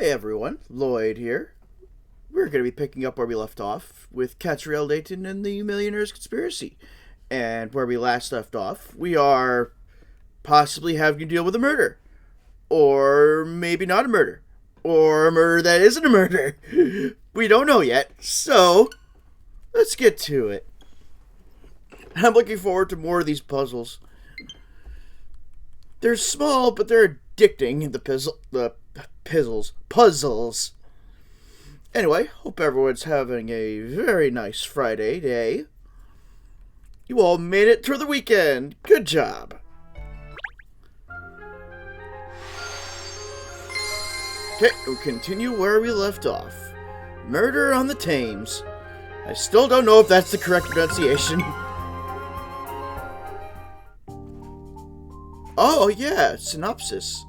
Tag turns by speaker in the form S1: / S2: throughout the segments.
S1: Hey everyone, Lloyd here. We're going to be picking up where we left off with Catriel Layton and the Millionaire's Conspiracy. And where we last left off, we are possibly having to deal with a murder. Or maybe not a murder. Or a murder that isn't a murder. We don't know yet, so let's get to it. I'm looking forward to more of these puzzles. They're small, but they're addicting, the puzzles. Anyway, hope everyone's having a very nice Friday day. You all made it through the weekend. Good job. Okay, we'll continue where we left off. Murder on the Tames. I still don't know if that's the correct pronunciation. Oh, yeah, synopsis.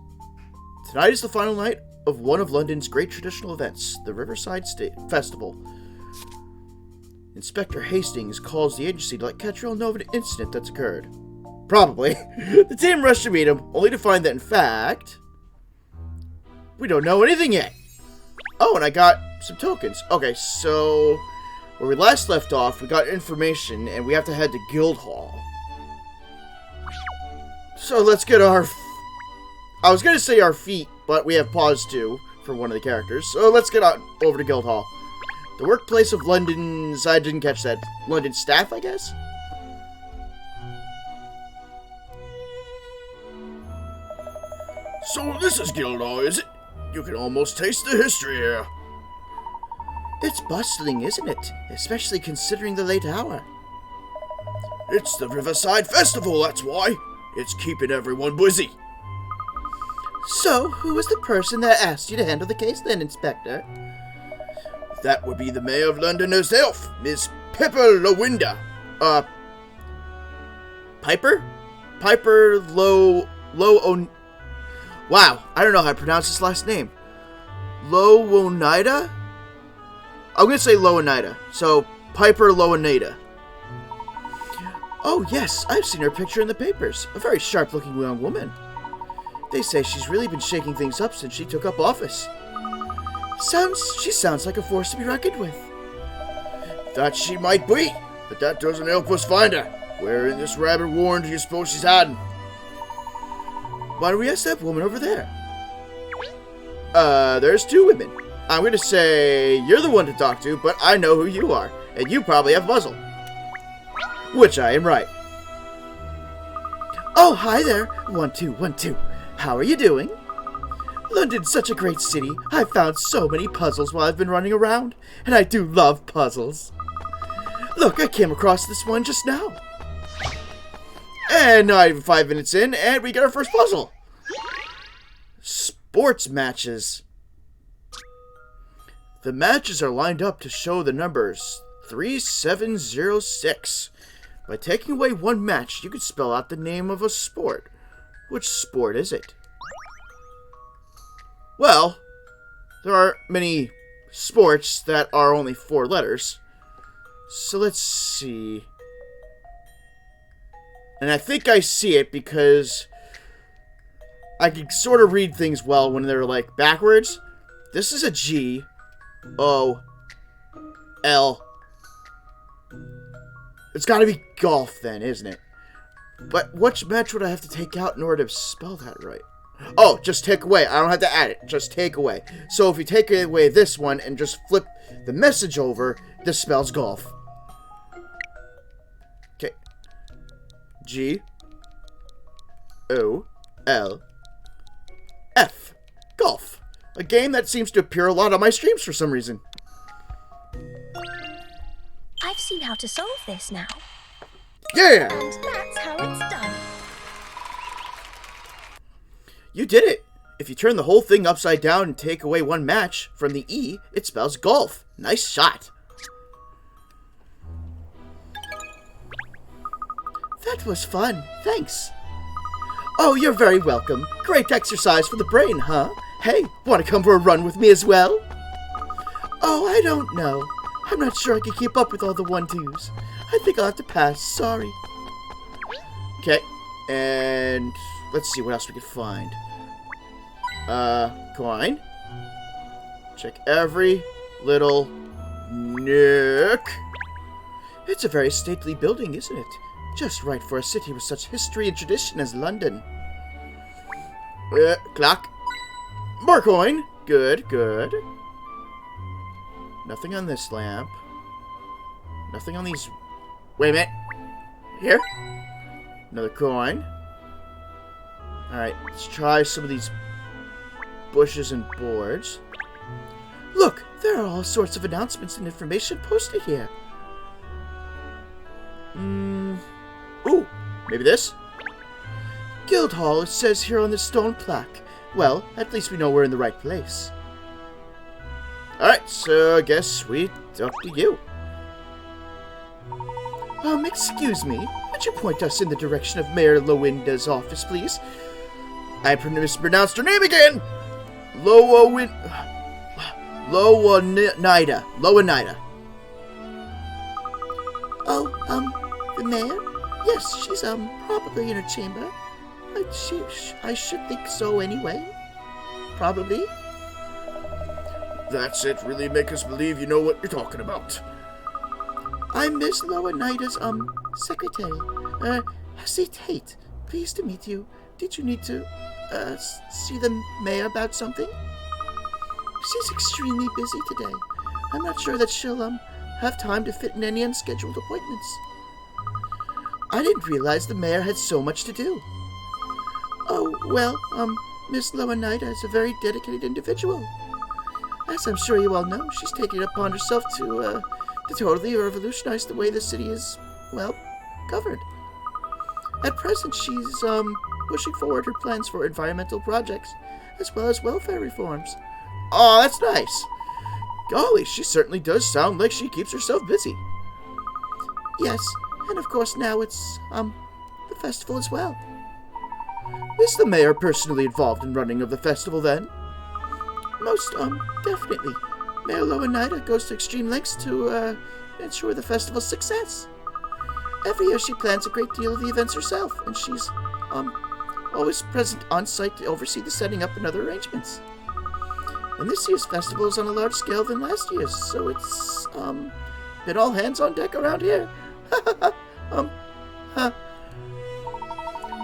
S1: Tonight is the final night of one of London's great traditional events, the Riverside Festival. Inspector Hastings calls the agency to let Catriel know of an incident that's occurred. Probably. The team rushed to meet him, only to find that, in fact, we don't know anything yet. Oh, and I got some tokens. Okay, so where we last left off, we got information, and we have to head to Guildhall. So let's get our... I was going to say our feet, but we have pause too for one of the characters. So let's get on over to Guildhall. The workplace of London's... I didn't catch that. London staff, I guess?
S2: So this is Guildhall, is it? You can almost taste the history here.
S1: It's bustling, isn't it? Especially considering the late hour.
S2: It's the Riverside Festival, that's why. It's keeping everyone busy.
S1: So, who was the person that asked you to handle the case then, Inspector?
S2: That would be the Mayor of London herself, Miss Pippa Lowinda.
S1: Piper? Piper Wow, I don't know how to pronounce his last name. Lowonida? I'm gonna say Lowonida. So, Piper Lowonida. Oh yes, I've seen her picture in the papers. A very sharp-looking young woman. They say she's really been shaking things up since she took up office. She sounds like a force to be reckoned with.
S2: That she might be, but that doesn't help us find her. Where in this rabbit warren do you suppose she's hiding?
S1: Why don't we ask that woman over there? There's two women. I'm gonna say you're the one to talk to, but I know who you are, and you probably have a puzzle. Which I am right. Oh, hi there. 1, 2, 1, 2. How are you doing? London's such a great city. I've found so many puzzles while I've been running around, and I do love puzzles. Look, I came across this one just now. And not even 5 minutes in, and we get our first puzzle. Sports matches. The matches are lined up to show the numbers 3706. By taking away one match, you could spell out the name of a sport. Which sport is it? Well, there aren't many sports that are only 4 letters. So let's see. And I think I see it because I can sort of read things well when they're like backwards. This is a G. O. L. It's got to be golf then, isn't it? But which match would I have to take out in order to spell that right? Oh, just take away. I don't have to add it. Just take away. So if you take away this one and just flip the message over, this spells golf. Okay. G. O. L. F. Golf. A game that seems to appear a lot on my streams for some reason.
S3: I've seen how to solve this now.
S1: Yeah!
S3: And that's how it's done.
S1: You did it! If you turn the whole thing upside down and take away one match from the E, it spells golf. Nice shot. That was fun. Thanks. Oh, you're very welcome. Great exercise for the brain, huh? Hey, want to come for a run with me as well? Oh, I don't know. I'm not sure I can keep up with all the 1-2s. I think I'll have to pass. Sorry. Okay, and let's see what else we can find. Coin. Check every little nook. It's a very stately building, isn't it? Just right for a city with such history and tradition as London. Clock. More coin. Good, good. Nothing on this lamp. Nothing on these... Wait a minute. Here. Another coin. Alright, let's try some of these bushes and boards. Look, there are all sorts of announcements and information posted here. Ooh, maybe this? Guildhall, it says here on the stone plaque. Well, at least we know we're in the right place. Alright, so I guess we talk to you. Excuse me. Would you point us in the direction of Mayor Lowinda's office, please? I mispronounced her name again! Lowanida. Oh, the mayor? Yes, she's, probably in her chamber. I should think so anyway. Probably.
S2: That's it. Really make us believe you know what you're talking about.
S1: I'm Miss Lowanida's, secretary. Hesse Tate. Pleased to meet you. Did you need to, see the mayor about something? She's extremely busy today. I'm not sure that she'll, have time to fit in any unscheduled appointments. I didn't realize the mayor had so much to do. Oh, well, Miss Lowanida is a very dedicated individual. As I'm sure you all know, she's taken it upon herself to totally revolutionize the way the city is, well, governed. At present, she's, pushing forward her plans for environmental projects, as well as welfare reforms. Oh, that's nice. Golly, she certainly does sound like she keeps herself busy. Yes, and of course now it's, the festival as well. Is the mayor personally involved in running of the festival, then? Most, definitely. Mayor Lowanida goes to extreme lengths to, ensure the festival's success. Every year she plans a great deal of the events herself, and she's, always present on site to oversee the setting up and other arrangements. And this year's festival is on a larger scale than last year's, so it's, been all hands on deck around here.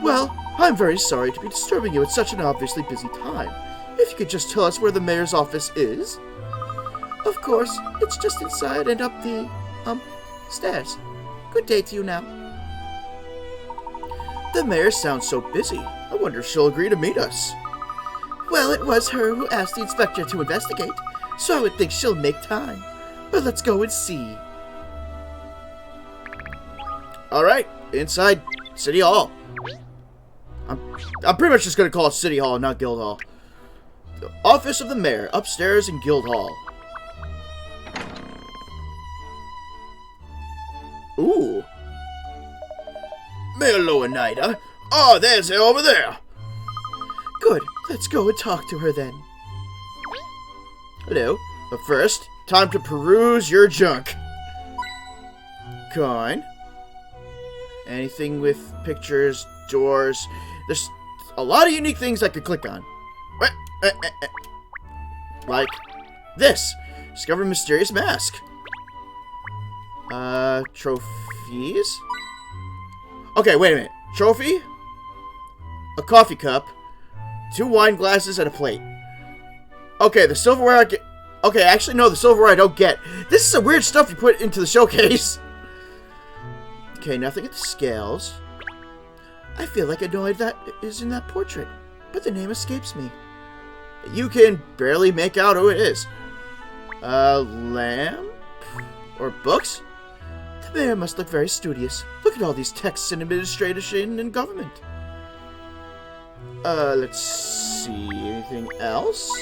S1: Well, I'm very sorry to be disturbing you at such an obviously busy time. If you could just tell us where the mayor's office is? Of course, it's just inside and up the, stairs. Good day to you now. The mayor sounds so busy. I wonder if she'll agree to meet us. Well, it was her who asked the inspector to investigate, so I would think she'll make time. But let's go and see. Alright, inside City Hall. I'm pretty much just going to call it City Hall, not Guild Hall. The office of the mayor, upstairs in Guild Hall. Ooh.
S2: Mayor Lowanida? Oh, there's her over there.
S1: Good. Let's go and talk to her then.
S2: Hello. But first, time to peruse your junk.
S1: Coin. Anything with pictures, doors. There's a lot of unique things I could click on. Like this. Discover mysterious mask. Trophies? Okay, wait a minute. Trophy? A coffee cup. 2 wine glasses and a plate. Okay, the silverware I get... Okay, actually, no, the silverware I don't get. This is some weird stuff you put into the showcase. Okay, nothing at the scales. I feel like I know that is in that portrait, but the name escapes me. You can barely make out who it is. A lamp? Or books? The mayor must look very studious. Look at all these texts in administration and government. Let's see. Anything else?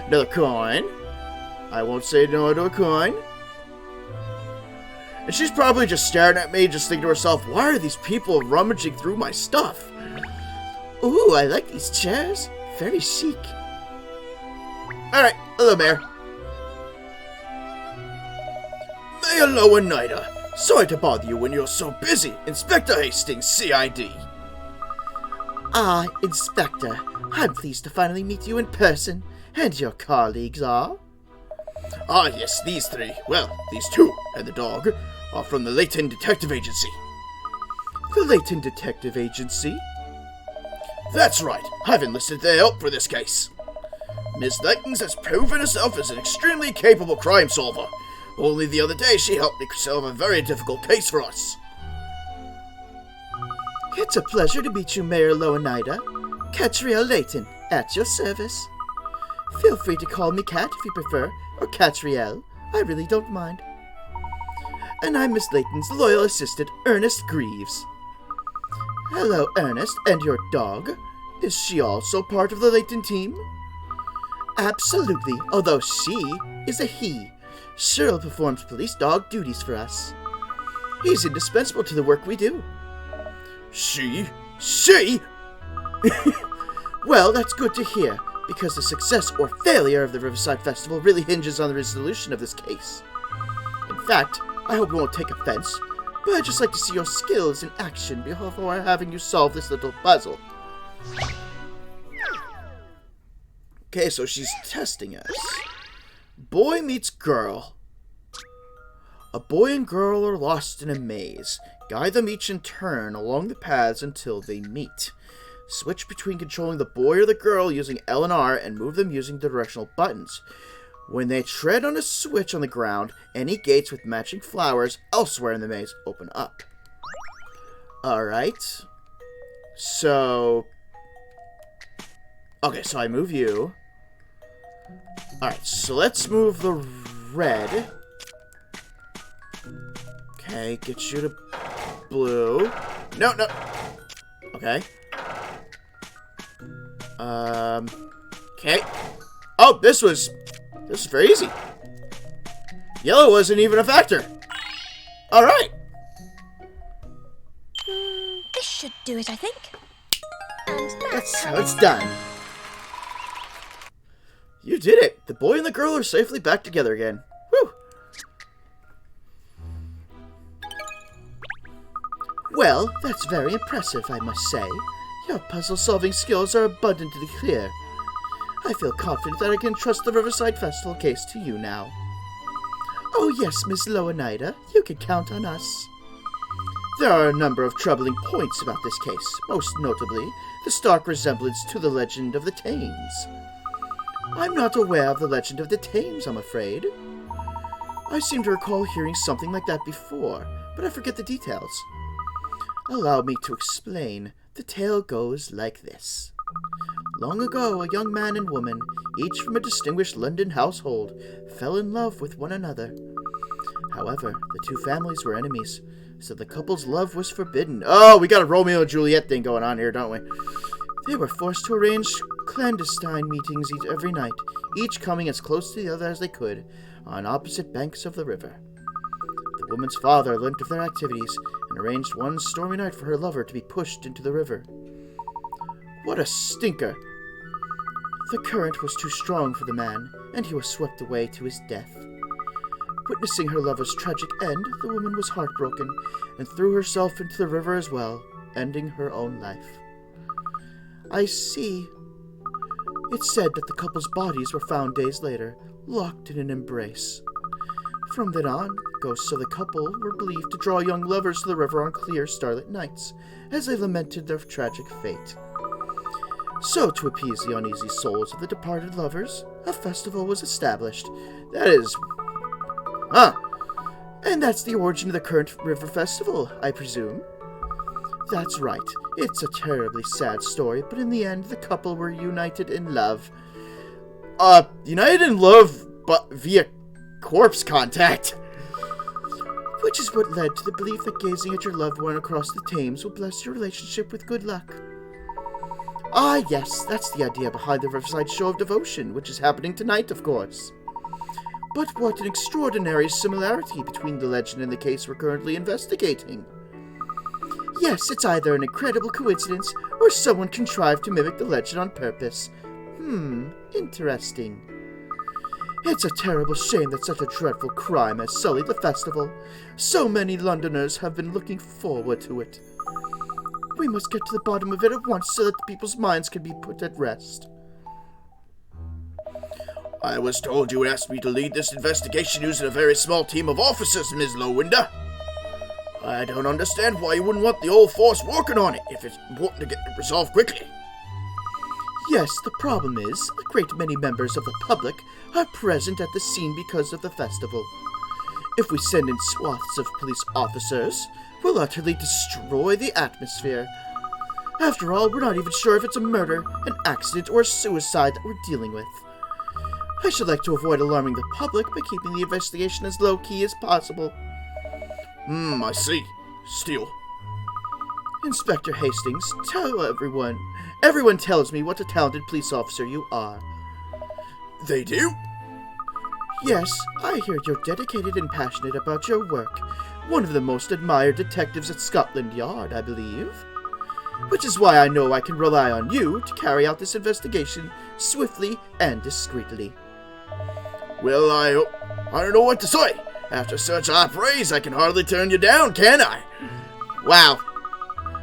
S1: Another coin. I won't say no to a coin. And she's probably just staring at me, just thinking to herself, why are these people rummaging through my stuff? Ooh, I like these chairs. Very chic. Alright, hello, Mayor.
S2: Mayor Lowanida. Sorry to bother you when you're so busy. Inspector Hastings, CID.
S1: Ah, Inspector. I'm pleased to finally meet you in person. And your colleagues are?
S2: Ah, yes, these three. Well, these two and the dog are from the Layton Detective Agency.
S1: The Layton Detective Agency?
S2: That's right. I've enlisted their help for this case. Miss Layton has proven herself as an extremely capable crime solver. Only the other day, she helped me solve a very difficult case for us.
S1: It's a pleasure to meet you, Mayor Loanida. Catriel Layton, at your service. Feel free to call me Cat if you prefer, or Catriel. I really don't mind. And I'm Miss Layton's loyal assistant, Ernest Greaves. Hello, Ernest, and your dog. Is she also part of the Layton team? Absolutely, although she is a he. Cheryl performs police dog duties for us. He's indispensable to the work we do.
S2: She?
S1: Well, that's good to hear, because the success or failure of the Riverside Festival really hinges on the resolution of this case. In fact, I hope you won't take offense, but I'd just like to see your skills in action before having you solve this little puzzle. Okay, so she's testing us. Boy meets girl. A boy and girl are lost in a maze. Guide them each in turn along the paths until they meet. Switch between controlling the boy or the girl using L and R and move them using the directional buttons. When they tread on a switch on the ground, any gates with matching flowers elsewhere in the maze open up. Alright. So... okay, so I move you. Alright, so let's move the red. Okay, get you to blue. No. Okay. Okay. Oh, this was very easy. Yellow wasn't even a factor. Alright.
S3: This should do it, I think. And
S1: That's how it's done. You did it! The boy and the girl are safely back together again. Whew! Well, that's very impressive, I must say. Your puzzle-solving skills are abundantly clear. I feel confident that I can trust the Riverside Festival case to you now. Oh yes, Miss Loanida, you can count on us. There are a number of troubling points about this case, most notably the stark resemblance to the legend of the Tames. I'm not aware of the legend of the Tames, I'm afraid. I seem to recall hearing something like that before, but I forget the details. Allow me to explain. The tale goes like this. Long ago, a young man and woman, each from a distinguished London household, fell in love with one another. However, the two families were enemies, so the couple's love was forbidden. Oh, we got a Romeo and Juliet thing going on here, don't we? They were forced to arrange clandestine meetings every night, each coming as close to the other as they could, on opposite banks of the river. The woman's father learnt of their activities and arranged one stormy night for her lover to be pushed into the river. What a stinker! The current was too strong for the man, and he was swept away to his death. Witnessing her lover's tragic end, the woman was heartbroken and threw herself into the river as well, ending her own life. I see. It's said that the couple's bodies were found days later, locked in an embrace. From then on, ghosts of the couple were believed to draw young lovers to the river on clear starlit nights, as they lamented their tragic fate. So, to appease the uneasy souls of the departed lovers, a festival was established. That is... And that's the origin of the current River Festival, I presume? That's right. It's a terribly sad story, but in the end, the couple were united in love. United in love, but via corpse contact. Which is what led to the belief that gazing at your loved one across the Thames will bless your relationship with good luck. Ah, yes, that's the idea behind the Riverside Show of Devotion, which is happening tonight, of course. But what an extraordinary similarity between the legend and the case we're currently investigating. Yes, it's either an incredible coincidence, or someone contrived to mimic the legend on purpose. Interesting. It's a terrible shame that such a dreadful crime has sullied the festival. So many Londoners have been looking forward to it. We must get to the bottom of it at once so that the people's minds can be put at rest.
S2: I was told you asked me to lead this investigation using a very small team of officers, Ms. Lowinder. I don't understand why you wouldn't want the whole force working on it if it's important to get it resolved quickly.
S1: Yes, the problem is, a great many members of the public are present at the scene because of the festival. If we send in swaths of police officers, we'll utterly destroy the atmosphere. After all, we're not even sure if it's a murder, an accident, or a suicide that we're dealing with. I should like to avoid alarming the public by keeping the investigation as low-key as possible.
S2: I see. Still.
S1: Inspector Hastings, tell everyone. Everyone tells me what a talented police officer you are.
S2: They do?
S1: Yes, I hear you're dedicated and passionate about your work. One of the most admired detectives at Scotland Yard, I believe. Which is why I know I can rely on you to carry out this investigation swiftly and discreetly.
S2: Well, I don't know what to say. After such high praise, I can hardly turn you down, can I?
S1: Wow.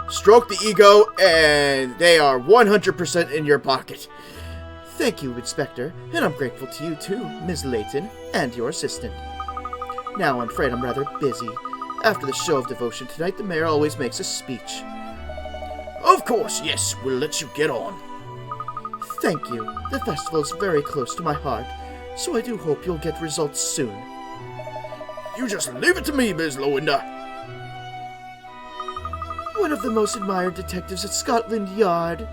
S1: Stroke the ego, and they are 100% in your pocket. Thank you, Inspector, and I'm grateful to you too, Ms. Layton, and your assistant. Now, I'm afraid I'm rather busy. After the show of devotion tonight, the mayor always makes a speech.
S2: Of course, yes, we'll let you get on.
S1: Thank you. The festival is very close to my heart, so I do hope you'll get results soon.
S2: You just leave it to me, Ms. Lowinder.
S1: One of the most admired detectives at Scotland Yard.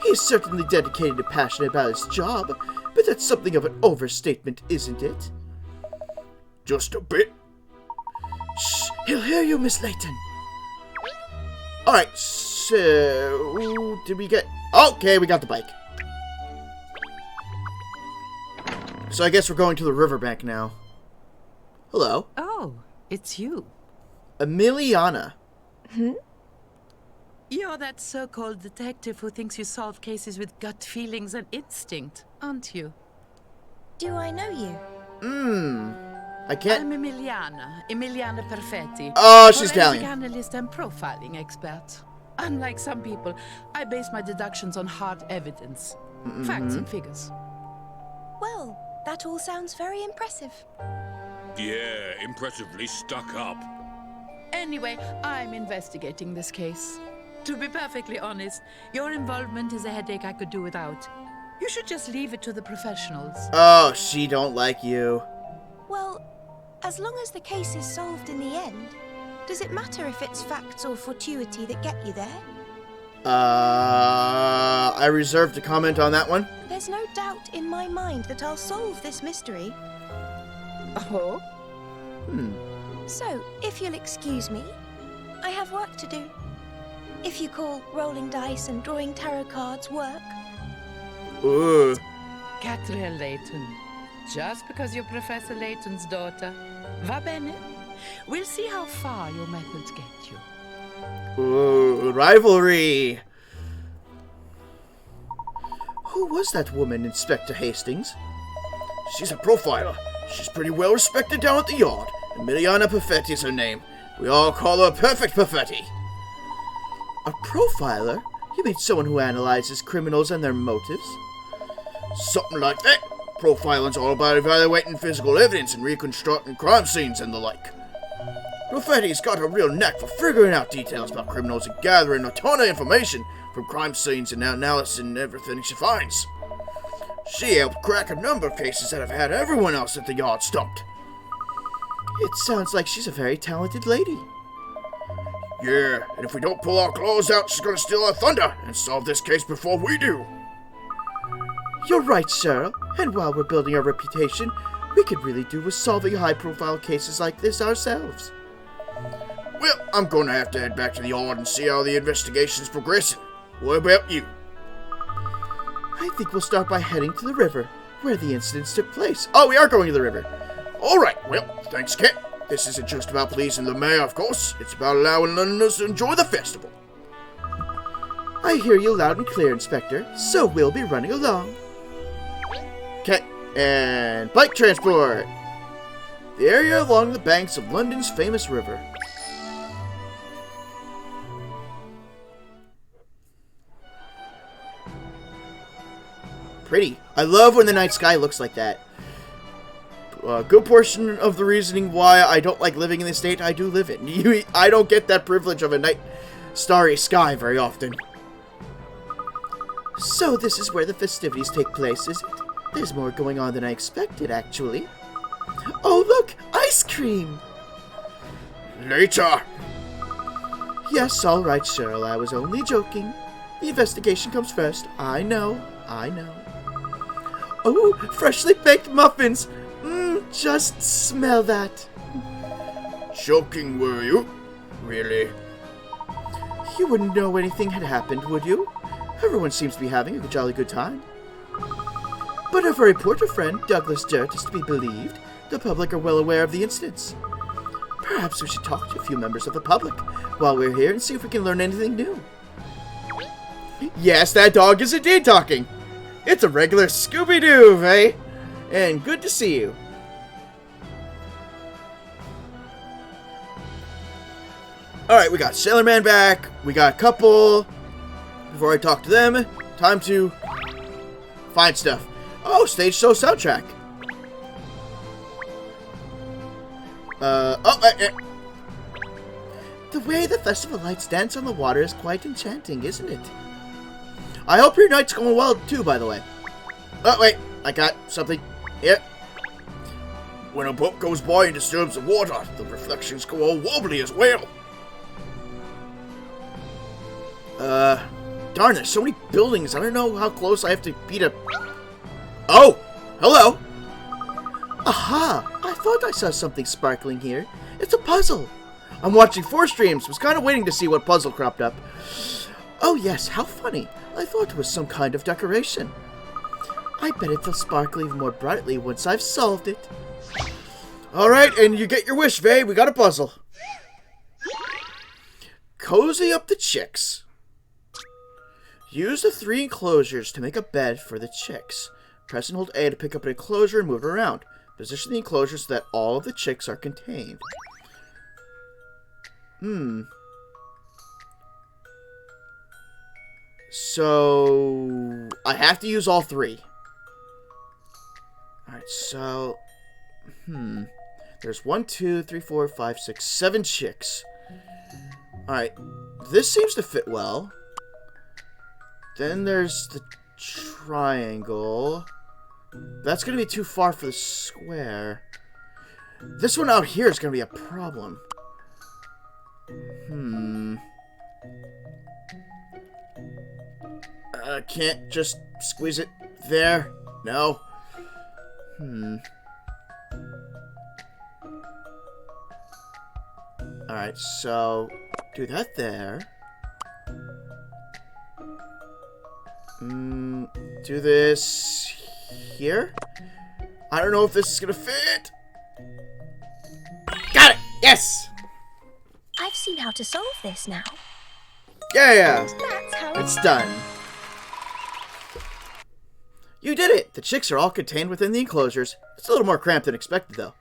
S1: He's certainly dedicated and passionate about his job, but that's something of an overstatement, isn't it?
S2: Just a bit.
S1: Shh, he'll hear you, Miss Layton. Alright, so... did we get... Okay, we got the bike. So I guess we're going to the riverbank now. Hello.
S4: Oh, it's you.
S1: Emiliana.
S4: You're that so-called detective who thinks you solve cases with gut feelings and instinct, aren't you?
S3: Do I know you?
S1: I can't...
S4: I'm Emiliana Perfetti.
S1: Oh, she's
S4: Forensic
S1: Italian.
S4: analyst and profiling expert. Unlike some people, I base my deductions on hard evidence. Facts and figures.
S3: Well, that all sounds very impressive.
S5: Yeah, impressively stuck up.
S4: Anyway, I'm investigating this case. To be perfectly honest, your involvement is a headache I could do without. You should just leave it to the professionals.
S1: Oh, she don't like you.
S3: Well, as long as the case is solved in the end, does it matter if it's facts or fortuity that get you there?
S1: I reserve to comment on that one.
S3: There's no doubt in my mind that I'll solve this mystery.
S4: Oh?
S3: So, if you'll excuse me, I have work to do. If you call rolling dice and drawing tarot cards work.
S1: Ooh.
S4: Catriel Layton. Just because you're Professor Layton's daughter. Va bene? We'll see how far your methods get you.
S1: Ooh, rivalry. Who was that woman, Inspector Hastings?
S2: She's a profiler. She's pretty well respected down at the yard. Emiliana Perfetti is her name. We all call her Perfect Perfetti.
S1: A profiler? You mean someone who analyzes criminals and their motives?
S2: Something like that. Profiling's all about evaluating physical evidence and reconstructing crime scenes and the like. Perfetti's got a real knack for figuring out details about criminals and gathering a ton of information from crime scenes and analyzing everything she finds. She helped crack a number of cases that have had everyone else at the yard stumped.
S1: It sounds like she's a very talented lady.
S2: Yeah, and if we don't pull our claws out, she's gonna steal our thunder and solve this case before we do.
S1: You're right, Cheryl. And while we're building our reputation, we could really do with solving high-profile cases like this ourselves.
S2: Well, I'm gonna have to head back to the yard and see how the investigation's progressing. What about you?
S1: I think we'll start by heading to the river, where the incidents took place. Oh, we are going to the river.
S2: Alright, well, thanks, Kit. This isn't just about pleasing the mayor, of course. It's about allowing Londoners to enjoy the festival.
S1: I hear you loud and clear, Inspector, so we'll be running along. Okay, and bike transport. The area along the banks of London's famous river. pretty. I love when the night sky looks like that. A good portion of the reasoning why I don't like living in the state I do live in. I don't get that privilege of a night starry sky very often. So this is where the festivities take place, is it? There's more going on than I expected, actually. Oh, look! Ice cream!
S2: Later.
S1: Yes, all right, Cheryl. I was only joking. The investigation comes first. I know. Oh, freshly baked muffins! Just smell that.
S2: Joking, were you? Really?
S1: You wouldn't know anything had happened, would you? Everyone seems to be having a jolly good time. But if our reporter friend, Douglas Dirt, is to be believed, the public are well aware of the incidents. Perhaps we should talk to a few members of the public while we're here and see if we can learn anything new. Yes, that dog is indeed talking. It's a regular Scooby-Doo, eh? And good to see you. Alright, we got Sailor Man back. We got a couple. Before I talk to them, time to find stuff. Oh, stage show soundtrack. The way the festival lights dance on the water is quite enchanting, isn't it? I hope your night's going well, too, by the way. Oh, wait. I got something here.
S2: When a boat goes by and disturbs the water, the reflections go all wobbly as well.
S1: Darn, there's so many buildings. I don't know how close I have to be to... Oh! Hello! Aha! I thought I saw something sparkling here. It's a puzzle. I'm watching 4 streams. Was kind of waiting to see what puzzle cropped up. Oh yes, how funny. I thought it was some kind of decoration. I bet it'll sparkle even more brightly once I've solved it. Alright, and you get your wish, Vay. We got a puzzle. Cozy up the chicks. Use the 3 enclosures to make a bed for the chicks. Press and hold A to pick up an enclosure and move it around. Position the enclosure so that all of the chicks are contained. So I have to use all 3. Alright, so there's 1, 2, 3, 4, 5, 6, 7 chicks. Alright, this seems to fit well. Then there's the triangle. That's going to be too far for the square. This one out here is going to be a problem. Can't just squeeze it there? No. Alright, so do that there. Do this here. I don't know if this is gonna fit. Got it! Yes!
S3: I've seen how to solve this now.
S1: Yeah!
S3: That's how
S1: It's done. You did it! The chicks are all contained within the enclosures. It's a little more cramped than expected, though.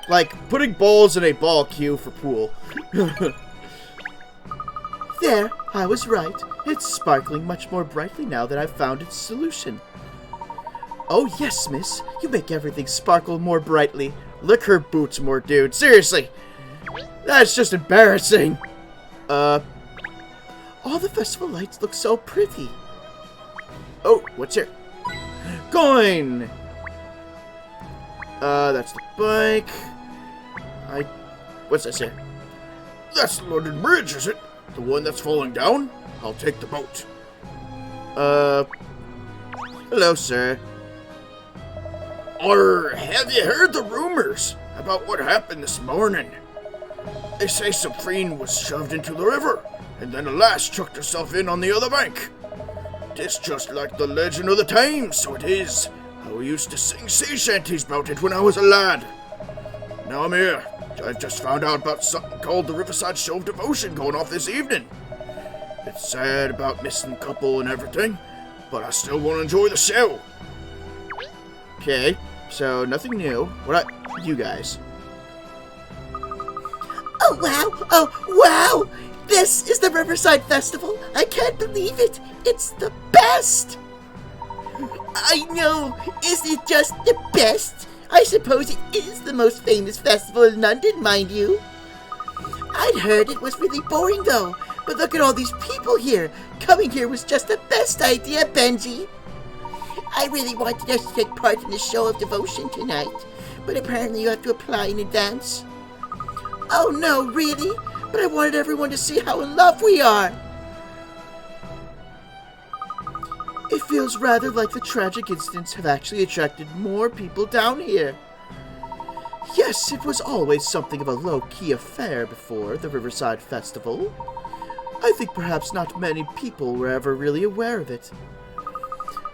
S1: Like putting balls in a ball queue for pool. There, I was right. It's sparkling much more brightly now that I've found its solution. Oh yes, miss. You make everything sparkle more brightly. Lick her boots more, dude. Seriously. That's just embarrassing. All the festival lights look so pretty. Oh, what's here? Coin! That's the bike. What's this here?
S2: That's the London Bridge, is it? The one that's falling down? I'll take the boat.
S1: Hello, sir.
S2: Or have you heard the rumors about what happened this morning? They say Supreme was shoved into the river, and then a lass chucked herself in on the other bank. It's just like the legend of the Tames, so it is. How we used to sing sea shanties about it when I was a lad. Now I'm here. I've just found out about something called the Riverside Show of Devotion going off this evening. It's sad about missing couple and everything, but I still want to enjoy the show.
S1: Okay, so nothing new. What about you guys?
S6: Oh, wow! Oh, wow!
S2: This is the Riverside Festival. I can't believe it. It's the best. I know. Is it just the best? I suppose it is the most famous festival in London, mind you. I'd heard it was really boring, though. But look at all these people here. Coming here was just the best idea, Benji. I really wanted us to take part in the show of devotion tonight. But apparently you have to apply in advance. Oh no, really? But I wanted everyone to see how in love we are. It feels rather like the tragic incidents have actually attracted more people down here. Yes, it was always something of a low-key affair before the Riverside Festival. I think perhaps not many people were ever really aware of it.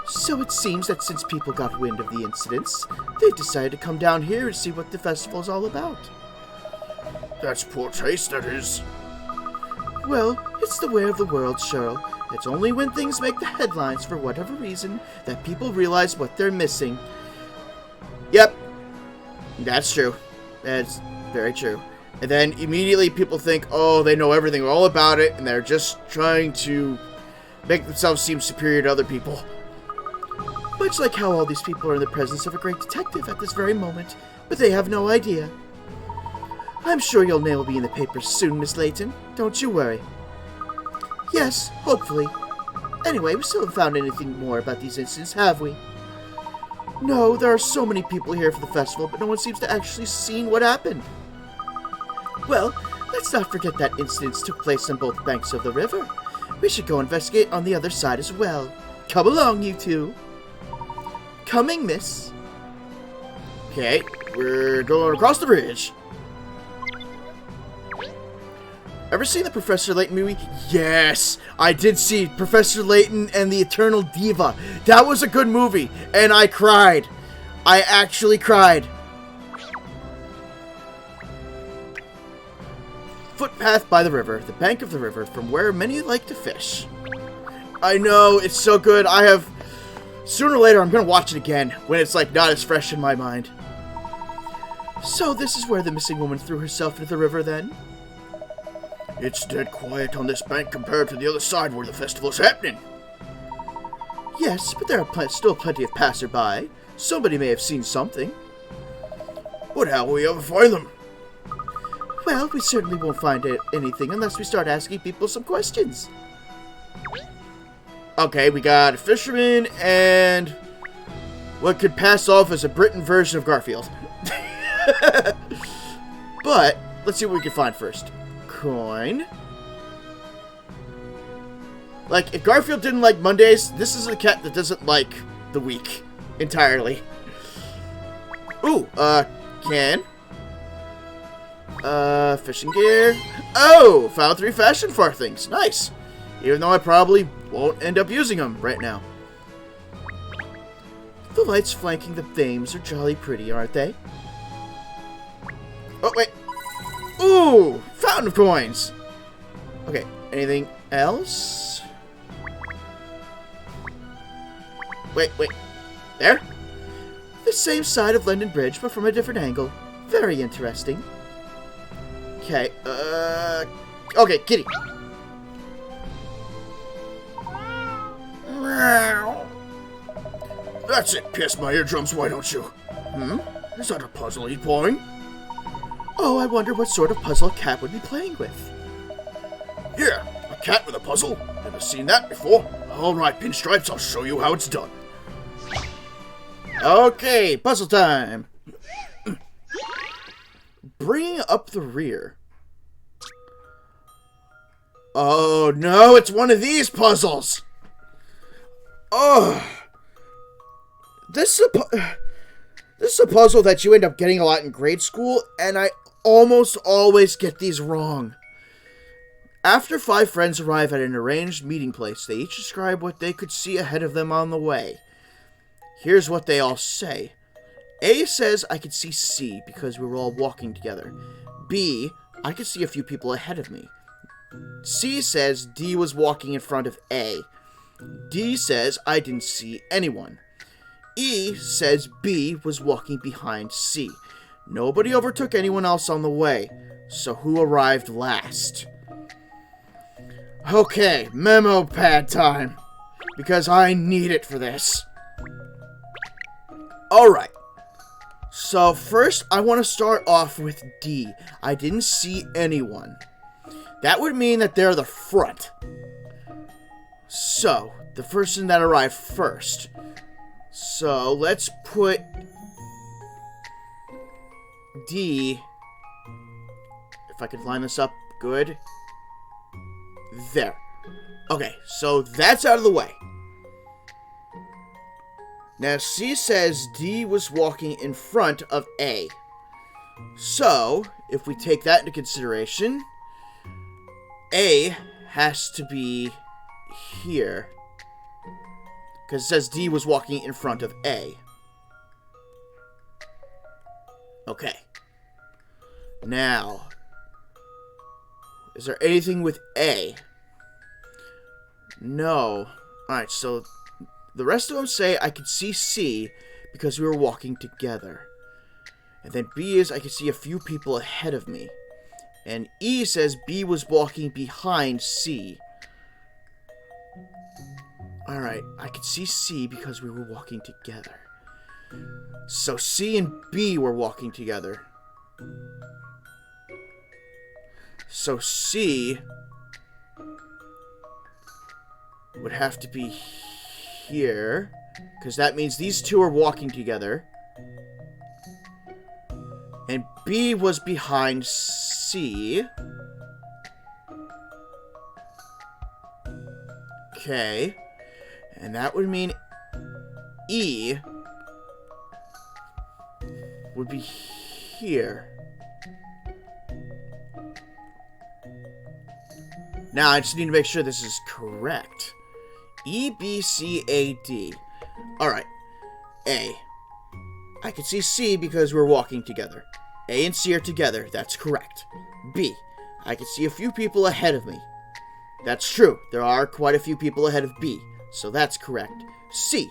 S2: So it seems that since people got wind of the incidents, they've decided to come down here and see what the festival's all about.
S5: That's poor taste, that is.
S1: Well, it's the way of the world, Cheryl. It's only when things make the headlines for whatever reason that people realize what they're missing. Yep, that's true. That's very true. And then immediately people think, oh, they know everything all about it, and they're just trying to make themselves seem superior to other people. Much like how all these people are in the presence of a great detective at this very moment, but they have no idea. I'm sure your name will be in the papers soon, Miss Layton. Don't you worry. Yes, hopefully. Anyway, we still haven't found anything more about these incidents, have we? No, there are so many people here for the festival, but no one seems to actually seen what happened. Well, let's not forget that incidents took place on both banks of the river. We should go investigate on the other side as well. Come along, you two. Coming, miss.
S2: Okay, we're going across the bridge.
S1: Ever seen the Professor Layton movie? Yes, I did see Professor Layton and the Eternal Diva. That was a good movie, and I cried. I actually cried. Footpath by the river, the bank of the river, from where many like to fish. I know, it's so good. Sooner or later, I'm going to watch it again, when it's, like, not as fresh in my mind. So this is where the missing woman threw herself into the river, then?
S2: It's dead quiet on this bank compared to the other side where the festival's happening.
S1: Yes, but there are still plenty of passerby. Somebody may have seen something.
S2: But how will we ever find them?
S1: Well, we certainly won't find anything unless we start asking people some questions. Okay, we got a fisherman and what could pass off as a Britain version of Garfield. But, let's see what we can find first. Coin. Like, if Garfield didn't like Mondays, this is a cat that doesn't like the week entirely. Ooh, can. Fishing gear. Oh, found 3 fashion farthings. Nice. Even though I probably won't end up using them right now. The lights flanking the Thames are jolly pretty, aren't they? Oh, wait. Ooh, fountain of coins. Okay, anything else? Wait. There? The same side of London Bridge, but from a different angle. Very interesting. Okay, okay, kitty.
S2: That's it, pierce my eardrums, why don't you? Is that a puzzle he's playing?
S1: Oh, I wonder what sort of puzzle a cat would be playing with.
S2: Yeah, a cat with a puzzle. Never seen that before. Alright, Pinstripes, I'll show you how it's done.
S1: Okay, puzzle time. Bringing up the rear. Oh no, it's one of these puzzles. Oh. This is a puzzle that you end up getting a lot in grade school, and I almost always get these wrong. After 5 friends arrive at an arranged meeting place, they each describe what they could see ahead of them on the way. Here's what they all say. A says, I could see C because we were all walking together. B, I could see a few people ahead of me. C says D was walking in front of A. D says I didn't see anyone. E says B was walking behind C. Nobody overtook anyone else on the way. So who arrived last? Okay, memo pad time. Because I need it for this. Alright. So first, I want to start off with D. I didn't see anyone. That would mean that they're the front. So, the person that arrived first. So, let's put D. If I could line this up good. There. Okay, so that's out of the way. Now, C says D was walking in front of A. So, if we take that into consideration, A has to be here. Because it says D was walking in front of A. Okay. Now, is there anything with A? No. Alright, so the rest of them say I could see C because we were walking together. And then B is I could see a few people ahead of me. And E says B was walking behind C. Alright, I could see C because we were walking together. So C and B were walking together. So C would have to be here, because that means these two are walking together. And B was behind C. Okay. And that would mean E would be here. Now, I just need to make sure this is correct. E, B, C, A, D. Alright. A. I can see C because we're walking together. A and C are together. That's correct. B. I can see a few people ahead of me. That's true. There are quite a few people ahead of B. So that's correct. C.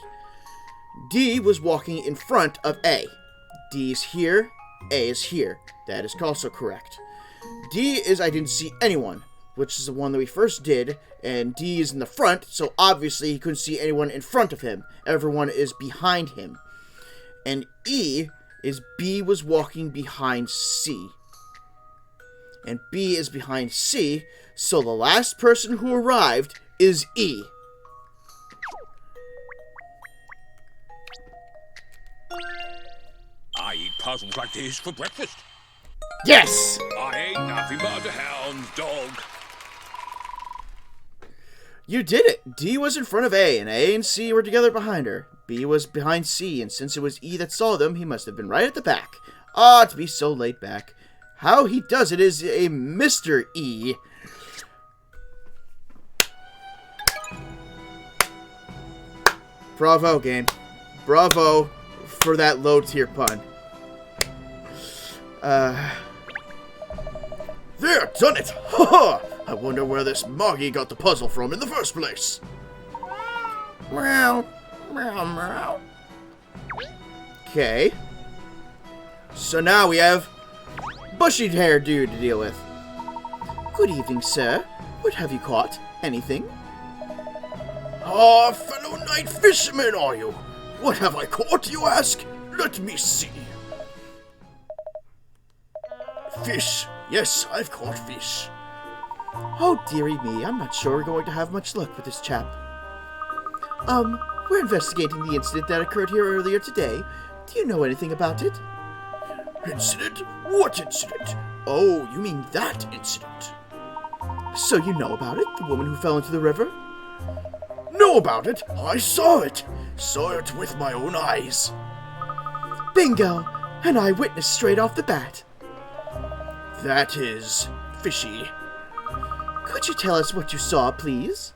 S1: D was walking in front of A. D is here. A is here. That is also correct. D is I didn't see anyone, which is the one that we first did, and D is in the front, so obviously he couldn't see anyone in front of him. Everyone is behind him. And E is B was walking behind C. And B is behind C, so the last person who arrived is E.
S6: I eat puzzles like this for breakfast.
S1: Yes!
S6: I ain't nothing but a hound's dog.
S1: You did it! D was in front of A, and A and C were together behind her. B was behind C, and since it was E that saw them, he must have been right at the back. Ah, to be so laid back. How he does it is a Mr. E. Bravo, game. Bravo for that low tier pun.
S2: There, done it! Ha ha! I wonder where this Moggy got the puzzle from in the first place.
S1: Meow. Meow, meow. Okay. So now we have bushy hair dude to deal with. Good evening, sir. What have you caught? Anything?
S2: Ah, fellow night fisherman, are you? What have I caught, you ask? Let me see. Fish. Yes, I've caught fish.
S1: Oh, dearie me, I'm not sure we're going to have much luck with this chap. We're investigating the incident that occurred here earlier today. Do you know anything about it?
S2: Incident? What incident? Oh, you mean that incident?
S1: So you know about it? The woman who fell into the river?
S2: Know about it? I saw it. Saw it with my own eyes.
S1: Bingo! An eyewitness straight off the bat.
S2: That is fishy.
S1: Could you tell us what you saw, please?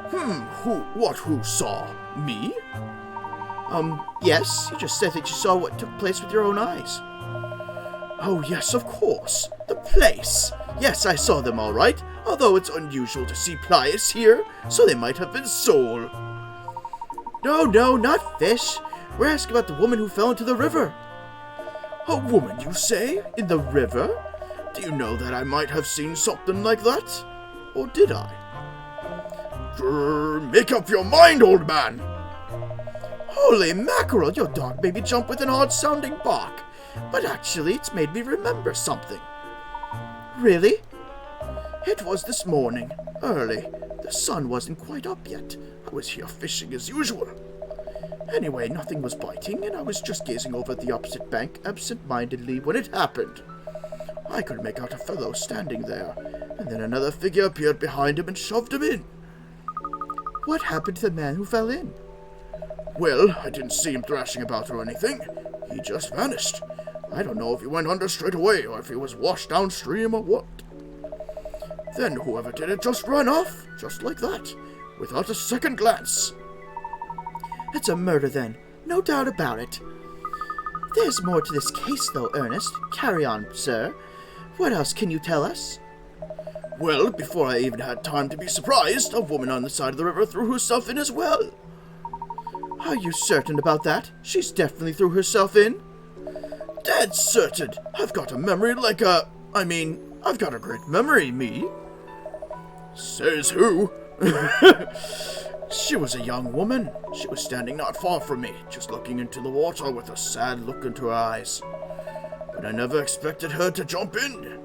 S2: Who saw? Me?
S1: Yes, you just said that you saw what took place with your own eyes.
S2: Oh, yes, of course. The place. Yes, I saw them all right, although it's unusual to see pliers here, so they might have been sole.
S1: No, not fish. We're asking about the woman who fell into the river.
S2: A woman, you say? In the river? Do you know that I might have seen something like that? Or did I? Make up your mind, old man.
S1: Holy mackerel, your dog made me jump with an odd-sounding bark. But actually, it's made me remember something. Really? It was this morning, early. The sun wasn't quite up yet. I was here fishing as usual. Anyway, nothing was biting, and I was just gazing over at the opposite bank absent-mindedly when it happened. I could make out a fellow standing there, and then another figure appeared behind him and shoved him in. What happened to the man who fell in?
S2: Well, I didn't see him thrashing about or anything. He just vanished. I don't know if he went under straight away or if he was washed downstream or what. Then whoever did it just ran off, just like that, without a second glance.
S1: It's a murder, then. No doubt about it. There's more to this case, though, Ernest. Carry on, sir. What else can you tell us?
S2: Well, before I even had time to be surprised, a woman on the side of the river threw herself in as well.
S1: Are you certain about that? She's definitely threw herself in?
S2: Dead certain. I've got a memory like I've got a great memory, me. Says who? She was a young woman. She was standing not far from me, just looking into the water with a sad look into her eyes. But I never expected her to jump in.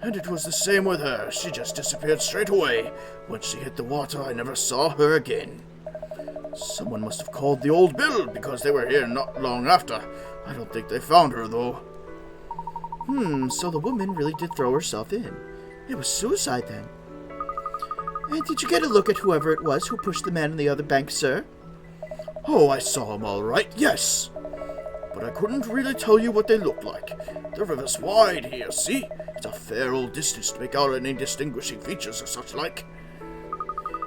S2: And it was the same with her. She just disappeared straight away. When she hit the water, I never saw her again. Someone must have called the old Bill, because they were here not long after. I don't think they found her, though.
S1: So the woman really did throw herself in. It was suicide, then. And did you get a look at whoever it was who pushed the man on the other bank, sir?
S2: Oh, I saw him all right, yes. But I couldn't really tell you what they looked like. The river's wide here, see? It's a fair old distance to make out any distinguishing features or such like.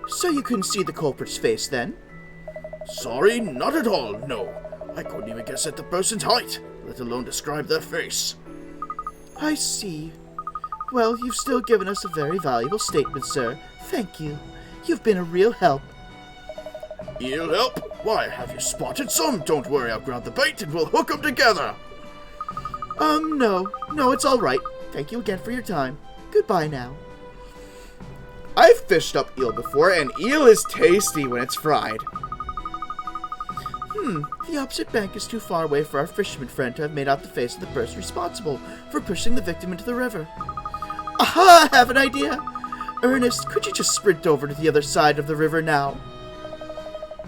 S1: So you couldn't see the culprit's face, then?
S2: Sorry, not at all, no. I couldn't even guess at the person's height, let alone describe their face.
S1: I see. Well, you've still given us a very valuable statement, sir. Thank you. You've been a real help.
S2: Real help? Why, have you spotted some? Don't worry, I'll grab the bait and we'll hook them together.
S1: No, it's all right. Thank you again for your time. Goodbye now.
S5: I've fished up eel before, and eel is tasty when it's fried.
S1: The opposite bank is too far away for our fisherman friend to have made out the face of the person responsible for pushing the victim into the river. Aha! I have an idea! Ernest, could you just sprint over to the other side of the river now?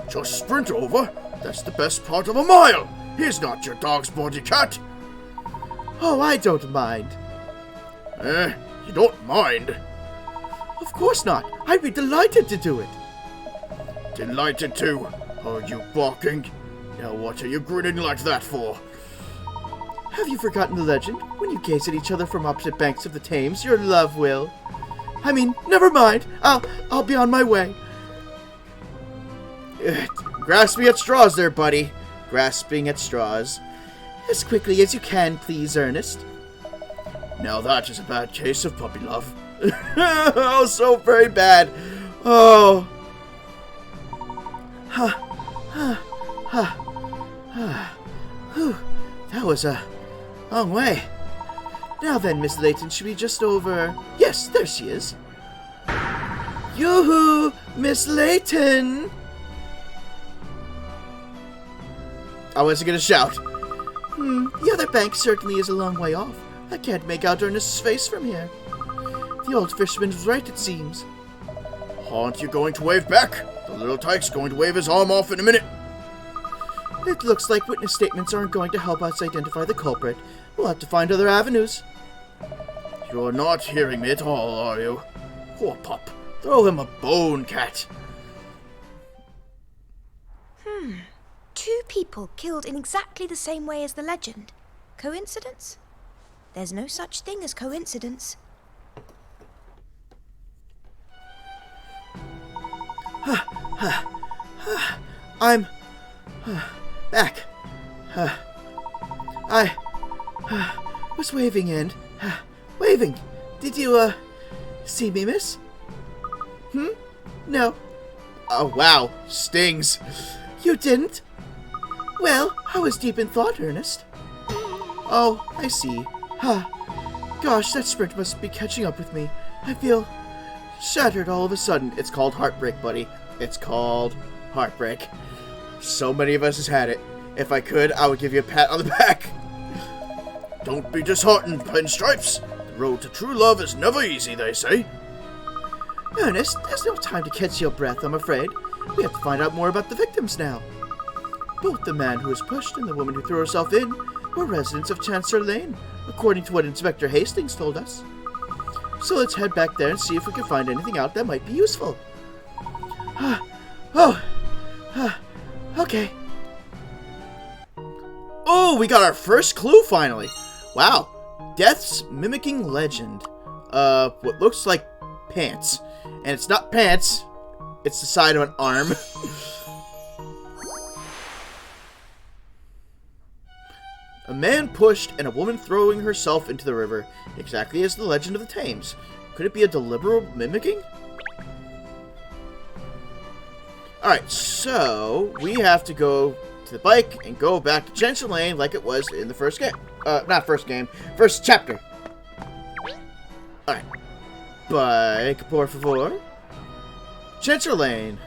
S2: Just sprint over? That's the best part of a mile! He's not your dog's body, cat!
S1: Oh, I don't mind.
S2: You don't mind?
S1: Of course not. I'd be delighted to do it.
S2: Delighted to? Are you barking? Now what are you grinning like that for?
S1: Have you forgotten the legend? When you gaze at each other from opposite banks of the Tames, your love will... never mind. I'll be on my way.
S5: Grasping at straws there, buddy. Grasping at straws.
S1: As quickly as you can, please, Ernest.
S2: Now that is a bad case of puppy love.
S5: Oh, so very bad. Oh.
S1: Whew, that was a long way. Now then, Miss Layton, should we just over... Yes, there she is. Yoo-hoo, Miss Layton!
S5: I wasn't gonna shout.
S1: The other bank certainly is a long way off. I can't make out Ernest's face from here. The old fisherman was right, it seems.
S2: Aren't you going to wave back? The little tyke's going to wave his arm off in a minute.
S1: It looks like witness statements aren't going to help us identify the culprit. We'll have to find other avenues.
S2: You're not hearing me at all, are you? Poor pup. Throw him a bone, cat.
S3: Two people killed in exactly the same way as the legend. Coincidence? There's no such thing as coincidence.
S1: I'm... back. I... was waving and... waving. Did you, see me, miss? No.
S5: Oh, wow. Stings.
S1: You didn't? Well, I was deep in thought, Ernest. Oh, I see. Gosh, that sprint must be catching up with me. I feel shattered all of a sudden. It's called heartbreak, buddy. It's called heartbreak. So many of us has had it. If I could, I would give you a pat on the back.
S2: Don't be disheartened, Pinstripes. The road to true love is never easy, they say.
S1: Ernest, there's no time to catch your breath, I'm afraid. We have to find out more about the victims now. Both the man who was pushed and the woman who threw herself in were residents of Chancellor Lane, according to what Inspector Hastings told us. So let's head back there and see if we can find anything out that might be useful. Okay. Oh, we got our first clue finally. Wow. Death's mimicking legend. What looks like pants. And it's not pants. It's the side of an arm. A man pushed and a woman throwing herself into the river, exactly as the legend of the Tames. Could it be a deliberate mimicking? Alright, so we have to go to the bike and go back to Chancellor Lane like it was in the first game. Not first game, first chapter. Alright. Bike, por favor. Chancellor Lane.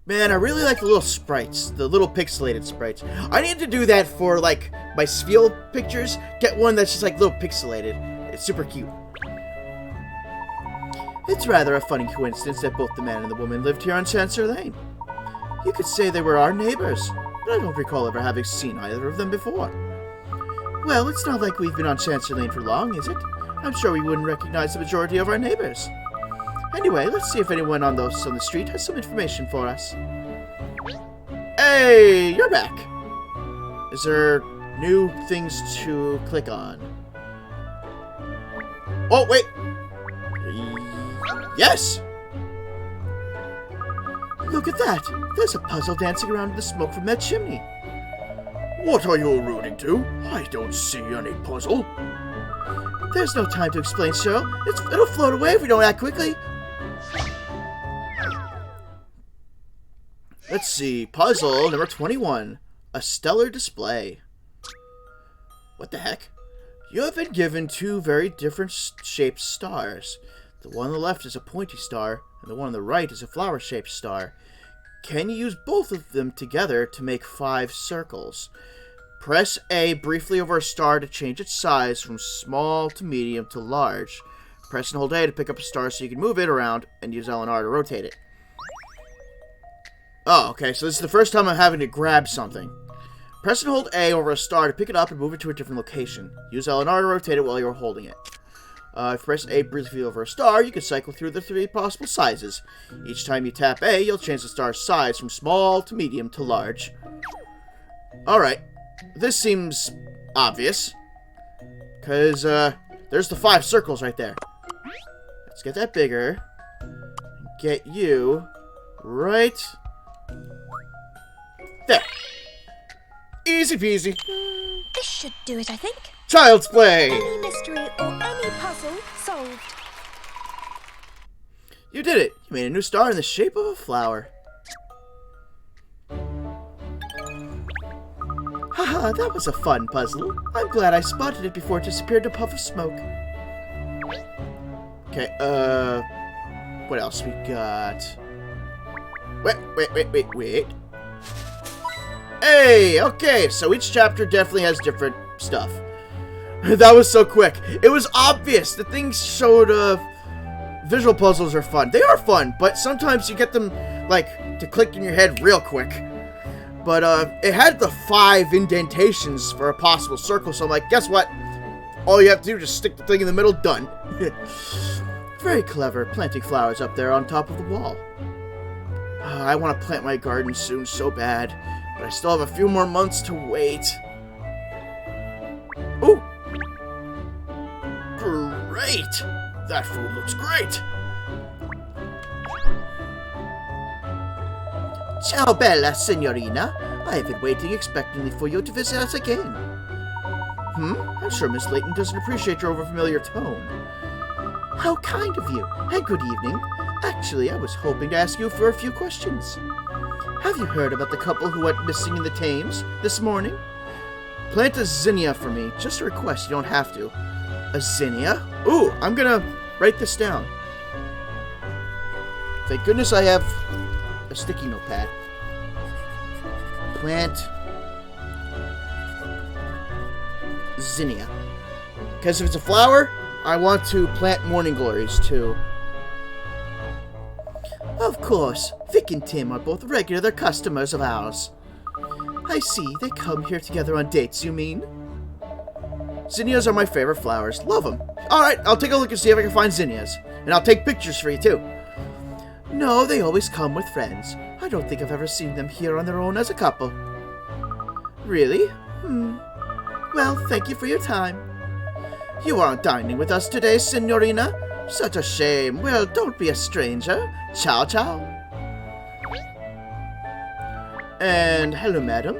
S1: Man, I really like the little sprites, the little pixelated sprites. I need to do that for, like, my Spiel pictures. Get one that's just, like, little pixelated. It's super cute. It's rather a funny coincidence that both the man and the woman lived here on Chancellor Lane. You could say they were our neighbors, but I don't recall ever having seen either of them before. Well, it's not like we've been on Chancellor Lane for long, is it? I'm sure we wouldn't recognize the majority of our neighbors. Anyway, let's see if anyone on the street has some information for us. Hey, you're back! Is there new things to click on? Oh, wait! Yes! Look at that! There's a puzzle dancing around in the smoke from that chimney.
S2: What are you alluding to? I don't see any puzzle.
S1: There's no time to explain, Cheryl. It'll float away if we don't act quickly. Let's see. Puzzle number 21. A stellar display. What the heck? You have been given two very different shaped stars. The one on the left is a pointy star, and the one on the right is a flower-shaped star. Can you use both of them together to make 5 circles? Press A briefly over a star to change its size from small to medium to large. Press and hold A to pick up a star so you can move it around, and use L and R to rotate it. Oh, okay, so this is the first time I'm having to grab something. Press and hold A over a star to pick it up and move it to a different location. Use L and R to rotate it while you're holding it. If you press A briefly over a star, you can cycle through the 3 possible sizes. Each time you tap A, you'll change the star's size from small to medium to large. Alright, this seems obvious. Because, there's the 5 circles right there. Let's get that bigger. Get you right there. Easy peasy.
S3: This should do it, I think.
S1: Child's play!
S3: Any mystery or any puzzle solved.
S1: You did it! You made a new star in the shape of a flower. Haha, that was a fun puzzle. I'm glad I spotted it before it disappeared in a puff of smoke. Okay, what else we got? Wait. Hey, okay, so each chapter definitely has different stuff. That was so quick. It was obvious. The things showed, visual puzzles are fun. They are fun, but sometimes you get them, like, to click in your head real quick. But, it had the 5 indentations for a possible circle, so I'm like, guess what? All you have to do is just stick the thing in the middle, done. Very clever, planting flowers up there on top of the wall. I want to plant my garden soon so bad, but I still have a few more months to wait. Ooh!
S2: Great! That food looks great!
S1: Ciao, bella signorina. I have been waiting expectantly for you to visit us again. I'm sure Miss Layton doesn't appreciate your overfamiliar tone. How kind of you, and good evening. Actually, I was hoping to ask you for a few questions. Have you heard about the couple who went missing in the Tames this morning? Plant a zinnia for me. Just a request, you don't have to. A zinnia? Ooh, I'm gonna write this down. Thank goodness I have a sticky notepad. Plant zinnia. Because if it's a flower, I want to plant morning glories too. Of course, Vic and Tim are both regular customers of ours. I see, they come here together on dates, you mean? Zinnias are my favorite flowers. Love them. Alright, I'll take a look and see if I can find zinnias. And I'll take pictures for you too. No, they always come with friends. I don't think I've ever seen them here on their own as a couple. Really? Well, thank you for your time. You aren't dining with us today, Signorina? Such a shame. Well, don't be a stranger. Ciao, ciao. And hello, madam.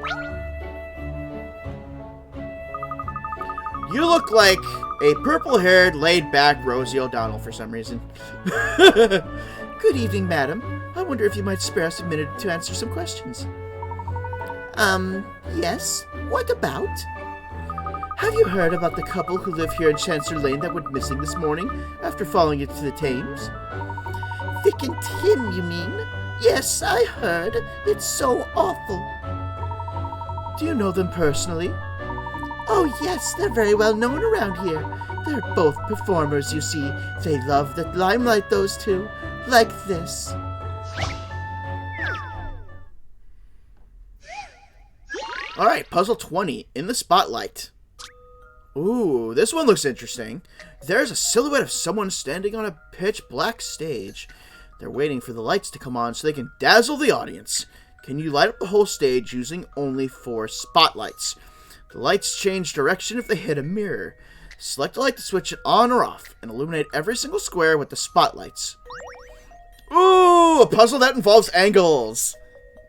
S1: You look like a purple-haired, laid-back Rosie O'Donnell for some reason. Good evening, madam. I wonder if you might spare us a minute to answer some questions. Yes? What about? Have you heard about the couple who live here in Chancellor Lane that went missing this morning after following it to the Tames? Vic and Tim, you mean? Yes, I heard. It's so awful. Do you know them personally? Oh, yes, they're very well known around here. They're both performers, you see. They love the limelight, those two. Like this. Alright, puzzle 20, in the spotlight. Ooh, this one looks interesting. There's a silhouette of someone standing on a pitch black stage. They're waiting for the lights to come on so they can dazzle the audience. Can you light up the whole stage using only 4 spotlights? The lights change direction if they hit a mirror. Select a light to switch it on or off, and illuminate every single square with the spotlights. Ooh, a puzzle that involves angles.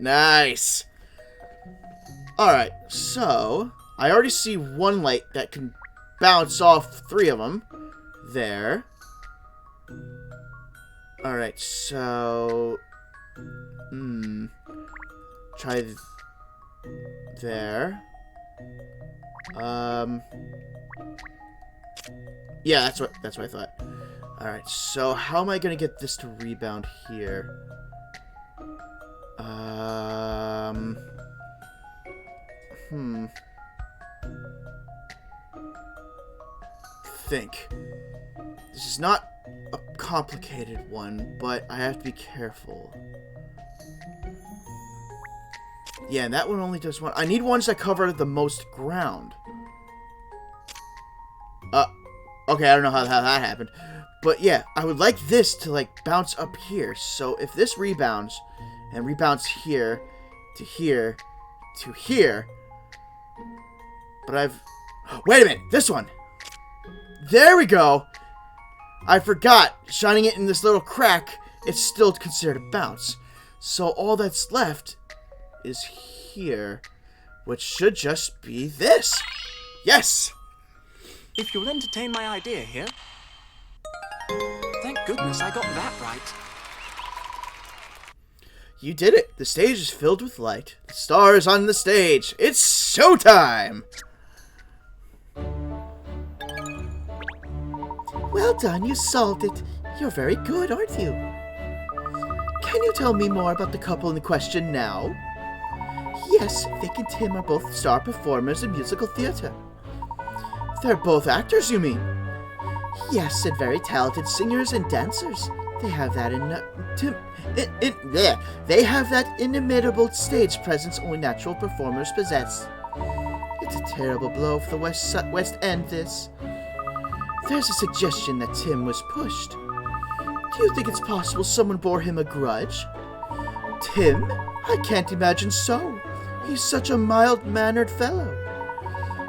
S1: Nice. Alright, so I already see one light that can bounce off 3 of them. There. Alright, so... Try there. Yeah, that's what I thought. Alright, so how am I gonna get this to rebound here? Think. This is not a complicated one, but I have to be careful. Yeah, and that one only does one. I need ones that cover the most ground. Okay, I don't know how that happened. But yeah, I would like this to like bounce up here. So if this rebounds, and rebounds here, to here, to here. But wait a minute, this one. There we go. I forgot, shining it in this little crack, it's still considered a bounce. So all that's left is here, which should just be this. Yes!
S7: If you'll entertain my idea here. Thank goodness I got that right.
S1: You did it. The stage is filled with light. The star is on the stage. It's showtime! Well done, you solved it. You're very good, aren't you? Can you tell me more about the couple in question now? Yes, Vic and Tim are both star performers in musical theater. They're both actors, you mean? Yes, and very talented singers and dancers. They have that They have that inimitable stage presence only natural performers possess. It's a terrible blow for the West End, this. There's a suggestion that Tim was pushed. Do you think it's possible someone bore him a grudge? Tim? I can't imagine so. He's such a mild-mannered fellow.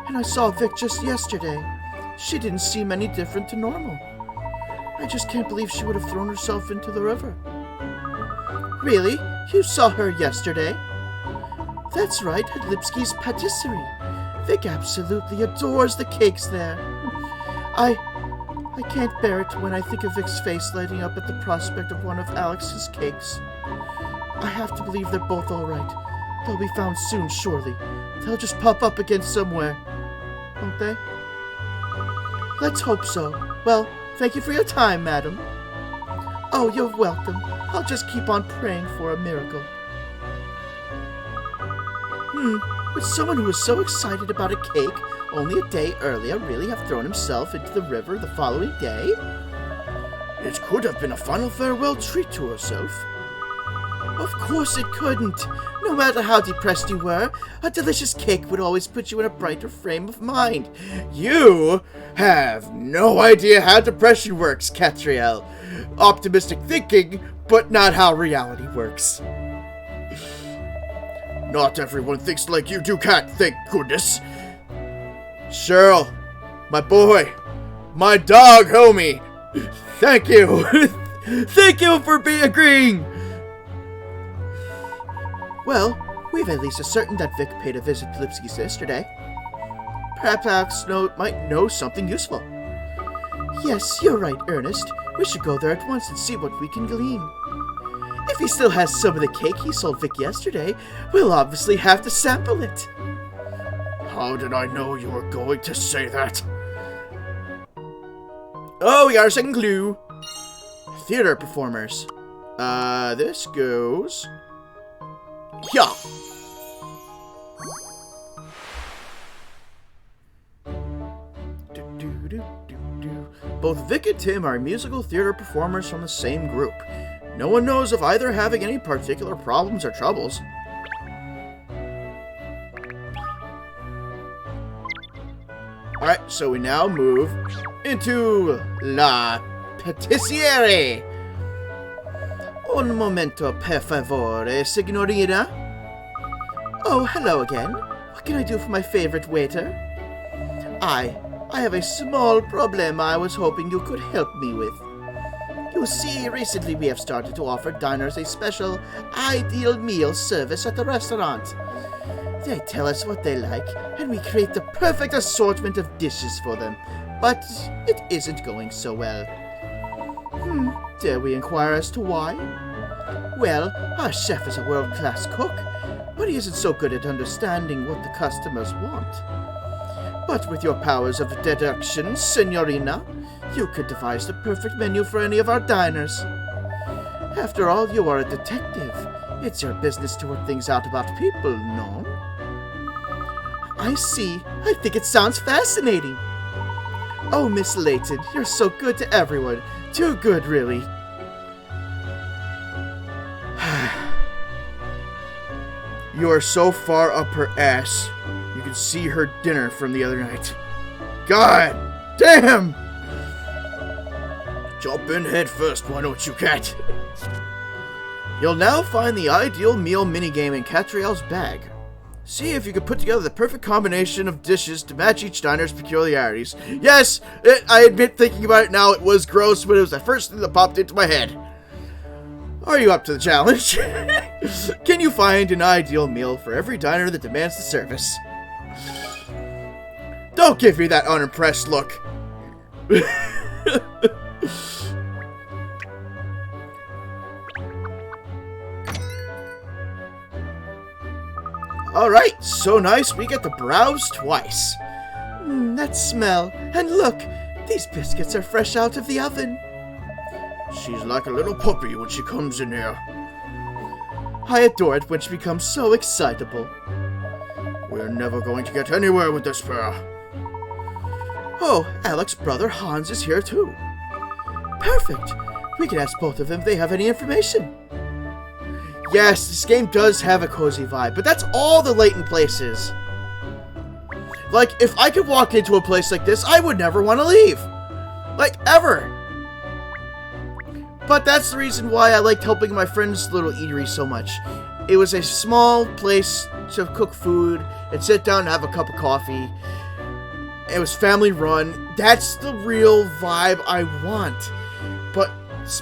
S1: And I saw Vic just yesterday. She didn't seem any different to normal. I just can't believe she would have thrown herself into the river. Really? You saw her yesterday? That's right, at Lipsky's Patisserie. Vic absolutely adores the cakes there. I can't bear it when I think of Vic's face lighting up at the prospect of one of Alex's cakes. I have to believe they're both all right. They'll be found soon, surely. They'll just pop up again somewhere. Won't they? Let's hope so. Well, thank you for your time, madam. Oh, you're welcome. I'll just keep on praying for a miracle. Would someone who was so excited about a cake only a day earlier really have thrown himself into the river the following day?
S2: It could have been a final farewell treat to herself.
S1: Of course it couldn't. No matter how depressed you were, a delicious cake would always put you in a brighter frame of mind.
S5: You have no idea how depression works, Catriel. Optimistic thinking, but not how reality works.
S2: Not everyone thinks like you do, Cat, thank goodness.
S5: Cheryl, my boy, my dog, homie, thank you. Thank you for agreeing.
S1: Well, we've at least ascertained that Vic paid a visit to Lipsky's yesterday. Perhaps Alex might know something useful. Yes, you're right, Ernest. We should go there at once and see what we can glean. If he still has some of the cake he sold Vic yesterday, we'll obviously have to sample it.
S2: How did I know you were going to say that?
S5: Oh, we got our second clue. Theater performers. This goes... yeah. Both Vic and Tim are musical theater performers from the same group. No one knows of either having any particular problems or troubles. Alright, so we now move into La Patissiere. Un momento, per favore, signorina. Oh, hello again. What can I do for my favorite waiter? I have a small problem I was hoping you could help me with. You see, recently we have started to offer diners a special ideal meal service at the restaurant. They tell us what they like, and we create the perfect assortment of dishes for them, but it isn't going so well. Dare we inquire as to why? Well, our chef is a world-class cook, but he isn't so good at understanding what the customers want. But with your powers of deduction, signorina, you could devise the perfect menu for any of our diners. After all, you are a detective. It's your business to work things out about people, no? I see. I think it sounds fascinating. Oh, Miss Layton, you're so good to everyone. Too good, really. You are so far up her ass. You can see her dinner from the other night. God damn!
S2: Jump in head first, why don't you, Cat?
S5: You'll now find the ideal meal minigame in Catriel's bag. See if you can put together the perfect combination of dishes to match each diner's peculiarities. Yes, I admit thinking about it now it was gross, but it was the first thing that popped into my head. Are you up to the challenge? Can you find an ideal meal for every diner that demands the service? Don't give me that unimpressed look. Alright, so nice we get to browse twice. That smell. And look, these biscuits are fresh out of the oven.
S2: She's like a little puppy when she comes in here.
S1: I adore it when she becomes so excitable.
S2: We're never going to get anywhere with this pair.
S1: Oh, Alec's brother Hans is here too. Perfect. We can ask both of them if they have any information. Yes, this game does have a cozy vibe, but that's all the Layton places. Like, if I could walk into a place like this, I would never want to leave. Like, ever. But that's the reason why I liked helping my friend's little eatery so much. It was a small place to cook food and sit down and have a cup of coffee. It was family run. That's the real vibe I want. But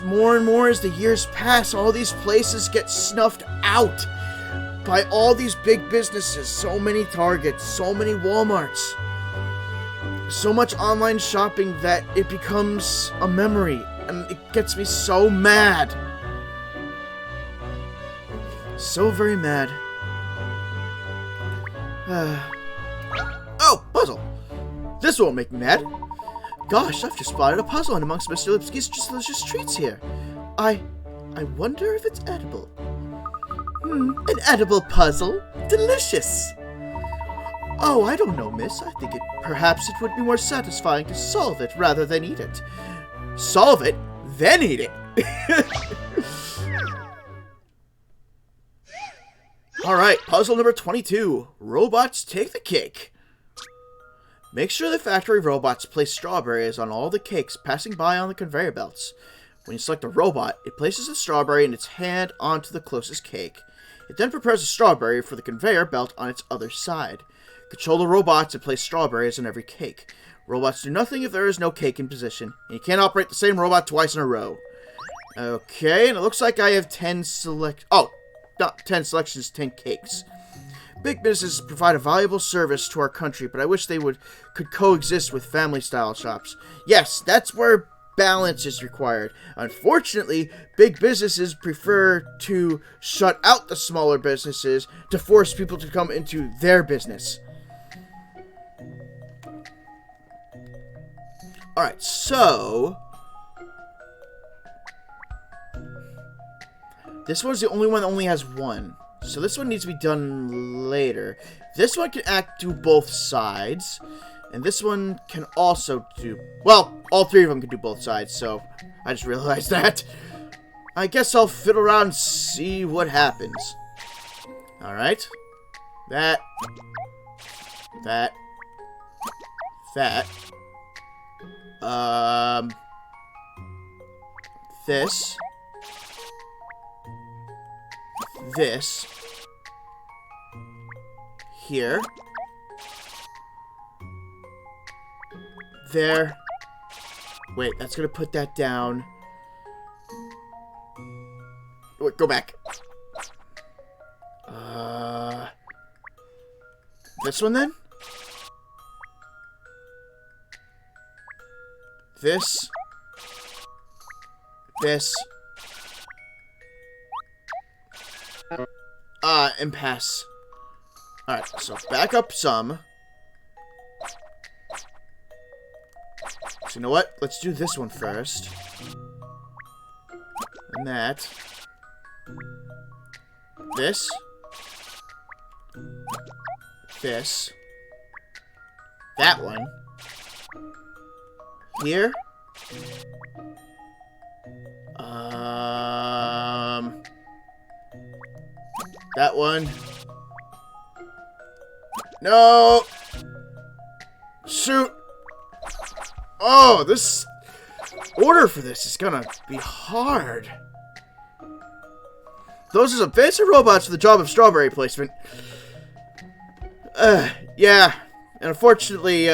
S1: more and more as the years pass, all these places get snuffed out by all these big businesses. So many Targets, so many Walmarts, so much online shopping that it becomes a memory. And it gets me so mad. So very mad. Oh, puzzle. This won't make me mad.
S5: Gosh, I've just spotted a puzzle in amongst Mr. Lipsky's delicious treats here. I wonder if it's edible. An edible puzzle? Delicious! Oh, I don't know, miss. I think perhaps it would be more satisfying to solve it rather than eat it. Solve it, then eat it. Alright, puzzle number 22. Robots take the cake. Make sure the factory robots place strawberries on all the cakes passing by on the conveyor belts. When you select a robot, it places a strawberry in its hand onto the closest cake. It then prepares a strawberry for the conveyor belt on its other side. Control the robots and place strawberries on every cake. Robots do nothing if there is no cake in position, and you can't operate the same robot twice in a row. Okay, and it looks like I have 10 not 10 selections, 10 cakes. Big businesses provide a valuable service to our country, but I wish they could coexist with family-style shops. Yes, that's where balance is required. Unfortunately, big businesses prefer to shut out the smaller businesses to force people to come into their business. Alright, so this one's the only one that only has one. So this one needs to be done later. This one can do both sides. And this one can also do... Well, all three of them can do both sides, so I just realized that. I guess I'll fiddle around and see what happens. Alright. That. This. This. Here. There. Wait, that's gonna put that down. Wait, go back. This one then? This. This. Impasse. Alright, so back up some. So you know what? Let's do this one first. And that. This. This. That one. Here. That one. No! Shoot! Oh, this order for this is gonna be hard. Those are some fancy robots for the job of strawberry placement. Yeah. And unfortunately,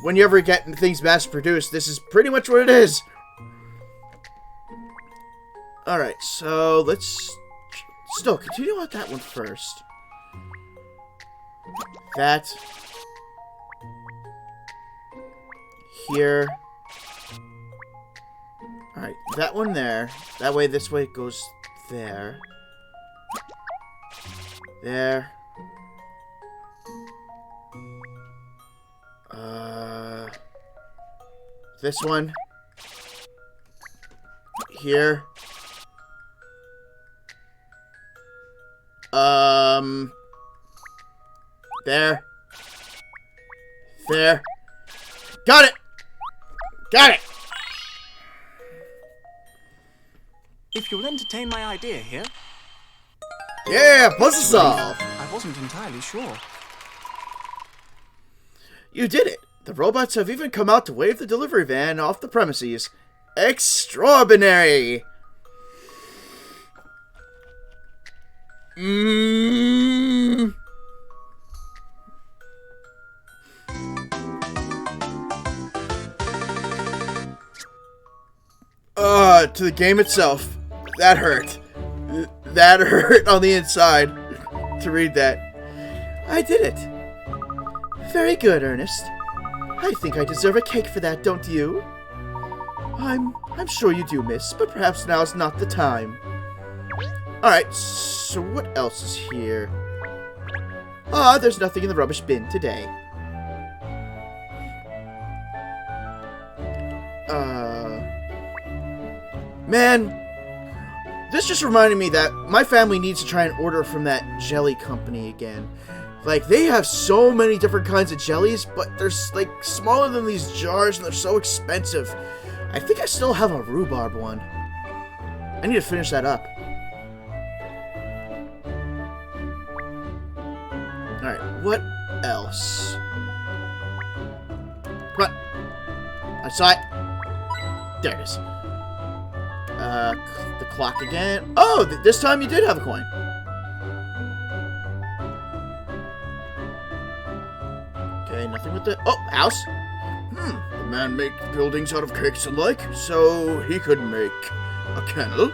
S5: when you ever get things mass-produced, this is pretty much what it is. Alright, so let's still continue on that one first. That. Here. Alright, that one there. That way, this way it goes there. There. This one. Here. There. There. Got it! Got it!
S7: If you'll entertain my idea here.
S5: Yeah, puzzle solve!
S7: I wasn't entirely sure.
S5: You did it! The robots have even come out to wave the delivery van off the premises. Extraordinary! To the game itself. That hurt. That hurt on the inside to read that. I did it. Very good, Ernest. I think I deserve a cake for that, don't you? I'm sure you do, miss, but perhaps now's not the time. Alright, so what else is here? There's nothing in the rubbish bin today.
S1: Man, this just reminded me that my family needs to try and order from that jelly company again. Like, they have so many different kinds of jellies, but they're, like, smaller than these jars, and they're so expensive. I think I still have a rhubarb one. I need to finish that up. Alright, what else? What? I saw it. There it is. The clock again. Oh, this time you did have a coin. Okay, nothing with the... Oh, house.
S2: The man made buildings out of cakes and like, so he could make a kennel.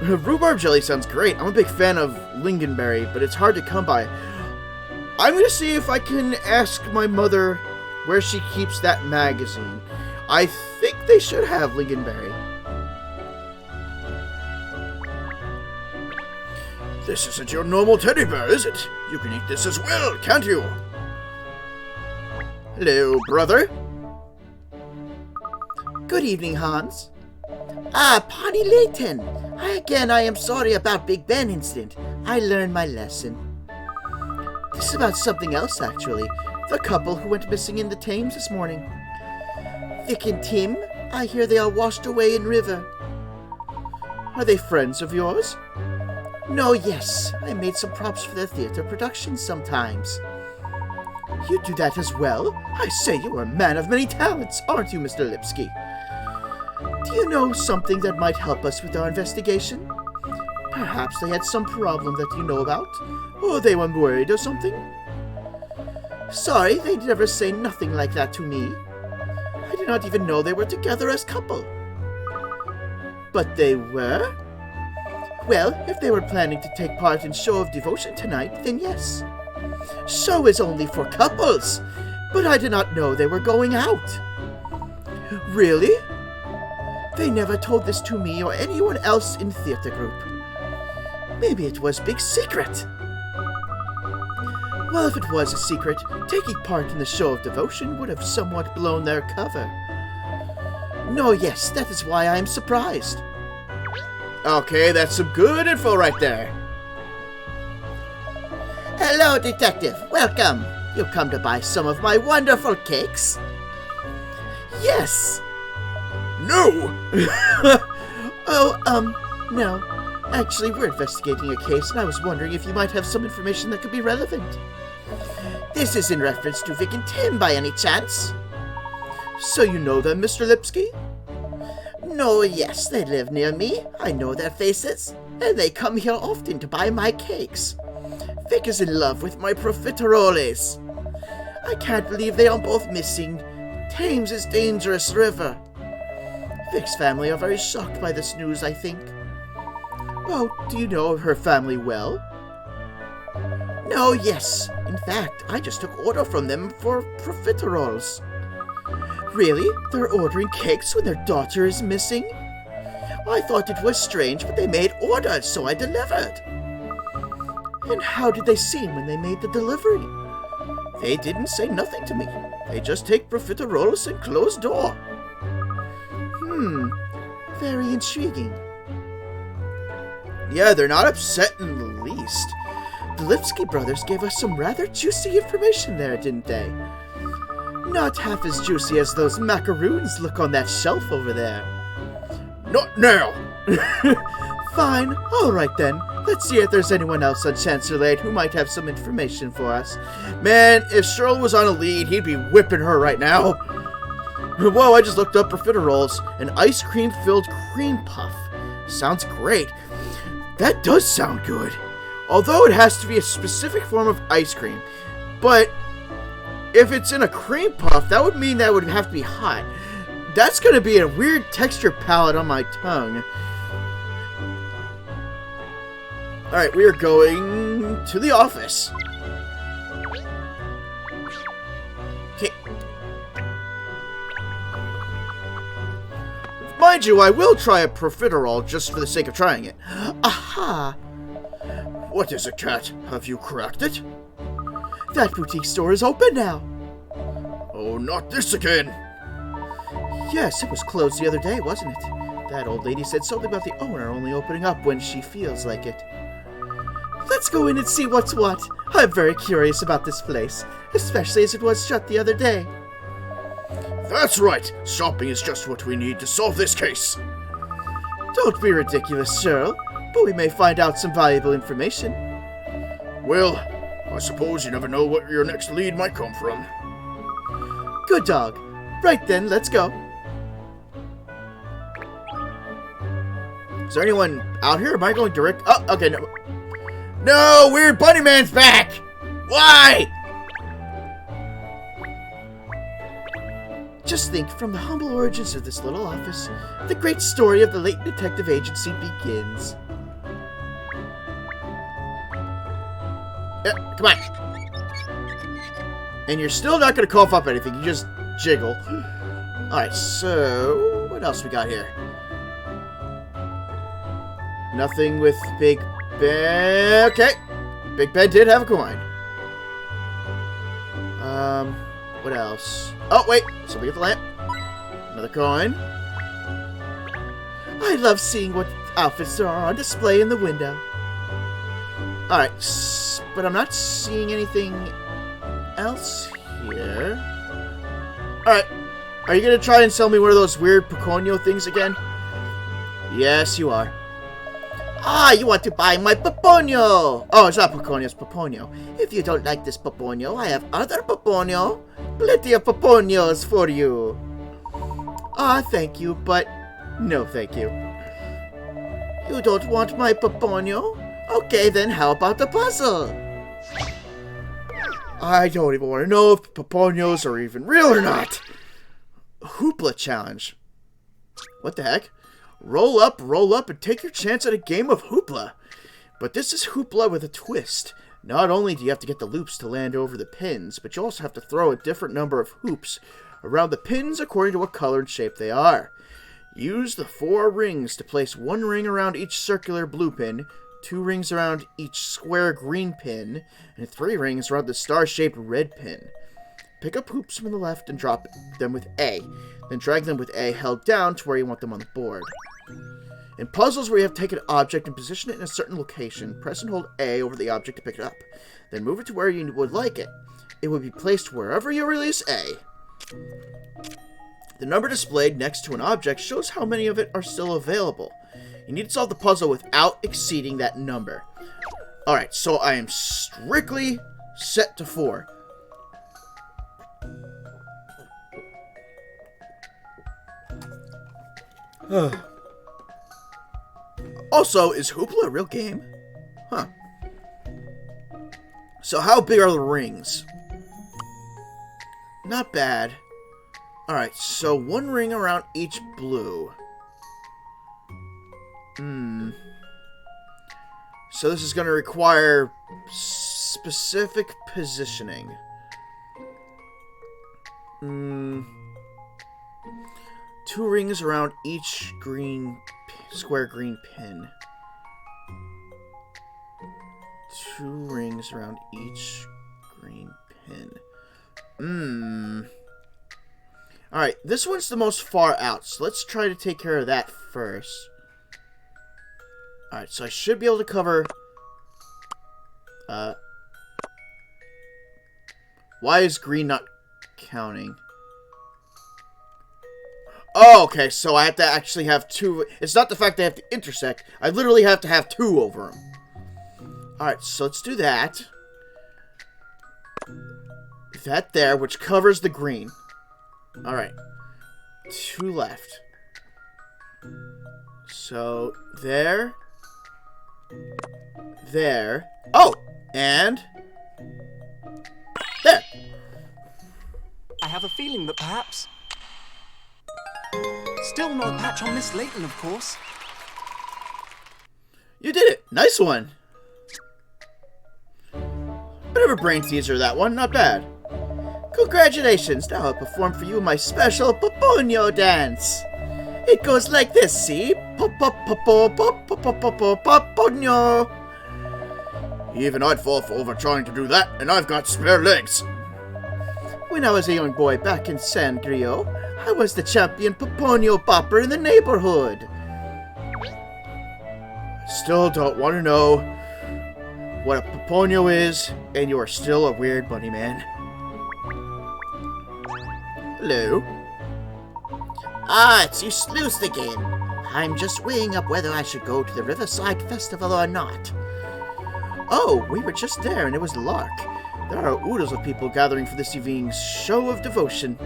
S1: Rhubarb jelly sounds great. I'm a big fan of lingonberry, but it's hard to come by. I'm going to see if I can ask my mother where she keeps that magazine. I think they should have lingonberry.
S2: This isn't your normal teddy bear, is it? You can eat this as well, can't you?
S1: Hello, brother.
S5: Good evening, Hans. Ah, Pawnee Layton. I am sorry about Big Ben incident. I learned my lesson. This is about something else, actually. The couple who went missing in the Tames this morning. Vic and Tim, I hear they are washed away in river.
S1: Are they friends of yours?
S5: No, yes. I made some props for their theater productions sometimes.
S1: You do that as well? I say you are a man of many talents, aren't you, Mr. Lipsky?
S5: Do you know something that might help us with our investigation? Perhaps they had some problem that you know about?
S1: Or they were worried or something?
S5: Sorry, they never say nothing like that to me. I did not even know they were together as couple.
S1: But they were?
S5: Well, if they were planning to take part in Show of Devotion tonight, then yes. Show is only for couples, but I did not know they were going out.
S1: Really?
S5: They never told this to me or anyone else in theater group. Maybe it was big secret.
S1: Well, if it was a secret, taking part in the Show of Devotion would have somewhat blown their cover.
S5: No, yes, that is why I am surprised.
S1: Okay, that's some good info right there.
S5: Hello, Detective. Welcome. You come to buy some of my wonderful cakes? Yes.
S2: No!
S5: No. Actually, we're investigating a case, and I was wondering if you might have some information that could be relevant. This is in reference to Vic and Tim, by any chance?
S1: So you know them, Mr. Lipsky?
S5: No, yes, they live near me. I know their faces, and they come here often to buy my cakes. Vic is in love with my profiteroles. I can't believe they are both missing. Tames is dangerous river. Vic's family are very shocked by this news, I think.
S1: Oh, do you know her family well?
S5: No, yes. In fact, I just took order from them for profiteroles.
S1: Really? They're ordering cakes when their daughter is missing?
S5: I thought it was strange, but they made orders, so I delivered.
S1: And how did they seem when they made the delivery?
S5: They didn't say nothing to me. They just take profiteroles and close door.
S1: Very intriguing. Yeah, they're not upset in the least. The Lipsky brothers gave us some rather juicy information there, didn't they? Not half as juicy as those macaroons look on that shelf over there.
S2: Not now!
S1: Fine, alright then. Let's see if there's anyone else on Chancellor Lane who might have some information for us. Man, if Cheryl was on a lead, he'd be whipping her right now. Whoa, I just looked up profiteroles. An ice cream-filled cream puff. Sounds great. That does sound good. Although it has to be a specific form of ice cream. But if it's in a cream puff, that would mean that would have to be hot. That's going to be a weird texture palette on my tongue. Alright, we are going to the office. Okay. Mind you, I will try a profiterole just for the sake of trying it. Aha!
S2: What is it, Cat? Have you cracked it?
S1: That boutique store is open now.
S2: Oh, not this again.
S1: Yes, it was closed the other day, wasn't it? That old lady said something about the owner only opening up when she feels like it. Let's go in and see what's what. I'm very curious about this place, especially as it was shut the other day.
S2: That's right. Shopping is just what we need to solve this case.
S1: Don't be ridiculous, Cheryl, but we may find out some valuable information.
S2: Well, I suppose you never know what your next lead might come from.
S1: Good dog. Right then, let's go. Is there anyone out here? Am I going direct? Oh, okay, no.
S2: No, Weird Bunny Man's back! Why?
S1: Just think, from the humble origins of this little office, the great story of the late detective agency begins.
S2: Come on.
S1: And you're still not going to cough up anything, you just jiggle. Alright, so what else we got here? Nothing with Big Ben. Okay. Big Ben did have a coin. What else? Oh, wait. Somebody get the lamp. Another coin. I love seeing what outfits there are on display in the window. Alright, but I'm not seeing anything else here. Alright. Are you going to try and sell me one of those weird Peconio things again? Yes, you are. Ah, you want to buy my Peponio! Oh, it's not Peconio, it's Peponio. If you don't like this Peponio, I have other Peponio. Plenty of Peponios for you. Ah, thank you, but no thank you. You don't want my Peponio? Okay, then how about the puzzle? I don't even want to know if Peponios are even real or not. Hoopla challenge. What the heck? Roll up, and take your chance at a game of Hoopla. But this is Hoopla with a twist. Not only do you have to get the loops to land over the pins, but you also have to throw a different number of hoops around the pins according to what color and shape they are. Use the 4 rings to place 1 ring around each circular blue pin, 2 rings around each square green pin, and 3 rings around the star-shaped red pin. Pick up hoops from the left and drop them with A. Then drag them with A held down to where you want them on the board. In puzzles where you have to take an object and position it in a certain location, press and hold A over the object to pick it up. Then move it to where you would like it. It would be placed wherever you release A. The number displayed next to an object shows how many of it are still available. You need to solve the puzzle without exceeding that number. Alright, so I am strictly set to 4. Also, is Hoopla a real game? Huh. So how big are the rings? Not bad. Alright, so 1 ring around each blue. So this is going to require specific positioning. 2 rings around each square green pin. 2 rings around each green pin. Alright, this one's the most far out, so let's try to take care of that first. Alright, so I should be able to cover... why is green not counting? Oh, okay, so I have to actually have 2... It's not the fact they have to intersect. I literally have to have 2 over them. Alright, so let's do that. That there, which covers the green. Alright. 2 left. So, there. There. Oh! And... there!
S7: I have a feeling that perhaps... Still no patch on Miss Layton, of course.
S1: You did it! Nice one! Bit of a brain teaser, that one. Not bad. Congratulations! Now I'll perform for you my special Peponio dance. It goes like this, see? Peponio.
S2: Even I'd fall over trying to do that, and I've got spare legs.
S5: When I was a young boy back in San Grio, I was the champion Poponio bopper in the neighborhood.
S1: Still don't want to know what a Poponio is, and you are still a weird bunny man.
S5: Hello?
S2: Ah, it's you sleuths again. I'm just weighing up whether I should go to the Riverside Festival or not.
S5: Oh, we were just there and it was lark. There are oodles of people gathering for this evening's show of devotion.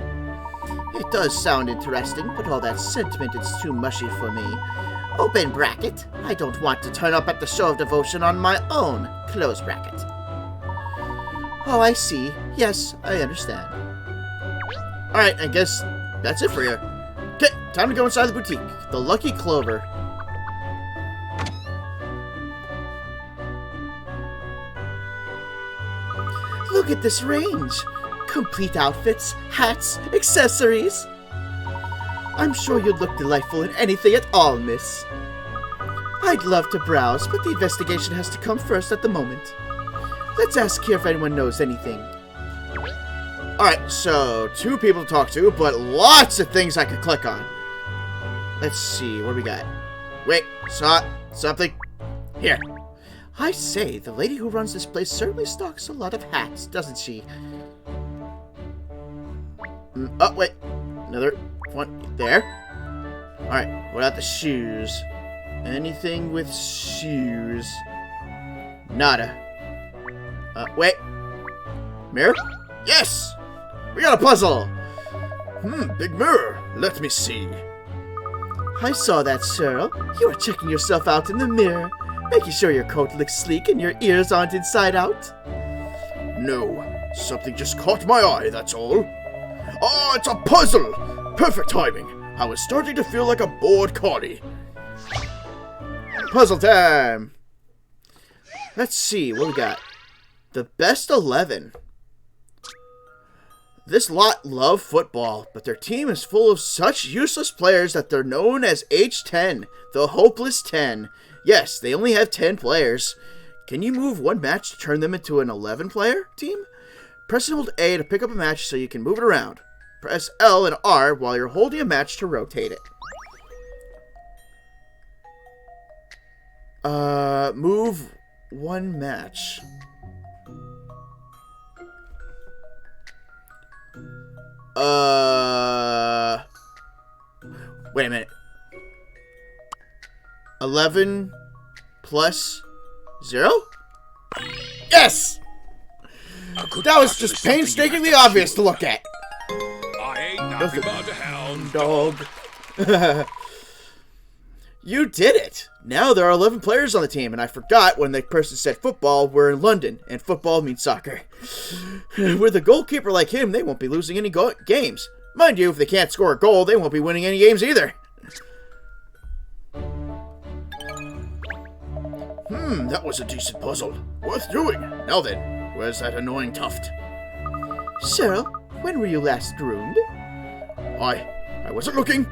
S2: It does sound interesting, but all that sentiment is too mushy for me. Open bracket. I don't want to turn up at the show of devotion on my own. Close bracket.
S5: Oh, I see. Yes, I understand. Alright, I guess that's it for you. Okay, time to go inside the boutique. The Lucky Clover. Look at this range. Complete outfits, hats, accessories. I'm sure you'd look delightful in anything at all, miss. I'd love to browse, but the investigation has to come first at the moment. Let's ask here if anyone knows anything. Alright, so 2 people to talk to, but lots of things I could click on. Let's see, what do we got? Wait, saw something? Here. I say, the lady who runs this place certainly stocks a lot of hats, doesn't she? Oh, wait. Another one there. Alright, what about the shoes? Anything with shoes? Nada. Wait. Mirror? Yes! We got a puzzle!
S2: Big mirror. Let me see.
S5: I saw that, Cheryl. You were checking yourself out in the mirror, making sure your coat looks sleek and your ears aren't inside out.
S2: No, something just caught my eye, that's all. Oh, it's a puzzle! Perfect timing. I was starting to feel like a bored collie.
S5: Puzzle time! Let's see, what we got? The best 11. This lot love football, but their team is full of such useless players that they're known as H10, the Hopeless 10. Yes, they only have 10 players. Can you move one match to turn them into an 11-player team? Press and hold A to pick up a match so you can move it around. Press L and R while you're holding a match to rotate it. Move one match. Wait a minute. 11 plus 0? Yes! That was just painstakingly obvious to look at.
S6: I ain't nothing but a hound
S5: Dog. You did it! Now there are 11 players on the team, and I forgot when the person said football, we're in London, and football means soccer. With a goalkeeper like him, they won't be losing any games. Mind you, if they can't score a goal, they won't be winning any games either.
S2: That was a decent puzzle. Worth doing. Now then, where's that annoying tuft?
S5: Cheryl, when were you last groomed?
S2: I wasn't looking.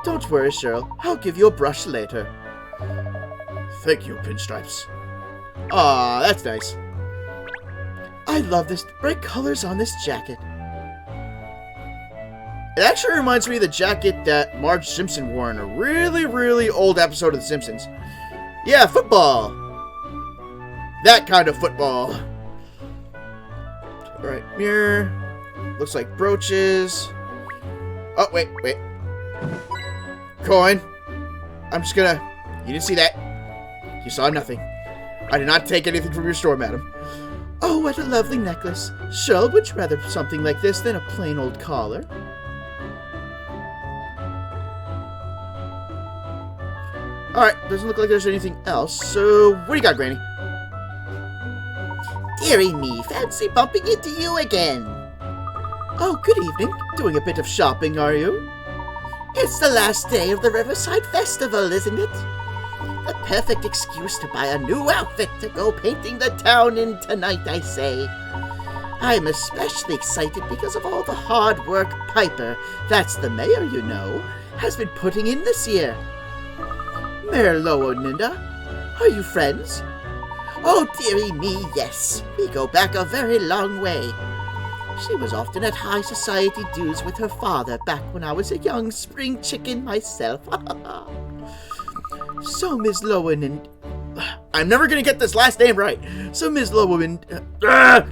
S5: Don't worry, Cheryl. I'll give you a brush later.
S2: Thank you, Pinstripes.
S5: Aw, that's nice. I love this bright colors on this jacket. It actually reminds me of the jacket that Marge Simpson wore in a really, really old episode of The Simpsons. Yeah, football. That kind of football. Alright, mirror. Looks like brooches. Oh, wait. Coin. I'm just gonna... You didn't see that. You saw nothing. I did not take anything from your store, madam. Oh, what a lovely necklace. Cheryl, would you rather something like this than a plain old collar? Alright, doesn't look like there's anything else, so what do you got, Granny?
S2: Dearie me, fancy bumping into you again.
S5: Oh, good evening. Doing a bit of shopping, are you?
S2: It's the last day of the Riverside Festival, isn't it? The perfect excuse to buy a new outfit to go painting the town in tonight, I say. I'm especially excited because of all the hard work Piper, that's the mayor, you know, has been putting in this year. Mayor Lowoninda, are you friends? Oh, dearie me, yes. We go back a very long way.
S5: She was often at high society dues with her father back when I was a young spring chicken myself. So Miss Lowen and... I'm never gonna get this last name right. So Miss Lowenida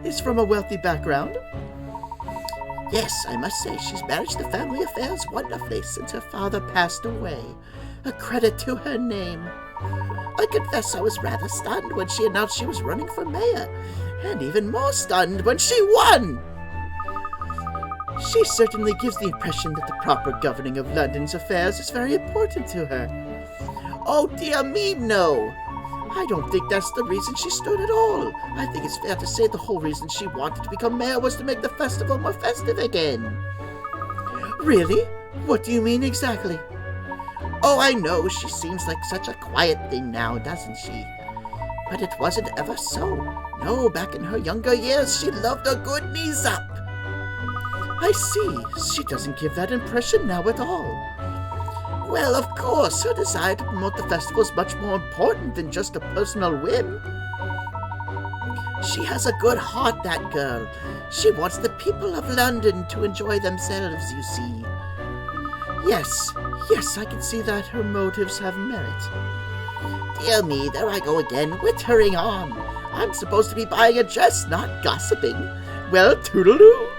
S5: is from a wealthy background. Yes, I must say she's managed the family affairs wonderfully since her father passed away. A credit to her name. I confess I was rather stunned when she announced she was running for mayor, and even more stunned when she won! She certainly gives the impression that the proper governing of London's affairs is very important to her. Oh dear me, no! I don't think that's the reason she stood at all. I think it's fair to say the whole reason she wanted to become mayor was to make the festival more festive again. Really? What do you mean exactly? Oh, I know, she seems like such a quiet thing now, doesn't she? But it wasn't ever so. No, back in her younger years, she loved a good knees up. I see. She doesn't give that impression now at all. Well, of course, her desire to promote the festival is much more important than just a personal whim. She has a good heart, that girl. She wants the people of London to enjoy themselves, you see. Yes, I can see that her motives have merit. Dear me, there I go again, wittering on. I'm supposed to be buying a dress, not gossiping. Well, toodaloo.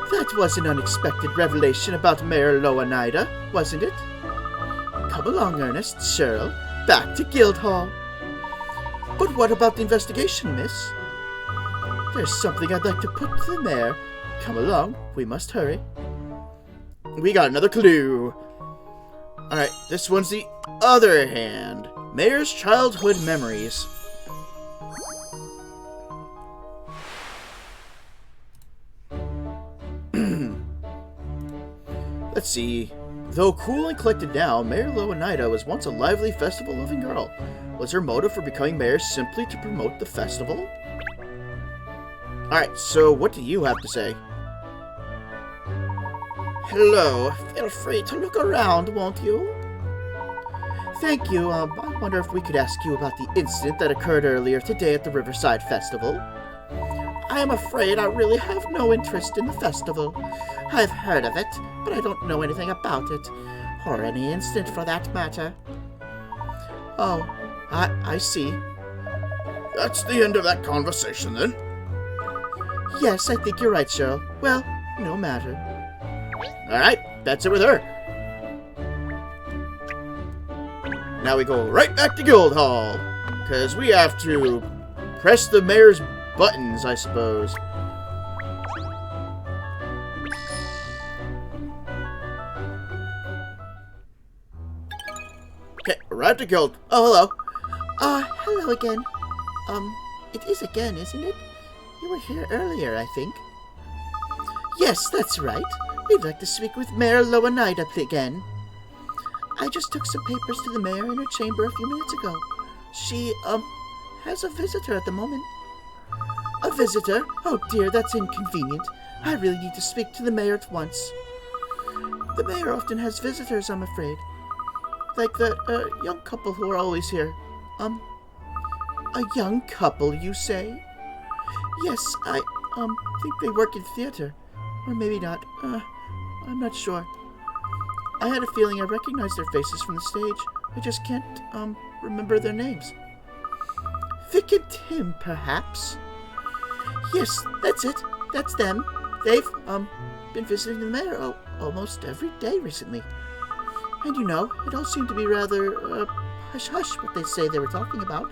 S5: That was an unexpected revelation about Mayor Lowenida, wasn't it? Come along, Ernest, Cheryl, back to Guildhall. But what about the investigation, miss? There's something I'd like to put to the mayor. Come along, we must hurry. We got another clue. Alright, this one's the other hand. Mayor's childhood memories. Let's see. Though cool and collected now, Mayor Lowenida was once a lively, festival-loving girl. Was her motive for becoming mayor simply to promote the festival? Alright, so what do you have to say? Hello, feel free to look around, won't you? Thank you. I wonder if we could ask you about the incident that occurred earlier today at the Riverside Festival. I am afraid I really have no interest in the festival. I've heard of it, but I don't know anything about it, or any incident for that matter. Oh, I see.
S2: That's the end of that conversation, then.
S5: Yes, I think you're right, Cheryl. Well, no matter.
S1: Alright, that's it with her. Now we go right back to Guildhall, because we have to press the mayor's buttons, I suppose. Okay, arrived at Guild. Oh, hello.
S5: Hello again. It is again, isn't it? You were here earlier, I think. Yes, that's right. We'd like to speak with Mayor Lowenida again. I just took some papers to the mayor in her chamber a few minutes ago. She, has a visitor at the moment. A visitor? Oh dear, that's inconvenient. I really need to speak to the mayor at once. The mayor often has visitors, I'm afraid. Like that, young couple who are always here. A young couple, you say? Yes, I, think they work in theater. Or maybe not. I'm not sure. I had a feeling I recognized their faces from the stage. I just can't, remember their names. Vic and Tim, perhaps? Yes, that's it. That's them. They've, been visiting the mayor almost every day recently. And you know, it all seemed to be rather, hush-hush what they say they were talking about.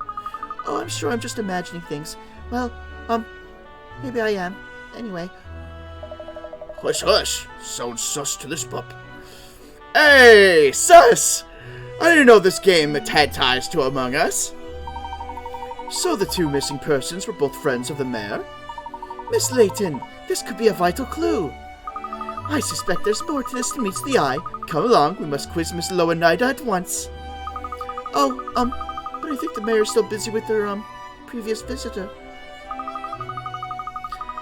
S5: Oh, I'm sure I'm just imagining things. Well, maybe I am. Anyway.
S2: Hush, hush. Sounds sus to this pup.
S1: Hey, sus! I didn't know this game had ties to Among Us. So the two missing persons were both friends of the mayor? Miss Layton, this could be a vital clue. I suspect there's more to this than meets the eye. Come along, we must quiz Miss Lowenida at once. Oh, but I think the mayor's still busy with her, previous visitor.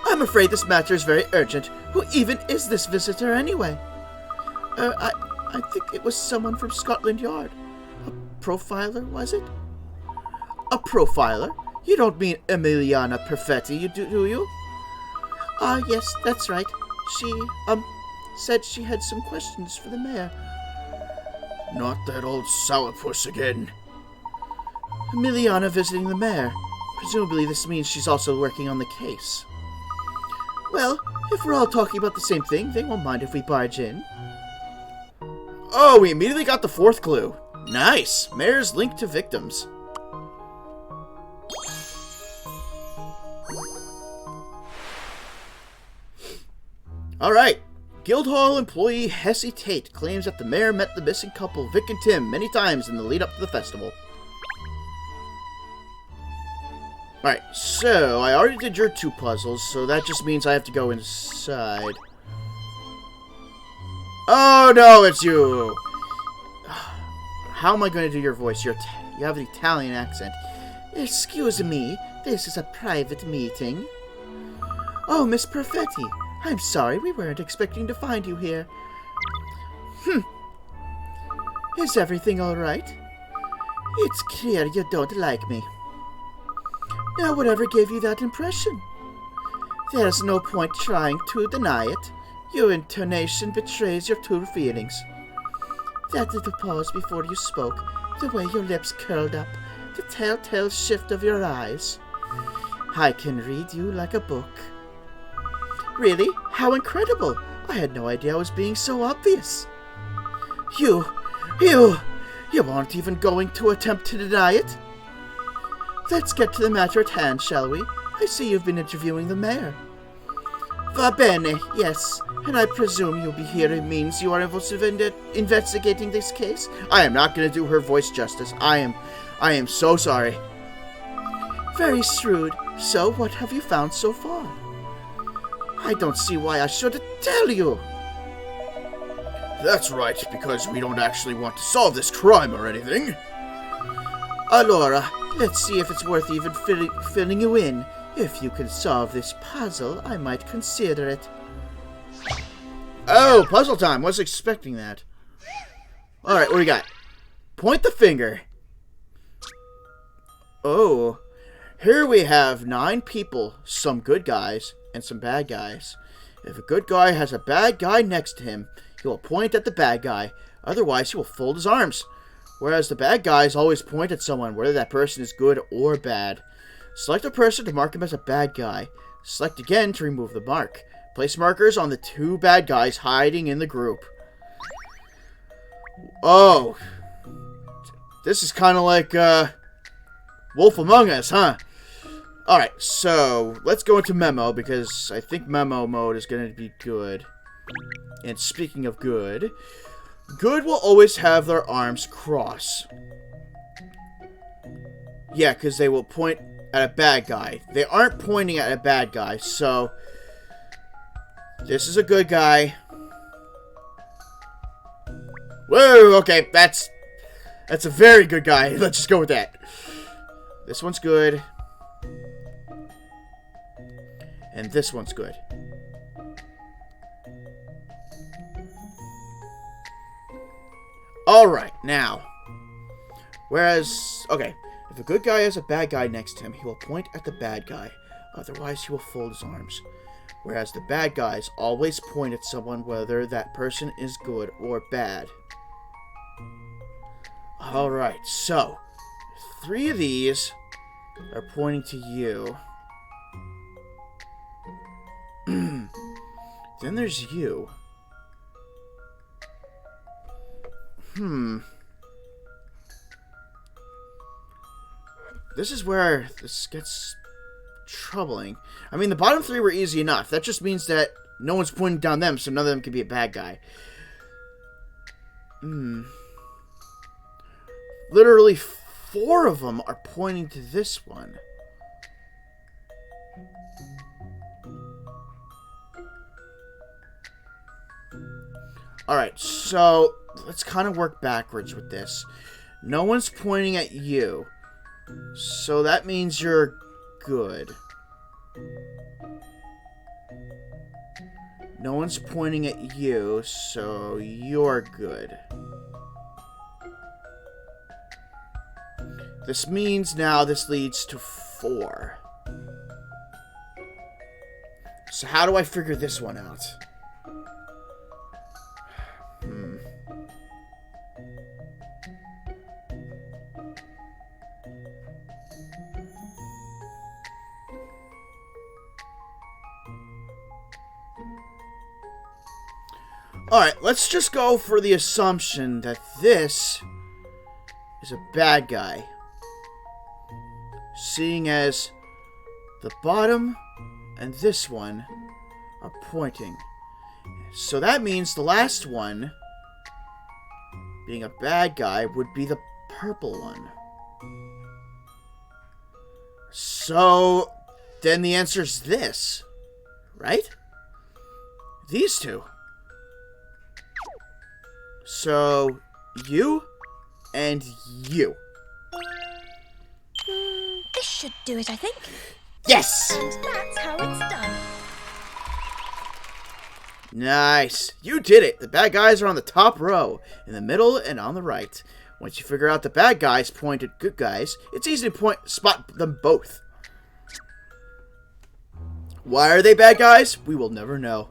S1: I'm afraid this matter is very urgent. Who even is this visitor, anyway? I think it was someone from Scotland Yard. A profiler, was it? A profiler?
S5: You don't mean Emiliana Perfetti, do you? Ah, yes, that's right. She, said she had some questions for the mayor.
S2: Not that old sourpuss again.
S5: Emiliana visiting the mayor. Presumably this means she's also working on the case. Well, if we're all talking about the same thing, they won't mind if we barge in.
S1: Oh, we immediately got the fourth clue. Nice. Mayor's linked to victims. Alright. Guildhall employee Hessie Tate claims that the mayor met the missing couple, Vic and Tim, many times in the lead up to the festival. Alright, so I already did your 2 puzzles, so that just means I have to go inside. Oh no, it's you! How am I going to do your voice? You have an Italian accent. Excuse me, this is a private meeting. Oh, Miss Perfetti, I'm sorry, we weren't expecting to find you here. Is everything alright? It's clear you don't like me. Now, whatever gave you that impression? There's no point trying to deny it. Your intonation betrays your true feelings. That little pause before you spoke, the way your lips curled up, the telltale shift of your eyes. I can read you like a book. Really? How incredible! I had no idea I was being so obvious. You aren't even going to attempt to deny it? Let's get to the matter at hand, shall we? I see you've been interviewing the mayor. Va bene, yes. And I presume you'll be here means you are investigating this case? I am not going to do her voice justice. I am so sorry.
S5: Very shrewd. So, what have you found so far? I don't see why I should tell you.
S2: That's right, because we don't actually want to solve this crime or anything.
S5: Allora, let's see if it's worth even filling you in. If you can solve this puzzle, I might consider it.
S1: Oh, puzzle time. Wasn't expecting that. Alright, what do we got? Point the finger. Oh. Here we have 9 people. Some good guys and some bad guys. If a good guy has a bad guy next to him, he will point at the bad guy. Otherwise, he will fold his arms. Whereas the bad guys always point at someone, whether that person is good or bad. Select a person to mark him as a bad guy. Select again to remove the mark. Place markers on the 2 bad guys hiding in the group. Oh. This is kind of like, Wolf Among Us, huh? Alright, so let's go into Memo, because I think Memo mode is going to be good. And speaking of good, good will always have their arms crossed. Yeah, because they will point at a bad guy. They aren't pointing at a bad guy, so this is a good guy. Whoa, okay, that's a very good guy. Let's just go with that. This one's good. And this one's good. Alright, now. Whereas, okay, if a good guy has a bad guy next to him, he will point at the bad guy. Otherwise, he will fold his arms. Whereas the bad guys always point at someone, whether that person is good or bad. Alright, so 3 of these are pointing to you. Then there's you. This is where this gets troubling. I mean, the bottom 3 were easy enough. That just means that no one's pointing down them, so none of them can be a bad guy. Literally 4 of them are pointing to this one. Alright, so let's kind of work backwards with this. No one's pointing at you. So that means you're good. No one's pointing at you, so you're good. This means now this leads to 4. So how do I figure this one out? Alright, let's just go for the assumption that this is a bad guy. Seeing as the bottom and this one are pointing. So that means the last one, being a bad guy, would be the purple one. So then the answer is this, right? These two. So, you and you.
S3: This should do it, I think.
S1: Yes!
S3: And that's how it's done.
S1: Nice. You did it. The bad guys are on the top row, in the middle, and on the right. Once you figure out the bad guys point at good guys, it's easy to spot them both. Why are they bad guys? We will never know.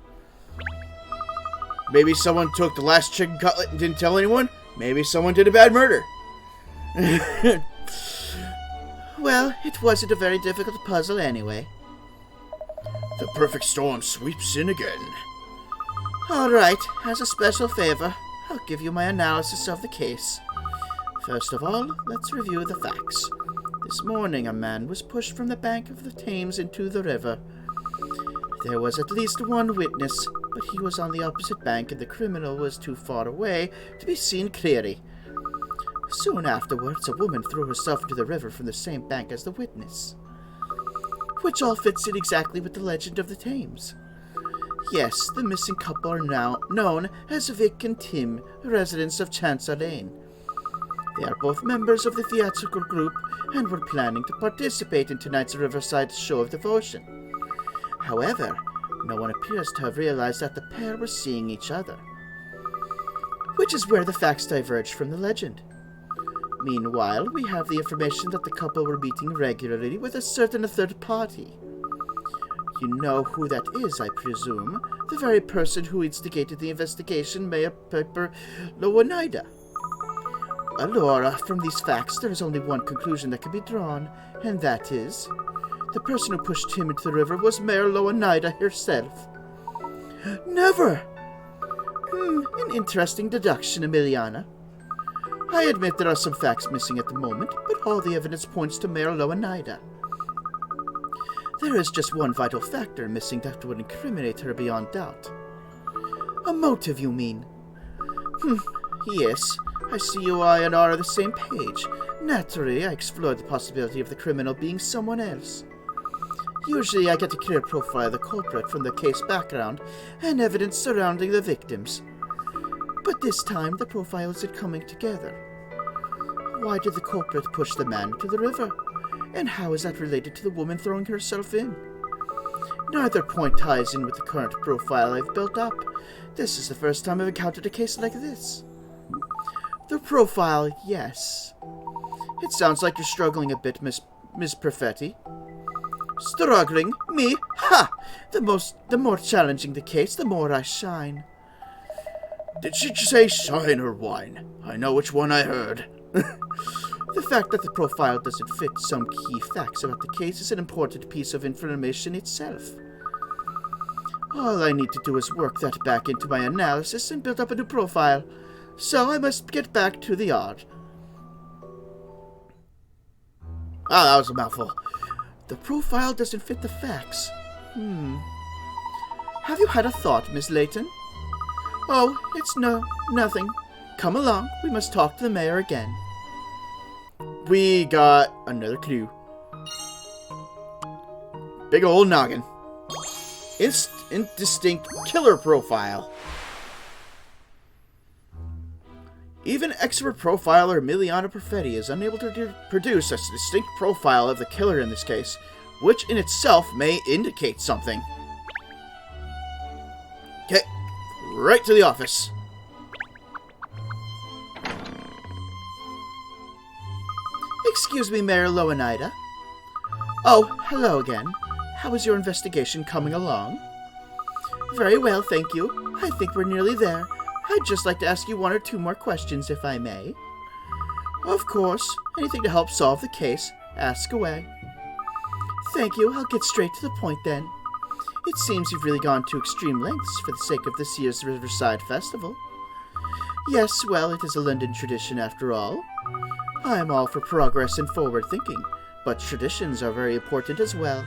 S1: Maybe someone took the last chicken cutlet and didn't tell anyone. Maybe someone did a bad murder. Well, it wasn't a very difficult puzzle anyway.
S2: The perfect storm sweeps in again.
S1: Alright, as a special favor, I'll give you my analysis of the case. First of all, let's review the facts. This morning, a man was pushed from the bank of the Tames into the river. There was at least one witness, but he was on the opposite bank and the criminal was too far away to be seen clearly. Soon afterwards, a woman threw herself into the river from the same bank as the witness. Which all fits in exactly with the legend of the Tames. Yes, the missing couple are now known as Vic and Tim, residents of Chancellor Lane. They are both members of the theatrical group and were planning to participate in tonight's Riverside show of devotion. However, no one appears to have realized that the pair were seeing each other. Which is where the facts diverge from the legend. Meanwhile, we have the information that the couple were meeting regularly with a certain third party. You know who that is, I presume. The very person who instigated the investigation, Mayor Pepper Lowanida. Alora, from these facts, there is only one conclusion that can be drawn, and that is, the person who pushed him into the river was Mayor Lowanida herself. Never! An interesting deduction, Emiliana. I admit there are some facts missing at the moment, but all the evidence points to Mayor Lowanida. There is just one vital factor missing that would incriminate her beyond doubt. A motive, you mean? Yes, I see you and are on the same page. Naturally, I explored the possibility of the criminal being someone else. Usually I get a clear profile of the culprit from the case background and evidence surrounding the victims. But this time the profile isn't coming together. Why did the culprit push the man into the river? And how is that related to the woman throwing herself in? Neither point ties in with the current profile I've built up. This is the first time I've encountered a case like this. The profile, yes. It sounds like you're struggling a bit, Miss Perfetti. Struggling? Me? Ha! The more challenging the case, the more I shine.
S2: Did she say shine or whine? I know which one I heard.
S1: The fact that the profile doesn't fit some key facts about the case is an important piece of information itself. All I need to do is work that back into my analysis and build up a new profile. So I must get back to the art. Ah, that was a mouthful. The profile doesn't fit the facts. Have you had a thought, Miss Layton? Oh, it's nothing. Come along, we must talk to the mayor again. We got another clue. Big old noggin. Indistinct killer profile. Even expert profiler Emiliana Perfetti is unable to produce a distinct profile of the killer in this case, which in itself may indicate something. Okay, right to the office. Excuse me, Mayor Lowanida. Oh, hello again. How is your investigation coming along? Very well, thank you. I think we're nearly there. I'd just like to ask you 1 or 2 more questions, if I may. Of course. Anything to help solve the case. Ask away. Thank you. I'll get straight to the point then. It seems you've really gone to extreme lengths for the sake of this year's Riverside Festival. Yes, well, it is a London tradition after all. I am all for progress and forward thinking, but traditions are very important as well.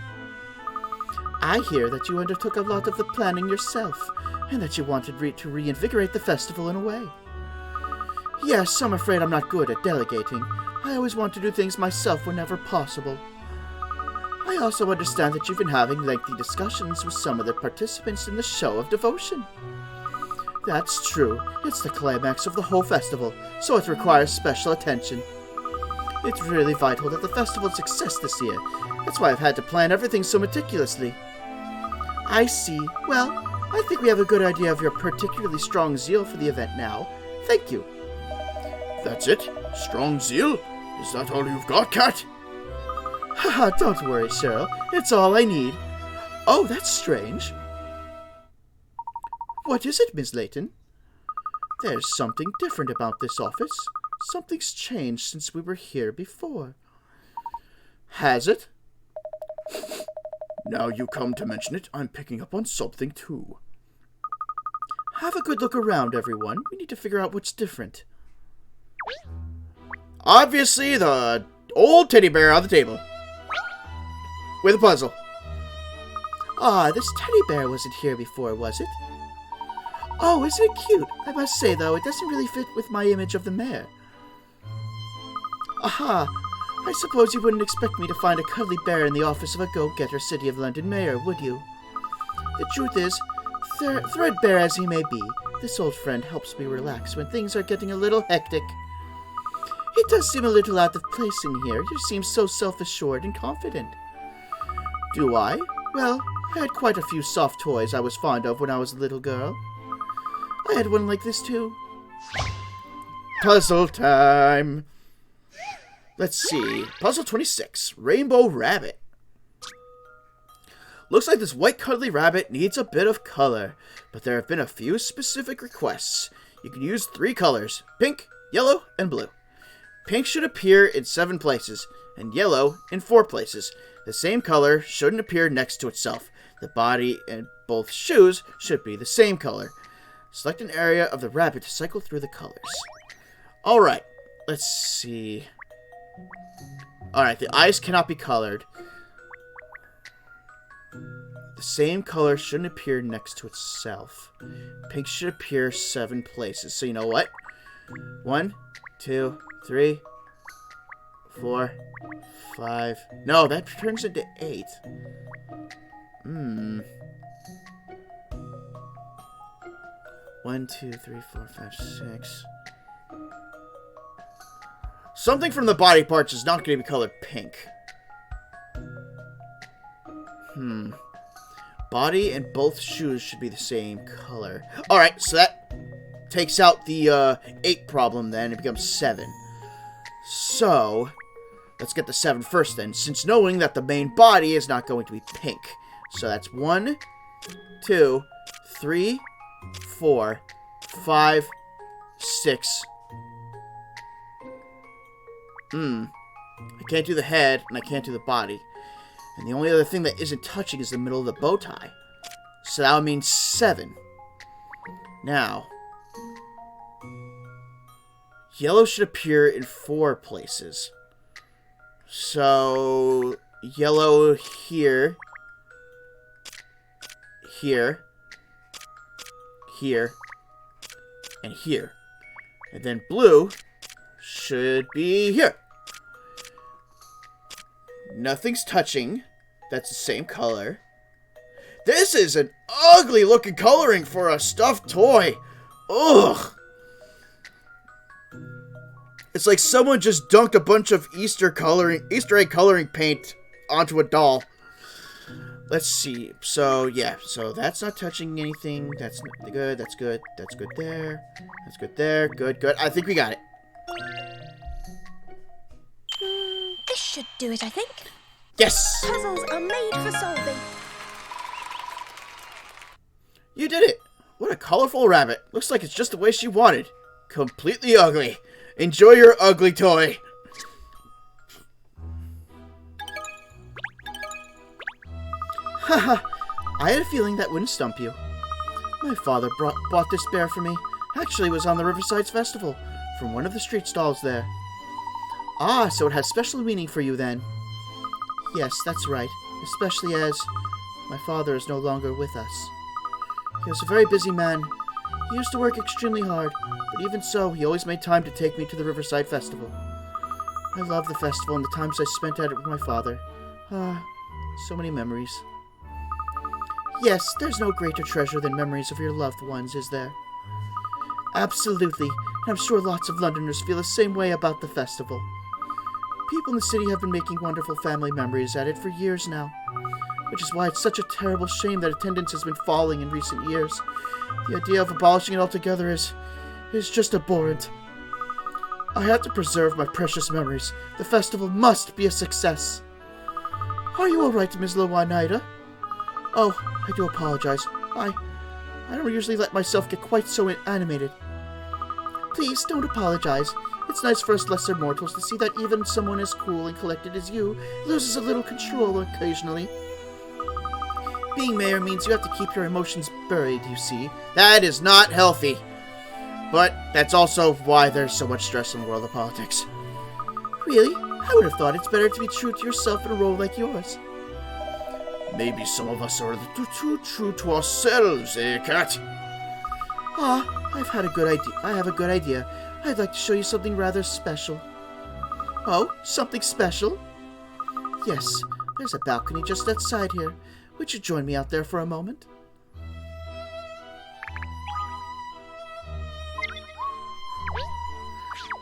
S1: I hear that you undertook a lot of the planning yourself, and that you wanted to reinvigorate the festival in a way. Yes, I'm afraid I'm not good at delegating. I always want to do things myself whenever possible. I also understand that you've been having lengthy discussions with some of the participants in the Show of Devotion. That's true. It's the climax of the whole festival, so it requires special attention. It's really vital that the festival's success this year. That's why I've had to plan everything so meticulously. I see. Well, I think we have a good idea of your particularly strong zeal for the event now. Thank you.
S2: That's it? Strong zeal? Is that all you've got, Cat?
S1: Haha, don't worry, Cheryl. It's all I need. Oh, that's strange. What is it, Miss Layton? There's something different about this office. Something's changed since we were here before. Has it?
S2: Now you come to mention it, I'm picking up on something too.
S1: Have a good look around, everyone. We need to figure out what's different.
S5: Obviously, the old teddy bear on the table. With a puzzle.
S1: Ah, this teddy bear wasn't here before, was it? Oh, isn't it cute? I must say, though, it doesn't really fit with my image of the mayor. Aha! I suppose you wouldn't expect me to find a cuddly bear in the office of a go-getter City of London mayor, would you? The truth is, threadbare as he may be, this old friend helps me relax when things are getting a little hectic. It does seem a little out of place in here. You seem so self-assured and confident. Do I? Well, I had quite a few soft toys I was fond of when I was a little girl. I had one like this, too.
S5: Puzzle time. Let's see. Puzzle 26. Rainbow Rabbit. Looks like this white cuddly rabbit needs a bit of color, but there have been a few specific requests. You can use 3 colors. Pink, yellow, and blue. Pink should appear in 7 places, and yellow in 4 places. The same color shouldn't appear next to itself. The body and both shoes should be the same color. Select an area of the rabbit to cycle through the colors. Alright, let's see. Alright, the eyes cannot be colored. The same color shouldn't appear next to itself. Pink should appear 7 places. So you know what? 1, 2, 3, 4, 5. No, that turns into 8. 1, 2, 3, 4, 5, 6. Something from the body parts is not going to be colored pink. Body and both shoes should be the same color. Alright, so that takes out the 8 problem then. It becomes 7. So, let's get the 7 first then, since knowing that the main body is not going to be pink. So that's 1, 2, 3, 4, 5, 6. I can't do the head, and I can't do the body. And the only other thing that isn't touching is the middle of the bow tie. So that would mean 7. Now, yellow should appear in 4 places. So, yellow here, here, here, and here. And then blue should be here. Nothing's touching. That's the same color. This is an ugly looking coloring for a stuffed toy. Ugh. It's like someone just dunked a bunch of Easter egg coloring paint onto a doll. Let's see. So, yeah. So, that's not touching anything. That's good. That's good. That's good there. That's good there. Good, good. I think we got it.
S3: This should do it, I think.
S1: Yes!
S3: Puzzles are made for solving.
S1: You did it! What a colorful rabbit. Looks like it's just the way she wanted. Completely ugly. Enjoy your ugly toy. Haha, I had a feeling that wouldn't stump you. My father bought this bear for me. Actually, it was on the Riverside Festival, from one of the street stalls there. Ah, so it has special meaning for you then. Yes, that's right, especially as my father is no longer with us. He was a very busy man. He used to work extremely hard, but even so, he always made time to take me to the Riverside Festival. I love the festival and the times I spent at it with my father. Ah, so many memories. Yes, there's no greater treasure than memories of your loved ones, is there? Absolutely, and I'm sure lots of Londoners feel the same way about the festival. People in the city have been making wonderful family memories at it for years now, which is why it's such a terrible shame that attendance has been falling in recent years. The idea of abolishing it altogether is just abhorrent. I have to preserve my precious memories. The festival must be a success. Are you alright, Ms. Lowanida? Oh, I do apologize. I don't usually let myself get quite so animated. Please, don't apologize. It's nice for us lesser mortals to see that even someone as cool and collected as you loses a little control occasionally. Being mayor means you have to keep your emotions buried, you see. That is not healthy. But that's also why there's so much stress in the world of politics. Really? I would have thought it's better to be true to yourself in a role like yours.
S2: Maybe some of us are a little too true to ourselves, eh, Cat?
S1: Ah, I have a good idea. I'd like to show you something rather special. Oh, something special? Yes, there's a balcony just outside here. Would you join me out there for a moment?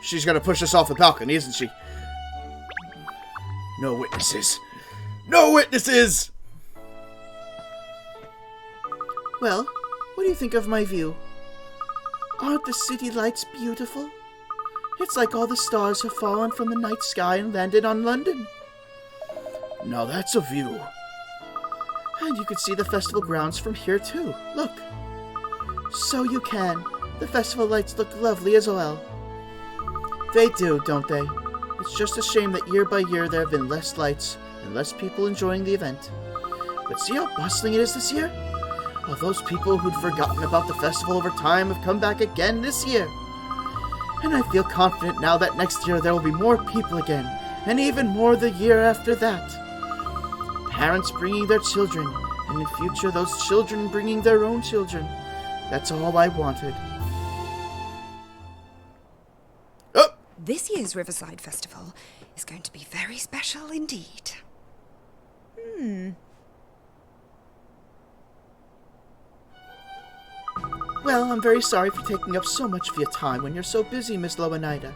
S2: She's gonna push us off the balcony, isn't she? No witnesses. No witnesses!
S1: Well, what do you think of my view? Aren't the city lights beautiful? It's like all the stars have fallen from the night sky and landed on London.
S2: Now that's a view.
S1: And you can see the festival grounds from here too. Look. So you can. The festival lights look lovely as well. They do, don't they? It's just a shame that year by year there have been less lights and less people enjoying the event. But see how bustling it is this year? All those people who'd forgotten about the festival over time have come back again this year. And I feel confident now that next year there will be more people again, and even more the year after that. Parents bringing their children, and in future those children bringing their own children. That's all I wanted.
S2: Oh!
S8: This year's Riverside Festival is going to be very special indeed.
S1: Well, I'm very sorry for taking up so much of your time when you're so busy, Miss Lowanida.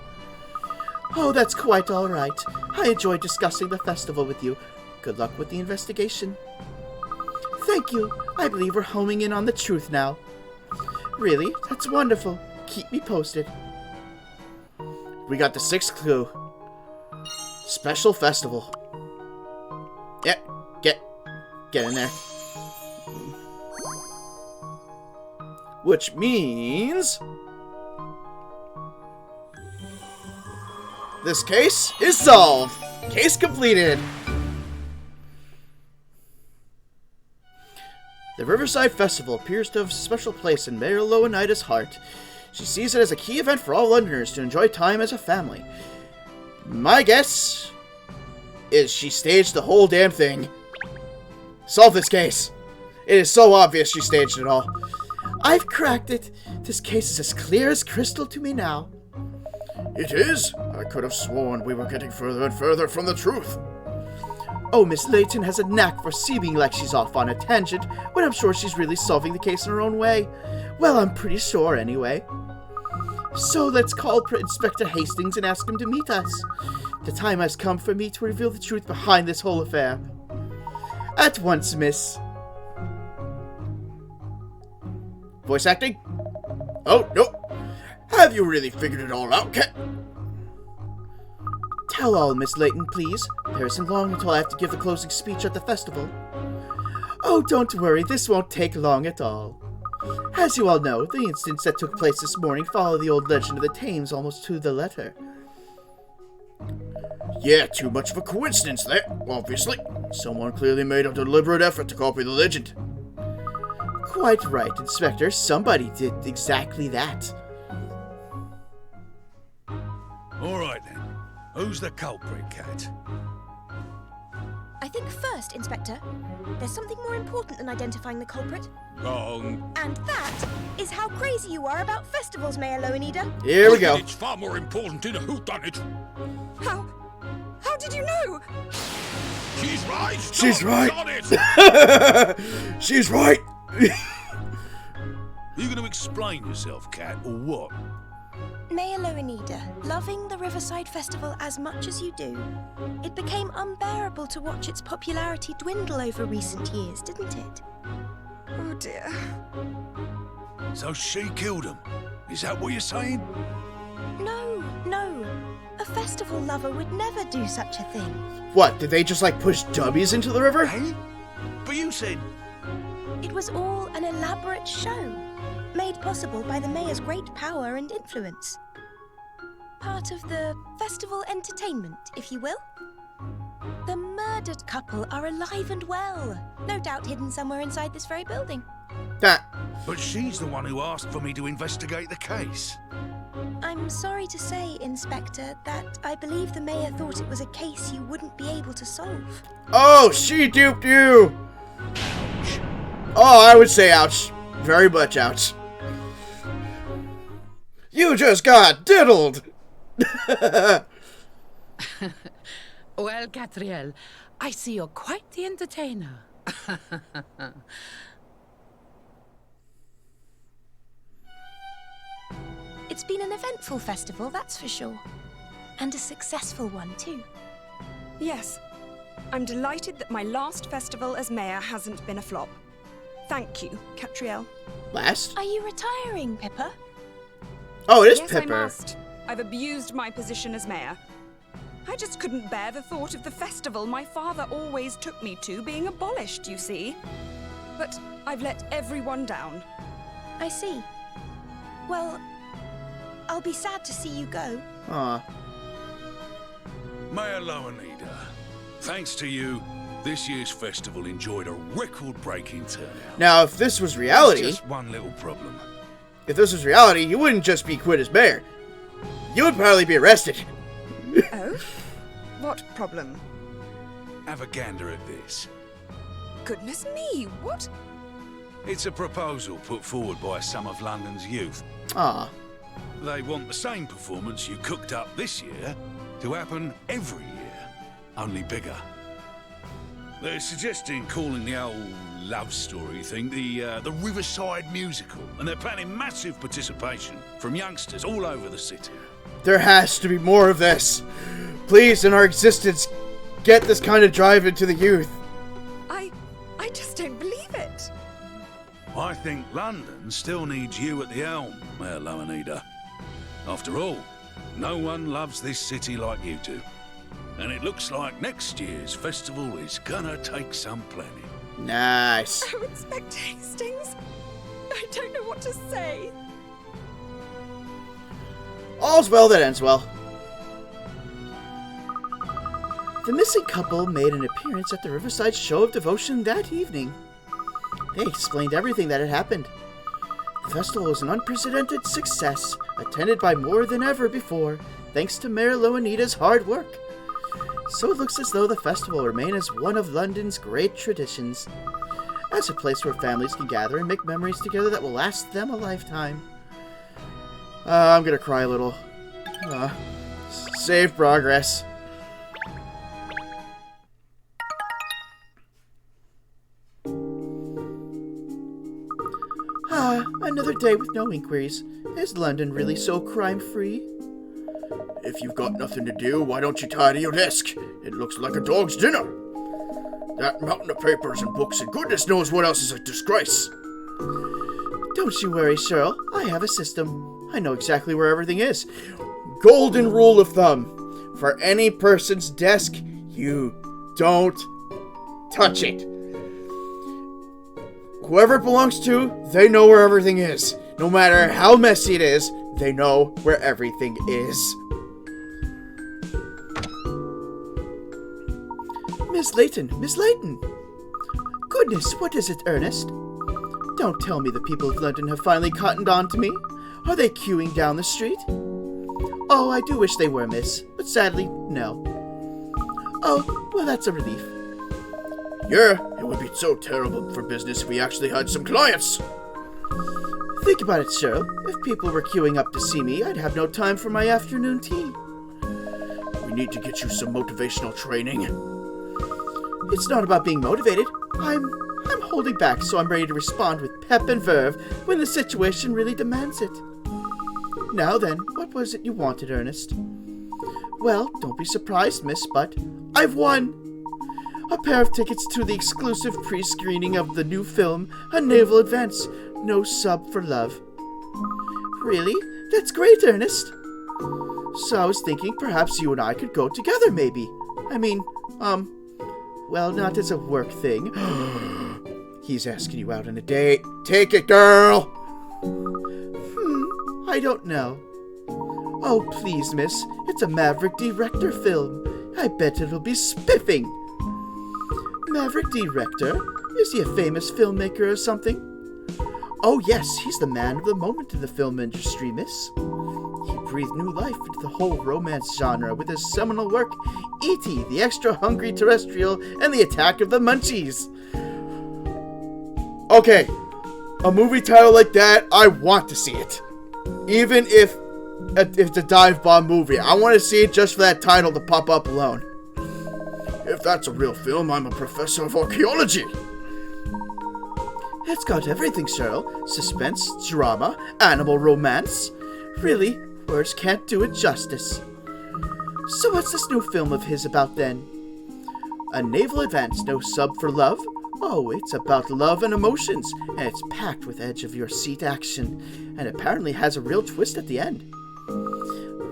S1: Oh, that's quite all right. I enjoyed discussing the festival with you. Good luck with the investigation. Thank you. I believe we're homing in on the truth now. Really? That's wonderful. Keep me posted.
S2: We got the 6th clue. Special festival. Yeah, get in there. Which means this case is solved. Case completed. The Riverside Festival appears to have a special place in Mayor Lowanida's heart. She sees it as a key event for all Londoners to enjoy time as a family. My guess is she staged the whole damn thing. Solve this case. It is so obvious she staged it all.
S1: I've cracked it. This case is as clear as crystal to me now.
S2: It is? I could have sworn we were getting further and further from the truth.
S1: Oh, Miss Layton has a knack for seeming like she's off on a tangent, when I'm sure she's really solving the case in her own way. Well, I'm pretty sure, anyway. So let's call Inspector Hastings and ask him to meet us. The time has come for me to reveal the truth behind this whole affair. At once, miss.
S2: Voice acting? Oh, no. Have you really figured it all out, Cat?
S5: How all, Miss Layton, please? There isn't long until I have to give the closing speech at the festival. Oh, don't worry, this won't take long at all. As you all know, the incidents that took place this morning follow the old legend of the Tames almost to the letter.
S2: Yeah, too much of a coincidence there, obviously. Someone clearly made a deliberate effort to copy the legend.
S5: Quite right, Inspector. Somebody did exactly that.
S6: All right then. Who's the culprit, Cat?
S3: I think first, Inspector, there's something more important than identifying the culprit.
S6: Wrong.
S3: And that is how crazy you are about festivals, Mayor Loanida.
S5: Here we go.
S6: It's far more important in a whodunit.
S8: How did you know?
S6: She's right.
S5: She's right.
S6: On it.
S5: She's right.
S6: Are you going to explain yourself, Cat, or what?
S3: Mayor Loanida, loving the Riverside Festival as much as you do, it became unbearable to watch its popularity dwindle over recent years, didn't it?
S8: Oh dear.
S6: So she killed him. Is that what you're saying?
S3: No. A festival lover would never do such a thing.
S5: What, did they just like push dummies into the river?
S6: Hey? But you said...
S3: It was all an elaborate show, made possible by the mayor's great power and influence. Part of the festival entertainment, if you will. The murdered couple are alive and well, no doubt hidden somewhere inside this very building.
S5: That.
S6: But she's the one who asked for me to investigate the case.
S3: I'm sorry to say, Inspector, that I believe the mayor thought it was a case you wouldn't be able to solve.
S5: Oh, she duped you! Oh, I would say ouch. Very much ouch. You just got diddled!
S4: Well, Catriel, I see you're quite the entertainer.
S3: It's been an eventful festival, that's for sure. And a successful one, too.
S8: Yes. I'm delighted that my last festival as mayor hasn't been a flop. Thank you, Catriel.
S5: Last?
S3: Are you retiring, Pippa?
S5: Oh, it is
S8: Yes, I
S5: Pipper.
S8: must. I've abused my position as mayor. I just couldn't bear the thought of the festival my father always took me to being abolished, you see. But I've let everyone down.
S3: I see. Well, I'll be sad to see you go.
S5: Aw.
S6: Mayor Loanida, thanks to you, this year's festival enjoyed a record-breaking turnout.
S5: Now, if this was reality,
S6: There's just one little problem.
S5: you wouldn't just be quit as mayor. You would probably be arrested.
S8: Oh? What problem?
S6: Have a gander at this.
S8: Goodness me, what?
S6: It's a proposal put forward by some of London's youth.
S5: Aw.
S6: They want the same performance you cooked up this year to happen every year, only bigger. They're suggesting calling the old love story thing the Riverside Musical, and they're planning massive participation from youngsters all over the city.
S5: There has to be more of this. Please, in our existence, get this kind of drive into the youth.
S8: I just don't believe it.
S6: I think London still needs you at the helm, Mayor Loanida. After all, no one loves this city like you do. And it looks like next year's festival is gonna take some planning.
S5: Nice.
S8: Oh, Inspector Hastings. I don't know what to say.
S5: All's well that ends well. The missing couple made an appearance at the Riverside Show of Devotion that evening. They explained everything that had happened. The festival was an unprecedented success, attended by more than ever before, thanks to Mayor Loanida's hard work. So it looks as though the festival will remain as one of London's great traditions, as a place where families can gather and make memories together that will last them a lifetime. I'm gonna cry a little. Save progress. Another day with no inquiries. Is London really so crime-free?
S2: If you've got nothing to do, why don't you tidy your desk? It looks like a dog's dinner. That mountain of papers and books and goodness knows what else is a disgrace.
S5: Don't you worry, Cheryl. I have a system. I know exactly where everything is. Golden rule of thumb.
S1: for any person's desk, you don't touch it. Whoever it belongs to, they know where everything is. No matter how messy it is, they know where everything is.
S5: Miss Layton, Miss Layton! Goodness, what is it, Ernest? Don't tell me the people of London have finally cottoned on to me. Are they queuing down the street? Oh, I do wish they were, miss, but sadly, no. Oh, well, that's a relief.
S2: Yeah, it would be so terrible for business if we actually had some clients.
S5: Think about it, Cheryl. If people were queuing up to see me, I'd have no time for my afternoon tea.
S2: We need to get you some motivational training.
S5: It's not about being motivated. I'm holding back so I'm ready to respond with pep and verve when the situation really demands it. Now then, what was it you wanted, Ernest? Well, don't be surprised, miss, but I've won! A pair of tickets to the exclusive pre-screening of the new film, A Naval Advance, No Sub for Love. Really? That's great, Ernest! So I was thinking perhaps you and I could go together, maybe. Well, not as a work thing.
S1: He's asking you out on a date. Take it, girl!
S5: I don't know. Oh, please, miss. It's a Maverick Director film. I bet it'll be spiffing. Maverick Director? Is he a famous filmmaker or something? Oh, yes, he's the man of the moment in the film industry, miss. He breathed new life into the whole romance genre with his seminal work, E.T., the Extra Hungry Terrestrial, and the Attack of the Munchies.
S1: Okay, a movie title like that, I want to see it. Even if it's a dive bomb movie, I want to see it just for that title to pop up alone.
S2: If that's a real film, I'm a professor of archaeology.
S5: It's got everything, Cheryl. Suspense, drama, animal romance. Really, words can't do it justice. So what's this new film of his about then? A Naval Advance, No Sub for Love? Oh, it's about love and emotions, and it's packed with edge-of-your-seat action, and apparently has a real twist at the end.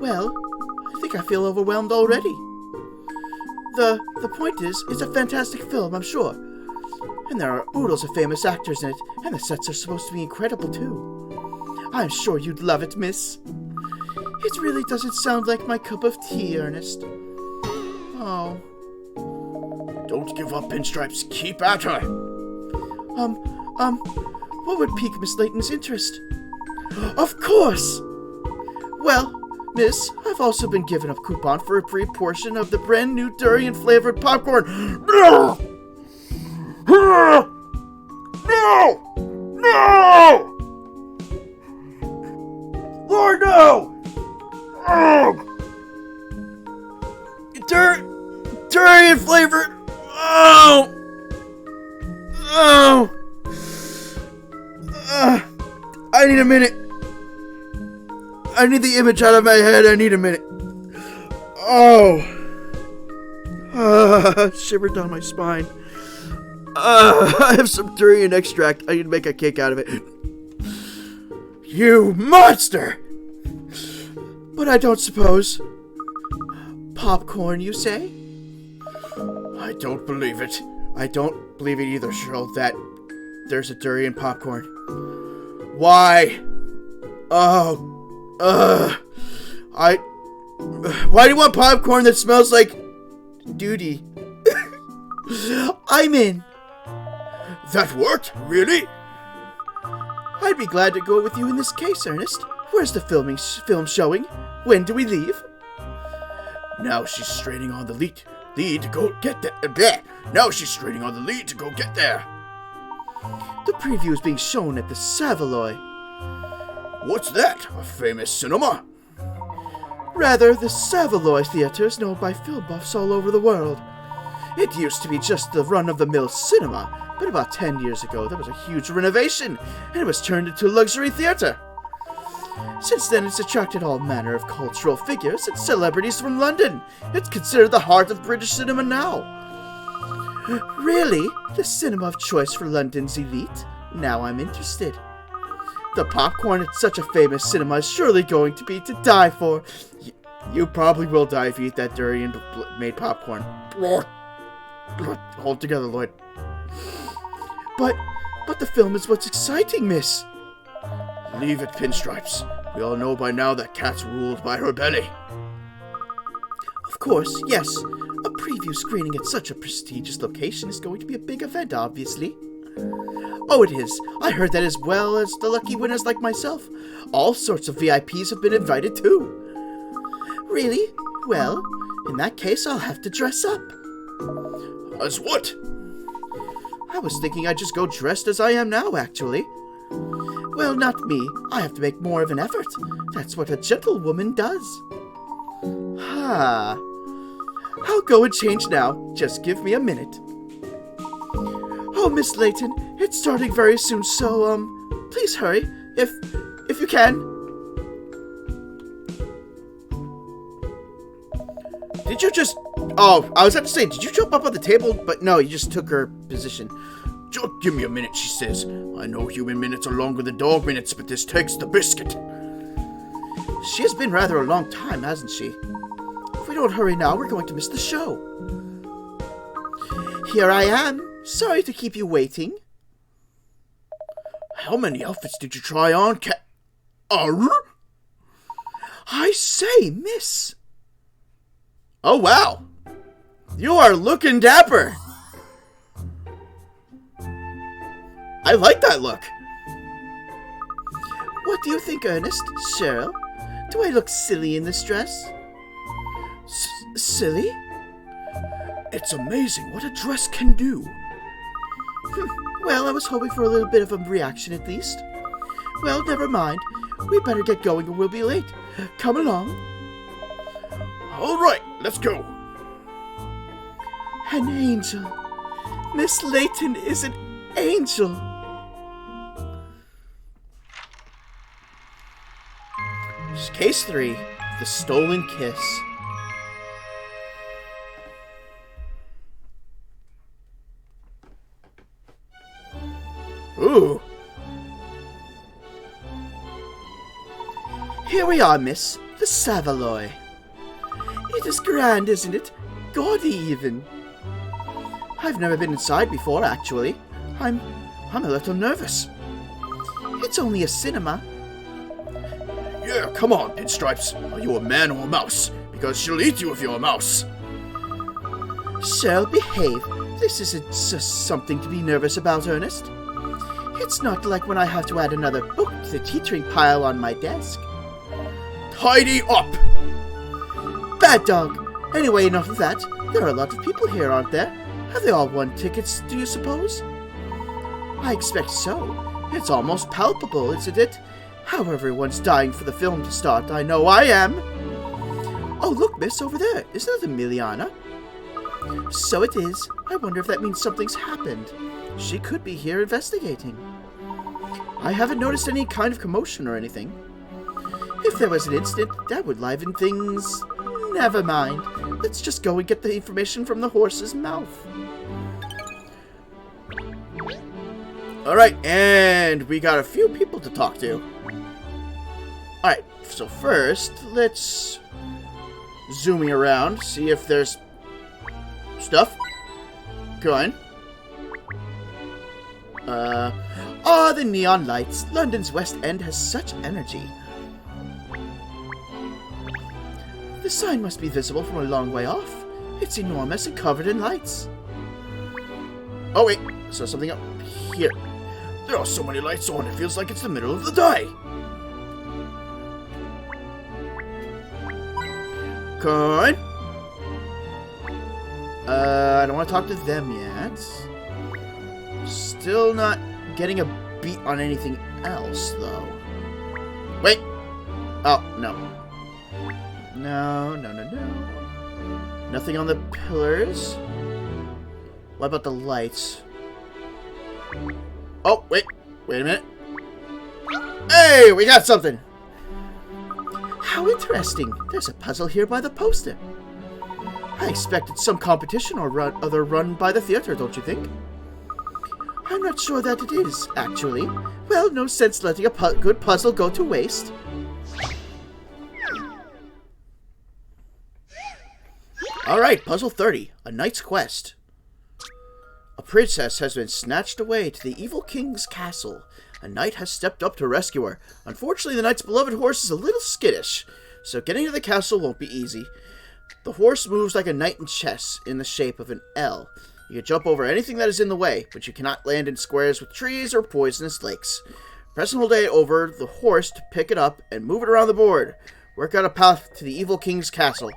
S5: Well, I think I feel overwhelmed already. The point is, it's a fantastic film, I'm sure. And there are oodles of famous actors in it, and the sets are supposed to be incredible, too. I'm sure you'd love it, miss. It really doesn't sound like my cup of tea, Ernest. Oh.
S2: Don't give up, Pinstripes. Keep at her.
S5: What would pique Miss Layton's interest? Of course! Well, miss, I've also been given a coupon for a free portion of the brand new durian-flavored popcorn.
S2: No! No! No! Lord, no!
S1: Durian-flavored... Oh! I need a minute. I need the image out of my head. I need a minute. Oh. Shiver down my spine. I have some durian extract. I need to make a cake out of it. You monster!
S5: But I don't suppose... Popcorn, you say?
S2: I don't believe it.
S1: I don't believe it either, Cheryl, that there's a durian popcorn. Why? Why do you want popcorn that smells like duty?
S5: I'm in.
S2: That worked? Really?
S5: I'd be glad to go with you in this case, Ernest. Where's the film showing? When do we leave?
S2: Now she's straining on the lead to go get there. Now she's straining on the lead to go get there.
S5: The preview is being shown at the Savoy.
S2: What's that? A famous cinema?
S5: Rather, the Savoy Theatre is known by film buffs all over the world. It used to be just the run-of-the-mill cinema, but about 10 years ago there was a huge renovation, and it was turned into a luxury theatre. Since then, it's attracted all manner of cultural figures and celebrities from London. It's considered the heart of British cinema now. Really? The cinema of choice for London's elite? Now I'm interested. The popcorn at such a famous cinema is surely going to be to die for.
S1: You probably will die if you eat that durian-made popcorn. Hold together, Lloyd. But the film is what's exciting, miss.
S2: Leave it, Pinstripes. We all know by now that Cat's ruled by her belly.
S1: Of course, yes. A preview screening at such a prestigious location is going to be a big event, obviously. Oh, it is. I heard that as well as the lucky winners like myself. All sorts of VIPs have been invited too. Really? Well, in that case, I'll have to dress up.
S2: As what?
S1: I was thinking I'd just go dressed as I am now, actually. Well, not me. I have to make more of an effort. That's what a gentlewoman does. I'll go and change now. Just give me a minute. Oh, Miss Layton, it's starting very soon, so, please hurry, if you can. Did you just... Oh, I was about to say, did you jump up on the table? But no, you just took her position.
S2: Just give me a minute, she says. I know human minutes are longer than dog minutes, but this takes the biscuit.
S1: She has been rather a long time, hasn't she? If we don't hurry now, we're going to miss the show. Here I am. Sorry to keep you waiting.
S2: How many outfits did you try on, Cat?
S1: I say, miss. Oh, wow. You are looking dapper. I like that look. What do you think, Ernest? Cheryl? Do I look silly in this dress? Silly?
S2: It's amazing what a dress can do.
S1: Well, I was hoping for a little bit of a reaction at least. Well, never mind. We better get going or we'll be late. Come along.
S2: All right, let's go.
S1: An angel. Miss Layton is an angel. Case 3, The Stolen Kiss. Ooh. Here we are, miss. The Savoy. It is grand, isn't it? Gaudy, even. I've never been inside before, actually. I'm a little nervous. It's only a cinema.
S2: Yeah, come on, Pinstripes. Are you a man or a mouse? Because she'll eat you if you're a mouse.
S1: Shall behave. This isn't just something to be nervous about, Ernest. It's not like when I have to add another book to the teetering pile on my desk.
S2: Tidy up!
S1: Bad dog. Anyway, enough of that. There are a lot of people here, aren't there? Have they all won tickets, do you suppose? I expect so. It's almost palpable, isn't it? How everyone's dying for the film to start. I know I am. Oh, look, miss, over there. Isn't that Emiliana? So it is. I wonder if that means something's happened. She could be here investigating. I haven't noticed any kind of commotion or anything. If there was an incident, that would liven things. Never mind. Let's just go and get the information from the horse's mouth. Alright, and we got a few people to talk to. Alright, so first, let's zooming around, see if there's stuff going. The neon lights. London's West End has such energy. The sign must be visible from a long way off. It's enormous and covered in lights. Oh wait, so something up here.
S2: There are so many lights on, it feels like it's the middle of the day.
S1: Come on. I don't want to talk to them yet. Still not getting a beat on anything else, though. Wait. Oh, no. No. Nothing on the pillars. What about the lights? Oh, wait a minute. Hey, we got something. How interesting. There's a puzzle here by the poster. I expected some competition or other run by the theater, don't you think? I'm not sure that it is, actually. Well, no sense letting a good puzzle go to waste. Alright, Puzzle 30, A Knight's Quest. A princess has been snatched away to the evil king's castle. A knight has stepped up to rescue her. Unfortunately, the knight's beloved horse is a little skittish, so getting to the castle won't be easy. The horse moves like a knight in chess in the shape of an L. You can jump over anything that is in the way, but you cannot land in squares with trees or poisonous lakes. Press and hold A over the horse to pick it up and move it around the board. Work out a path to the evil king's castle.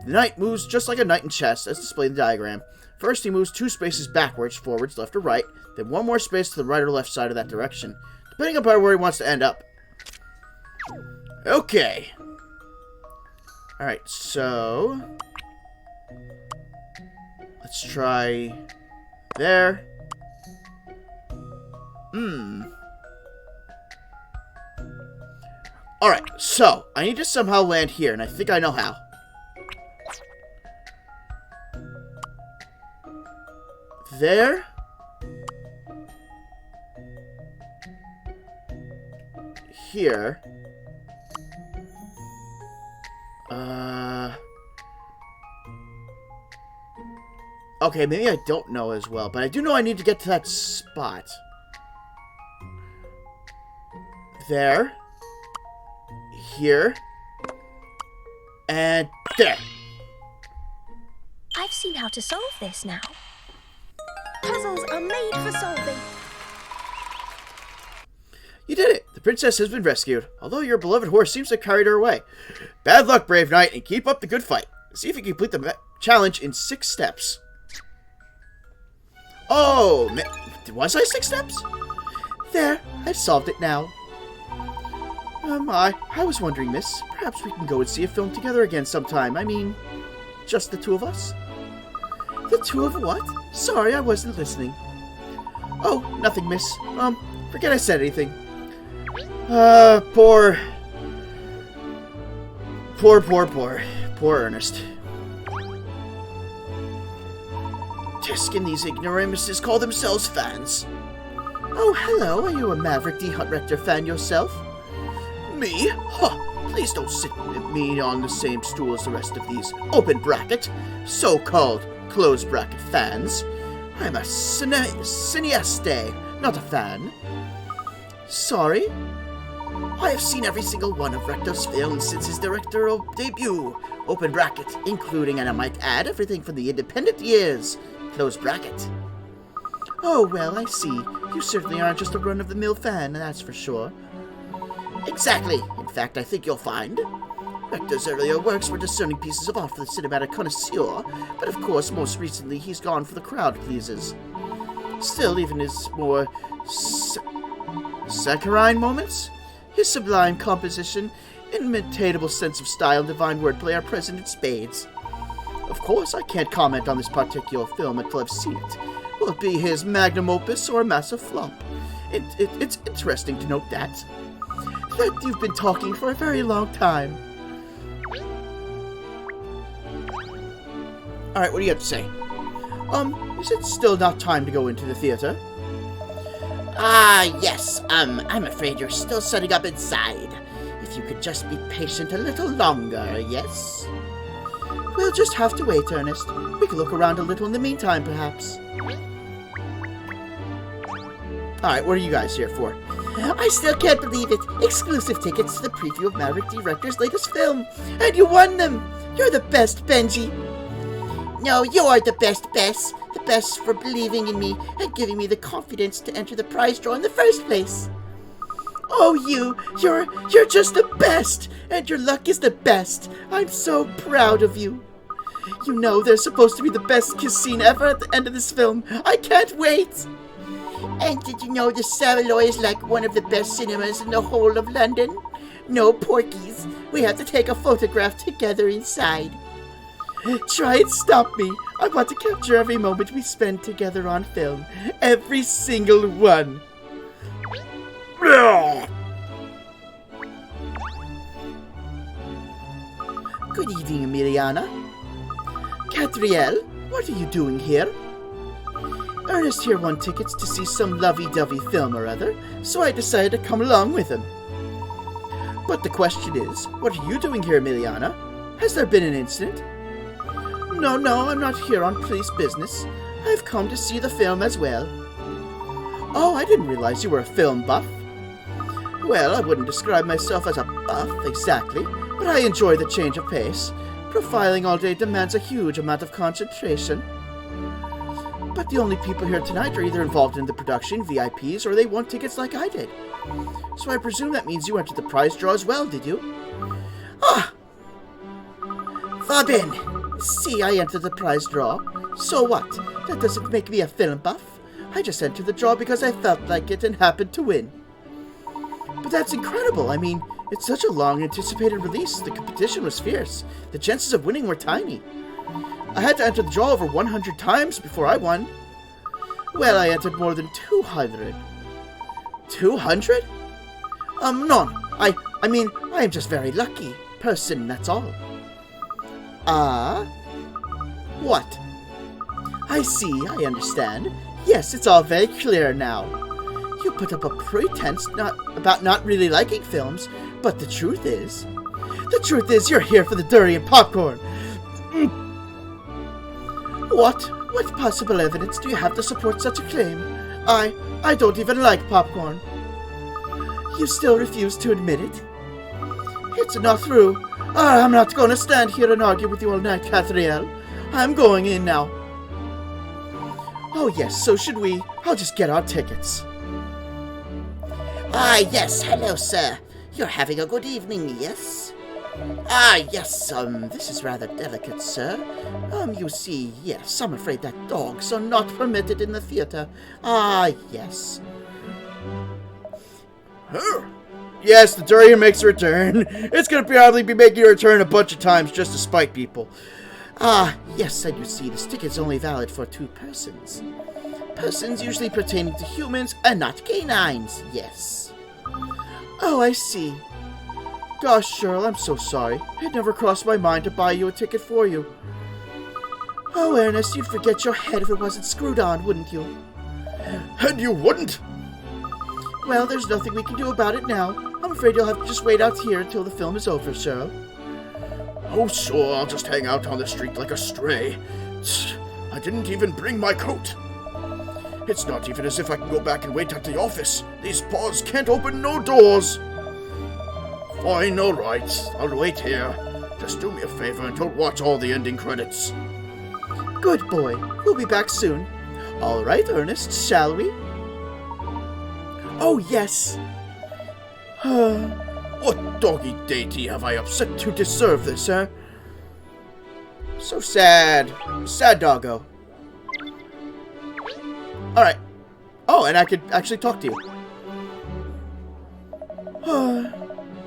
S1: The knight moves just like a knight in chess, as displayed in the diagram. First, he moves 2 spaces backwards, forwards, left or right, then 1 more space to the right or left side of that direction, depending upon where he wants to end up. Okay. Alright, so... let's try... there. Alright, so, I need to somehow land here, and I think I know how. There. Here. Okay, maybe I don't know as well, but I do know I need to get to that spot. There. Here. And there.
S3: I've seen how to solve this now. Puzzles are made for solving.
S1: You did it! The princess has been rescued, although your beloved horse seems to have carried her away. Bad luck, brave knight, and keep up the good fight. See if you can complete the challenge in 6 steps. Oh, was I 6 steps? There, I've solved it now. I was wondering, miss, perhaps we can go and see a film together again sometime. I mean, just the 2 of us? The 2 of what? Sorry, I wasn't listening. Oh, nothing, miss. Forget I said anything. Poor Ernest. Tisk and these ignoramuses call themselves fans. Oh, hello, are you a Maverick D. Hunt Rector fan yourself? Me? Huh, please don't sit with me on the same stool as the rest of these open bracket, so-called closed bracket fans. I'm a cineaste, not a fan. Sorry? I have seen every single one of Rector's films since his directorial debut, open bracket, including, and I might add, everything from the independent years, close bracket. Oh, well, I see. You certainly aren't just a run-of-the-mill fan, that's for sure. Exactly. In fact, I think you'll find Rector's earlier works were discerning pieces of art for the cinematic connoisseur, but of course, most recently, he's gone for the crowd pleasers. Still, even his more saccharine moments, his sublime composition, inimitable sense of style, and divine wordplay are present in spades. Of course, I can't comment on this particular film until I've seen it. Will it be his magnum opus or a massive flop? It's interesting to note that you've been talking for a very long time. Alright, what do you have to say? Is it still not time to go into the theater?
S5: Yes. I'm afraid you're still setting up inside. If you could just be patient a little longer, yes?
S1: We'll just have to wait, Ernest. We can look around a little in the meantime, perhaps. Alright, what are you guys here for?
S5: I still can't believe it. Exclusive tickets to the preview of Maverick D. Rector's latest film. And you won them. You're the best, Benji. No, you're the best, Bess. The best for believing in me and giving me the confidence to enter the prize draw in the first place. Oh, you're just the best, and your luck is the best. I'm so proud of you. You know there's supposed to be the best kiss scene ever at the end of this film. I can't wait. And did you know the Savoy is like one of the best cinemas in the whole of London? No porkies. We have to take a photograph together inside. Try and stop me. I want to capture every moment we spend together on film. Every single one. Good evening, Emiliana. Catriel, what are you doing here? Ernest here won tickets to see some lovey-dovey film or other, so I decided to come along with him. But the question is, what are you doing here, Emiliana? Has there been an incident? No, I'm not here on police business. I've come to see the film as well. Oh, I didn't realize you were a film buff. Well, I wouldn't describe myself as a buff exactly, but I enjoy the change of pace. Profiling all day demands a huge amount of concentration. But the only people here tonight are either involved in the production, VIPs, or they won tickets like I did. So I presume that means you entered the prize draw as well, did you? Ah! Fabin! See, I entered the prize draw. So what? That doesn't make me a film buff. I just entered the draw because I felt like it and happened to win. But that's incredible. I mean, it's such a long-anticipated release. The competition was fierce. The chances of winning were tiny. I had to enter the draw over 100 times before I won. Well, I entered more than 200. 200? No. I mean, I am just very lucky person, that's all. Ah? What? I see, I understand. Yes, it's all very clear now. You put up a pretense about not really liking films, but the truth is you're here for the durian popcorn. What possible evidence do you have to support such a claim? I don't even like popcorn. You still refuse to admit it? It's not true. I'm not going to stand here and argue with you all night, Cathriel. I'm going in now. Oh yes, so should we? I'll just get our tickets.
S9: Yes, hello, sir. You're having a good evening, yes?
S5: Yes, this is rather delicate, sir. You see, yes, I'm afraid that dogs are not permitted in the theater. Yes.
S1: Yes, the durian makes a return. It's gonna probably be making a return a bunch of times just to spite people.
S5: Yes, and you see, this ticket's only valid for 2 persons. Persons usually pertaining to humans and not canines, yes. Oh, I see. Gosh, Cheryl, I'm so sorry. It never crossed my mind to buy you a ticket for you. Oh, Ernest, you'd forget your head if it wasn't screwed on, wouldn't you?
S1: And you wouldn't?
S5: Well, there's nothing we can do about it now. I'm afraid you'll have to just wait out here until the film is over, Cheryl.
S2: Oh, sure, I'll just hang out on the street like a stray. I didn't even bring my coat. It's not even as if I can go back and wait at the office. These paws can't open no doors. Fine, all right. I'll wait here. Just do me a favor and don't watch all the ending credits.
S5: Good boy. We'll be back soon. All right, Ernest, shall we? Oh, yes.
S2: What doggy deity have I upset
S5: To deserve this, huh? So sad. Sad doggo. Alright. Oh, and I could actually talk to you.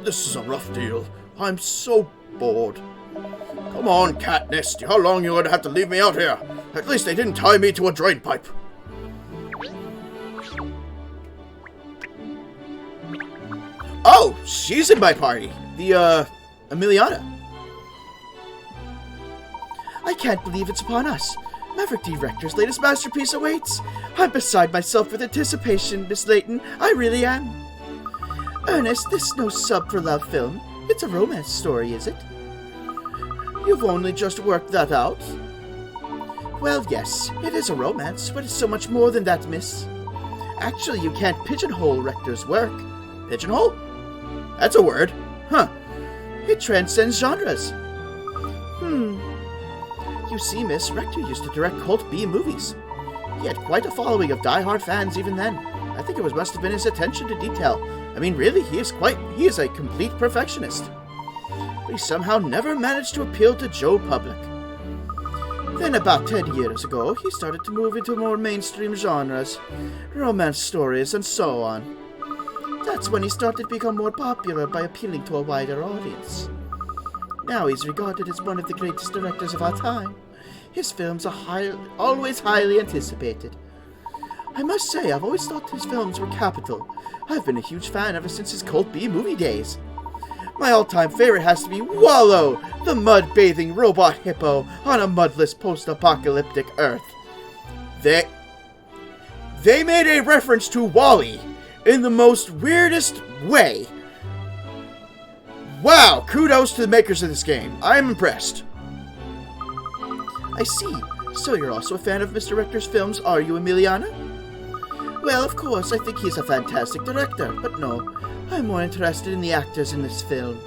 S2: This is a rough deal. I'm so bored. Come on, Katniss. How long you gonna have to leave me out here? At least they didn't tie me to a drain pipe.
S1: Oh, she's in my party. The, Emiliana.
S5: I can't believe it's upon us. Maverick Director's latest masterpiece awaits. I'm beside myself with anticipation, Miss Layton. I really am. Ernest, this is no sub for love film. It's a romance story, is it? You've only just worked that out? Well, yes, it is a romance, but it's so much more than that, miss. Actually, you can't pigeonhole Rector's work.
S1: Pigeonhole? That's a word. Huh.
S5: It transcends genres. You see, Miss, Rector used to direct cult B movies. He had quite a following of die-hard fans even then. I think it must have been his attention to detail. I mean, really, he is a complete perfectionist. But he somehow never managed to appeal to Joe Public. Then about 10 years ago, he started to move into more mainstream genres, romance stories, and so on. That's when he started to become more popular by appealing to a wider audience. Now he's regarded as one of the greatest directors of our time. His films are always highly anticipated. I must say, I've always thought his films were capital. I've been a huge fan ever since his Cult B movie days. My all-time favorite has to be Wallow, the mud-bathing robot hippo on a mudless post-apocalyptic Earth.
S1: They made a reference to WALL-E in the most weirdest way. Wow, kudos to the makers of this game. I'm impressed.
S5: I see. So you're also a fan of Mr. Rector's films, are you, Emiliana? Well, of course, I think he's a fantastic director, but no, I'm more interested in the actors in this film.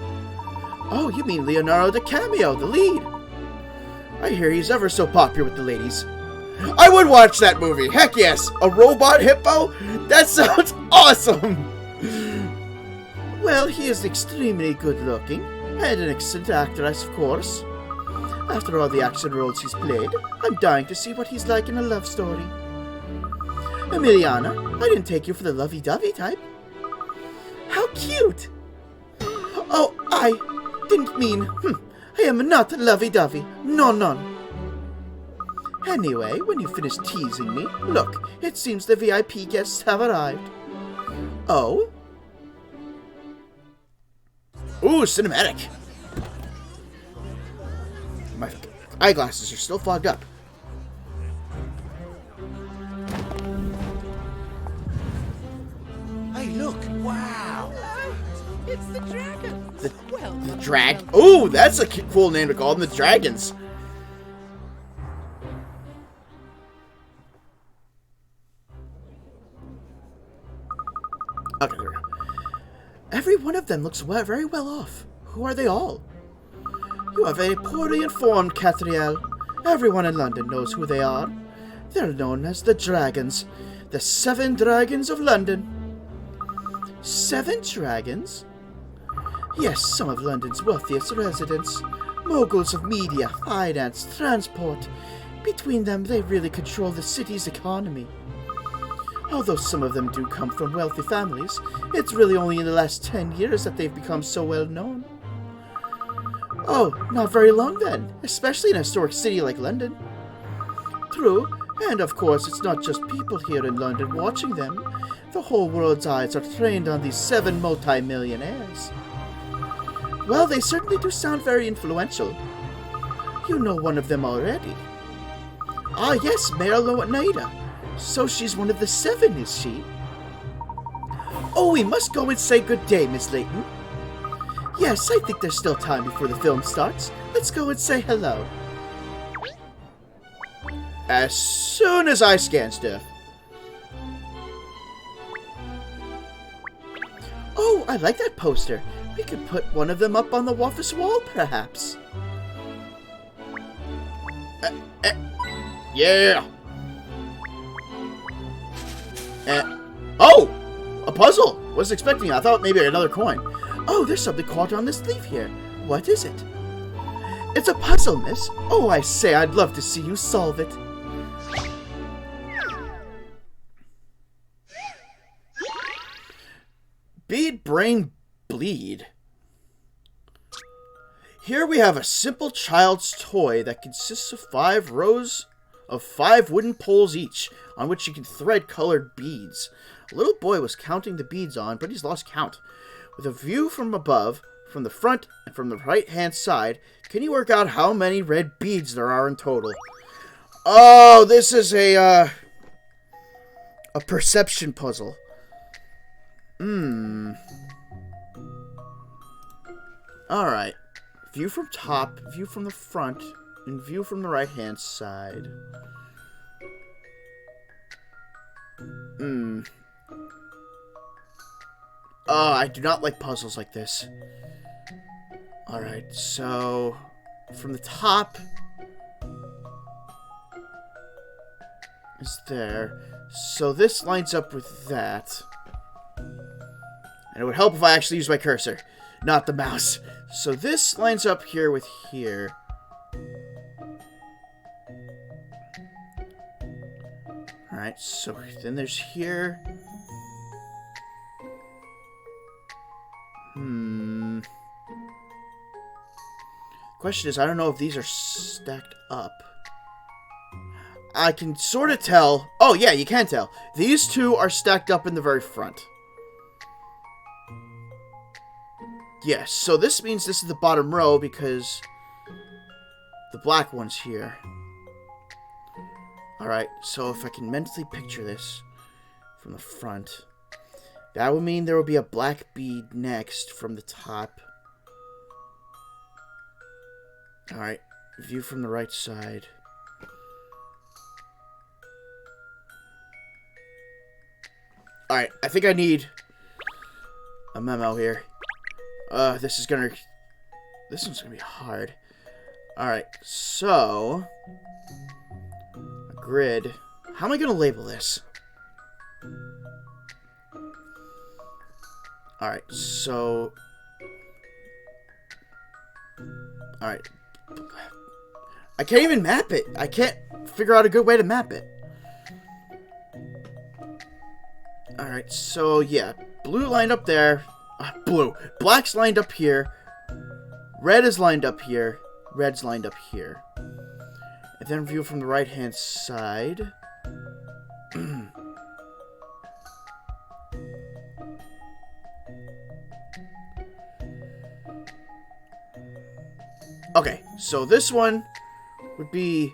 S5: Oh, you mean Leonardo DiCaprio, the lead? I hear he's ever so popular with the ladies. I would watch that movie, heck yes! A robot hippo? That sounds awesome! Well, he is extremely good looking, and an excellent actor, of course. After all the action roles he's played, I'm dying to see what he's like in a love story. Emiliana, I didn't take you for the lovey-dovey type. How cute! Oh, I didn't mean, I am not lovey-dovey. No. Anyway, when you finish teasing me, look, it seems the VIP guests have arrived. Oh?
S1: Ooh, cinematic. My eyeglasses are still fogged up.
S2: Hey, look! Wow!
S4: It's the dragons.
S1: The drag. Ooh, that's a cool name to call them, the dragons. Okay, there we go. Every one of them looks very well off. Who are they all? You are very poorly informed, Cathriel. Everyone in London knows who they are. They're known as the Dragons. The 7 Dragons of London. 7 dragons? Yes, some of London's wealthiest residents. Moguls of media, finance, transport. Between them, they really control the city's economy. Although some of them do come from wealthy families, it's really only in the last 10 years that they've become so well known. Oh, not very long then, especially in a historic city like London. True, and of course it's not just people here in London watching them. The whole world's eyes are trained on these 7 multi-millionaires. Well, they certainly do sound very influential. You know one of them already. Ah yes, Mayor Loanaida. So she's one of the 7, is she? Oh, we must go and say good day, Miss Layton. Yes, I think there's still time before the film starts. Let's go and say hello. As soon as I scan stuff.
S5: Oh, I like that poster. We could put one of them up on the office wall, perhaps.
S1: Yeah. Oh! A puzzle! Wasn't expecting it. I thought maybe another coin.
S5: Oh, there's something caught on this leaf here. What is it? It's a puzzle, miss. Oh, I say, I'd love to see you solve it.
S1: Bead, brain, bleed. Here we have a simple child's toy that consists of 5 rows of 5 wooden poles each, on which you can thread colored beads. A little boy was counting the beads on, but he's lost count. With a view from above, from the front, and from the right-hand side, can you work out how many red beads there are in total? Oh, this is a perception puzzle. Alright. View from top, view from the front, and view from the right-hand side. Oh, I do not like puzzles like this. Alright, so from the top is there. So this lines up with that. And it would help if I actually use my cursor, not the mouse. So this lines up here with here. Alright, so then there's here. Question is, I don't know if these are stacked up. I can sort of tell. Oh, yeah, you can tell. These 2 are stacked up in the very front. Yes, so this means this is the bottom row because the black one's here. Alright, so if I can mentally picture this from the front, that would mean there will be a black bead next from the top. Alright, view from the right side. Alright, I think I need a memo here. This one's gonna be hard. Alright, so... a grid. How am I gonna label this? Alright, so... Alright. I can't even map it. I can't figure out a good way to map it. Alright, so yeah. Blue lined up there. Blue. Black's lined up here. Red is lined up here. Red's lined up here. And then view from the right-hand side. Okay, so this one would be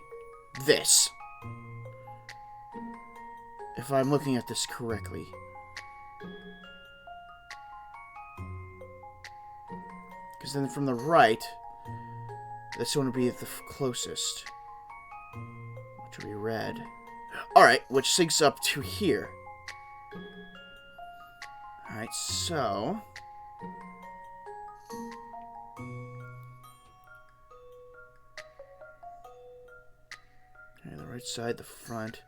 S1: this. If I'm looking at this correctly. Because then from the right, this one would be the closest. Which would be red. Alright, which syncs up to here. Alright, so... okay, the right side, the front.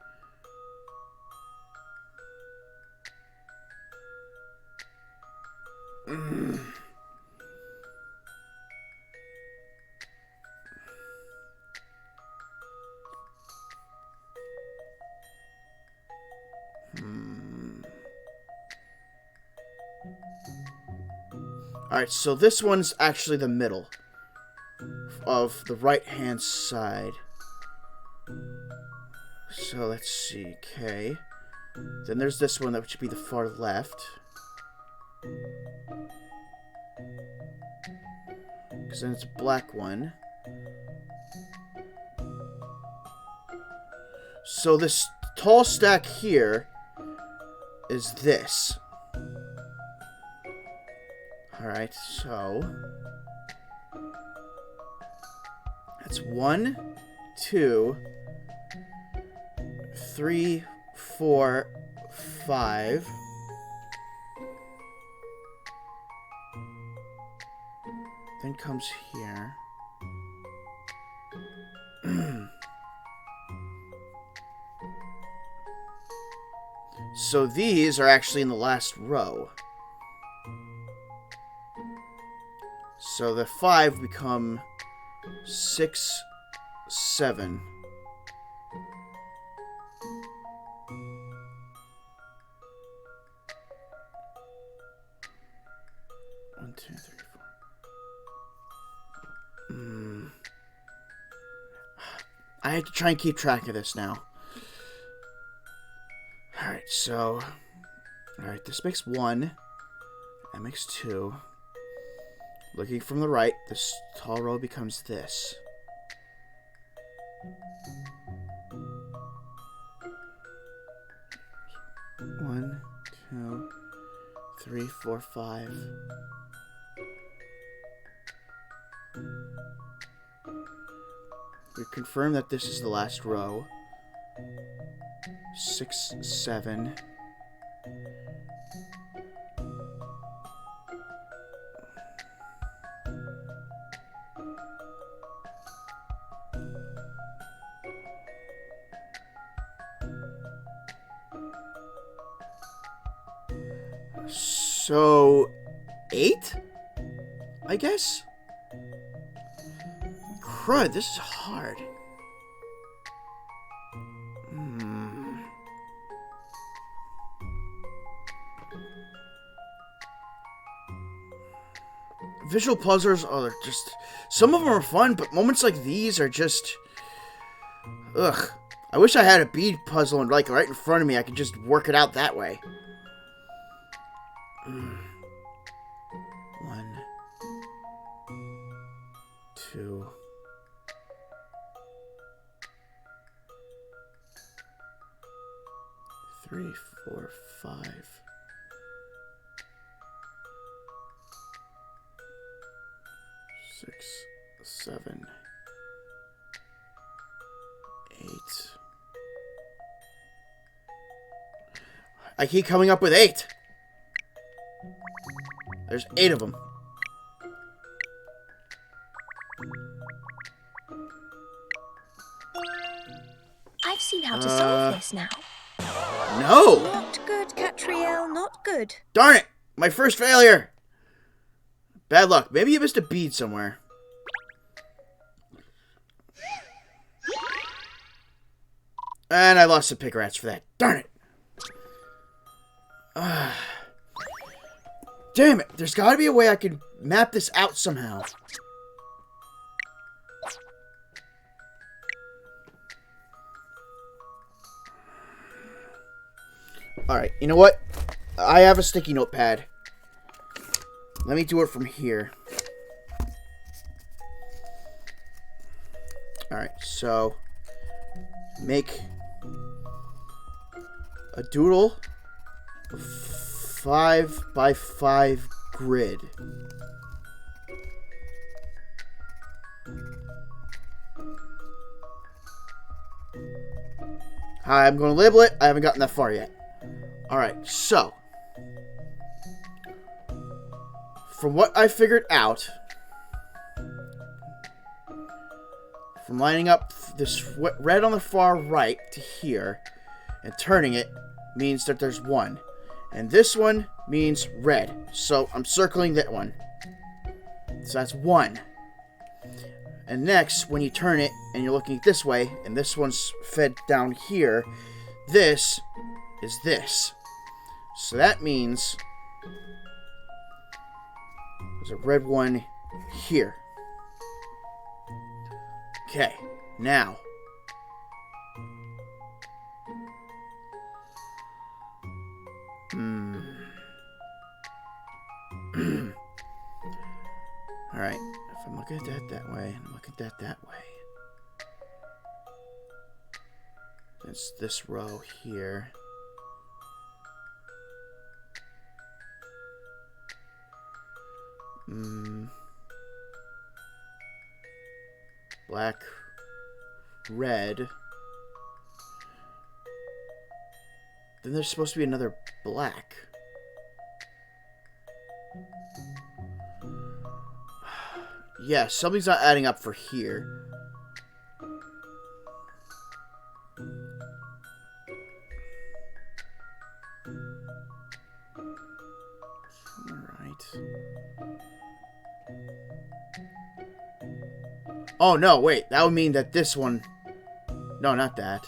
S1: Alright, so this one's actually the middle of the right-hand side. So let's see, okay. Then there's this one that should be the far left. Because then it's a black one. So this tall stack here is this. Alright, so... that's 1, 2, 3, 4, 5. Then comes here. So these are actually in the last row. So the 5 become 6, 7. One, two, three, four. I have to try and keep track of this now. Alright, so... alright, this makes 1. That makes 2. Looking from the right, this tall row becomes this. One, 2, 3, 4, 5. We confirm that this is the last row. 6, 7. So, 8? I guess? Crud, this is hard. Visual puzzles are just... some of them are fun, but moments like these are just... ugh. I wish I had a bead puzzle and like right in front of me. I could just work it out that way. 1, 2. 3, 4, 5. 6, 7, 8. I keep coming up with 8. There's 8 of them.
S3: I've seen how to solve this now.
S1: No!
S3: Not good, Catriel, not good.
S1: Darn it! My first failure! Bad luck. Maybe you missed a bead somewhere. And I lost some pick rats for that. Darn it! Damn it! There's gotta be a way I can map this out somehow. Alright, you know what? I have a sticky notepad. Let me do it from here. Alright, so make a doodle of 5x5 grid. I'm going to label it. I haven't gotten that far yet. Alright, so from what I figured out, from lining up this red on the far right to here and turning it means that there's 1. And this one means red. So I'm circling that one. So that's 1. And next, when you turn it and you're looking this way, and this one's fed down here, this is this. So that means there's a red one here. Okay, now alright, if I'm looking at that way, and I'm looking at that way, it's this row here. Black, red. Then there's supposed to be another black. Yeah, something's not adding up for here. Oh, no, wait. That would mean that this one... No, not that.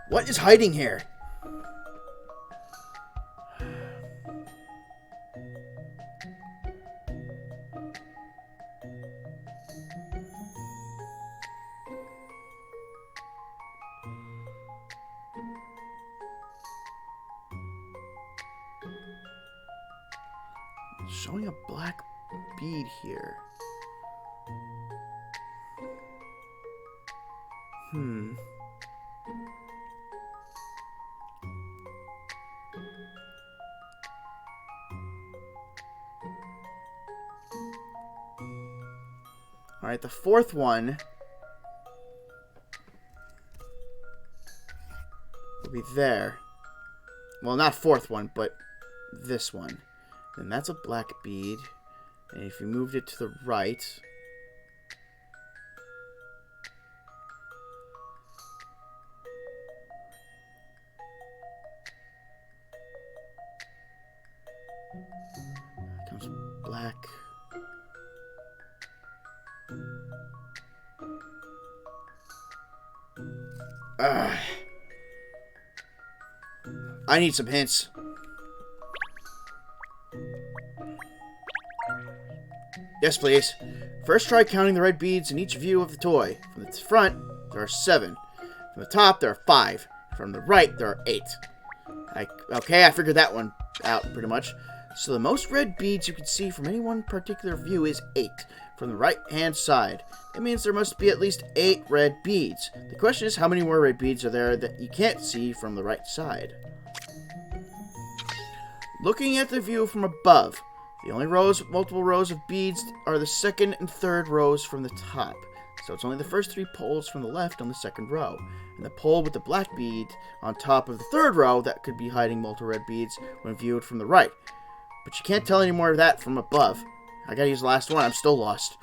S1: What is hiding here? Showing a black bead here. Alright, the fourth one will be there. Well, not fourth one, but this one. Then that's a black bead. And if you moved it to the right... comes black... I need some hints. Yes, please. First, try counting the red beads in each view of the toy. From the front, there are 7. From the top, there are 5. From the right, there are 8. Okay, I figured that one out pretty much. So the most red beads you can see from any one particular view is 8. From the right-hand side. That means there must be at least 8 red beads. The question is, how many more red beads are there that you can't see from the right side? Looking at the view from above, The only rows with multiple rows of beads are the second and third rows from the top. So it's only the first 3 poles from the left on the second row. And the pole with the black bead on top of the third row that could be hiding multiple red beads when viewed from the right. But you can't tell any more of that from above. I gotta use the last one, I'm still lost.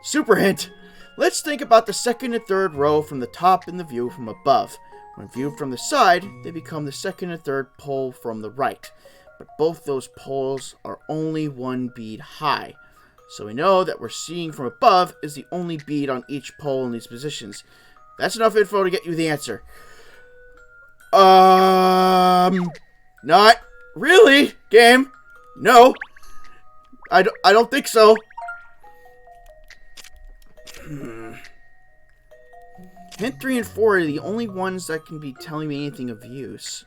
S1: Super hint! Let's think about the second and third row from the top in the view from above. When viewed from the side, they become the second and third pole from the right. But both those poles are only 1 bead high. So we know that we're seeing from above is the only bead on each pole in these positions. That's enough info to get you the answer. Not really, game. No. I don't think so. Hint 3 and 4 are the only ones that can be telling me anything of use.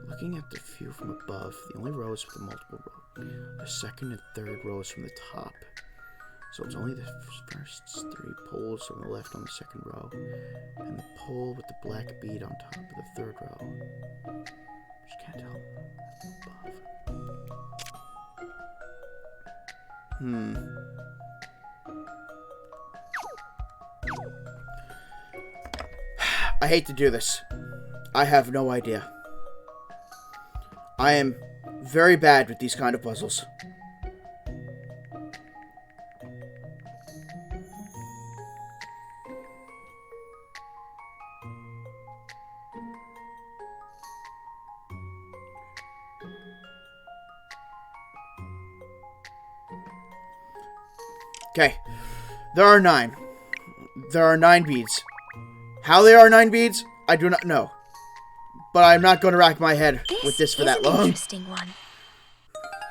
S1: Looking at the view from above, the only rows with the multiple rows, the second and third rows from the top. So it's only the first 3 poles on the left on the second row, and the pole with the black bead on top of the third row. Just can't tell above. I hate to do this. I have no idea. I am very bad with these kind of puzzles. Okay. There are 9. There are 9 beads. How there are 9 beads, I do not know. But I'm not going to rack my head with this for that long.
S3: An interesting one.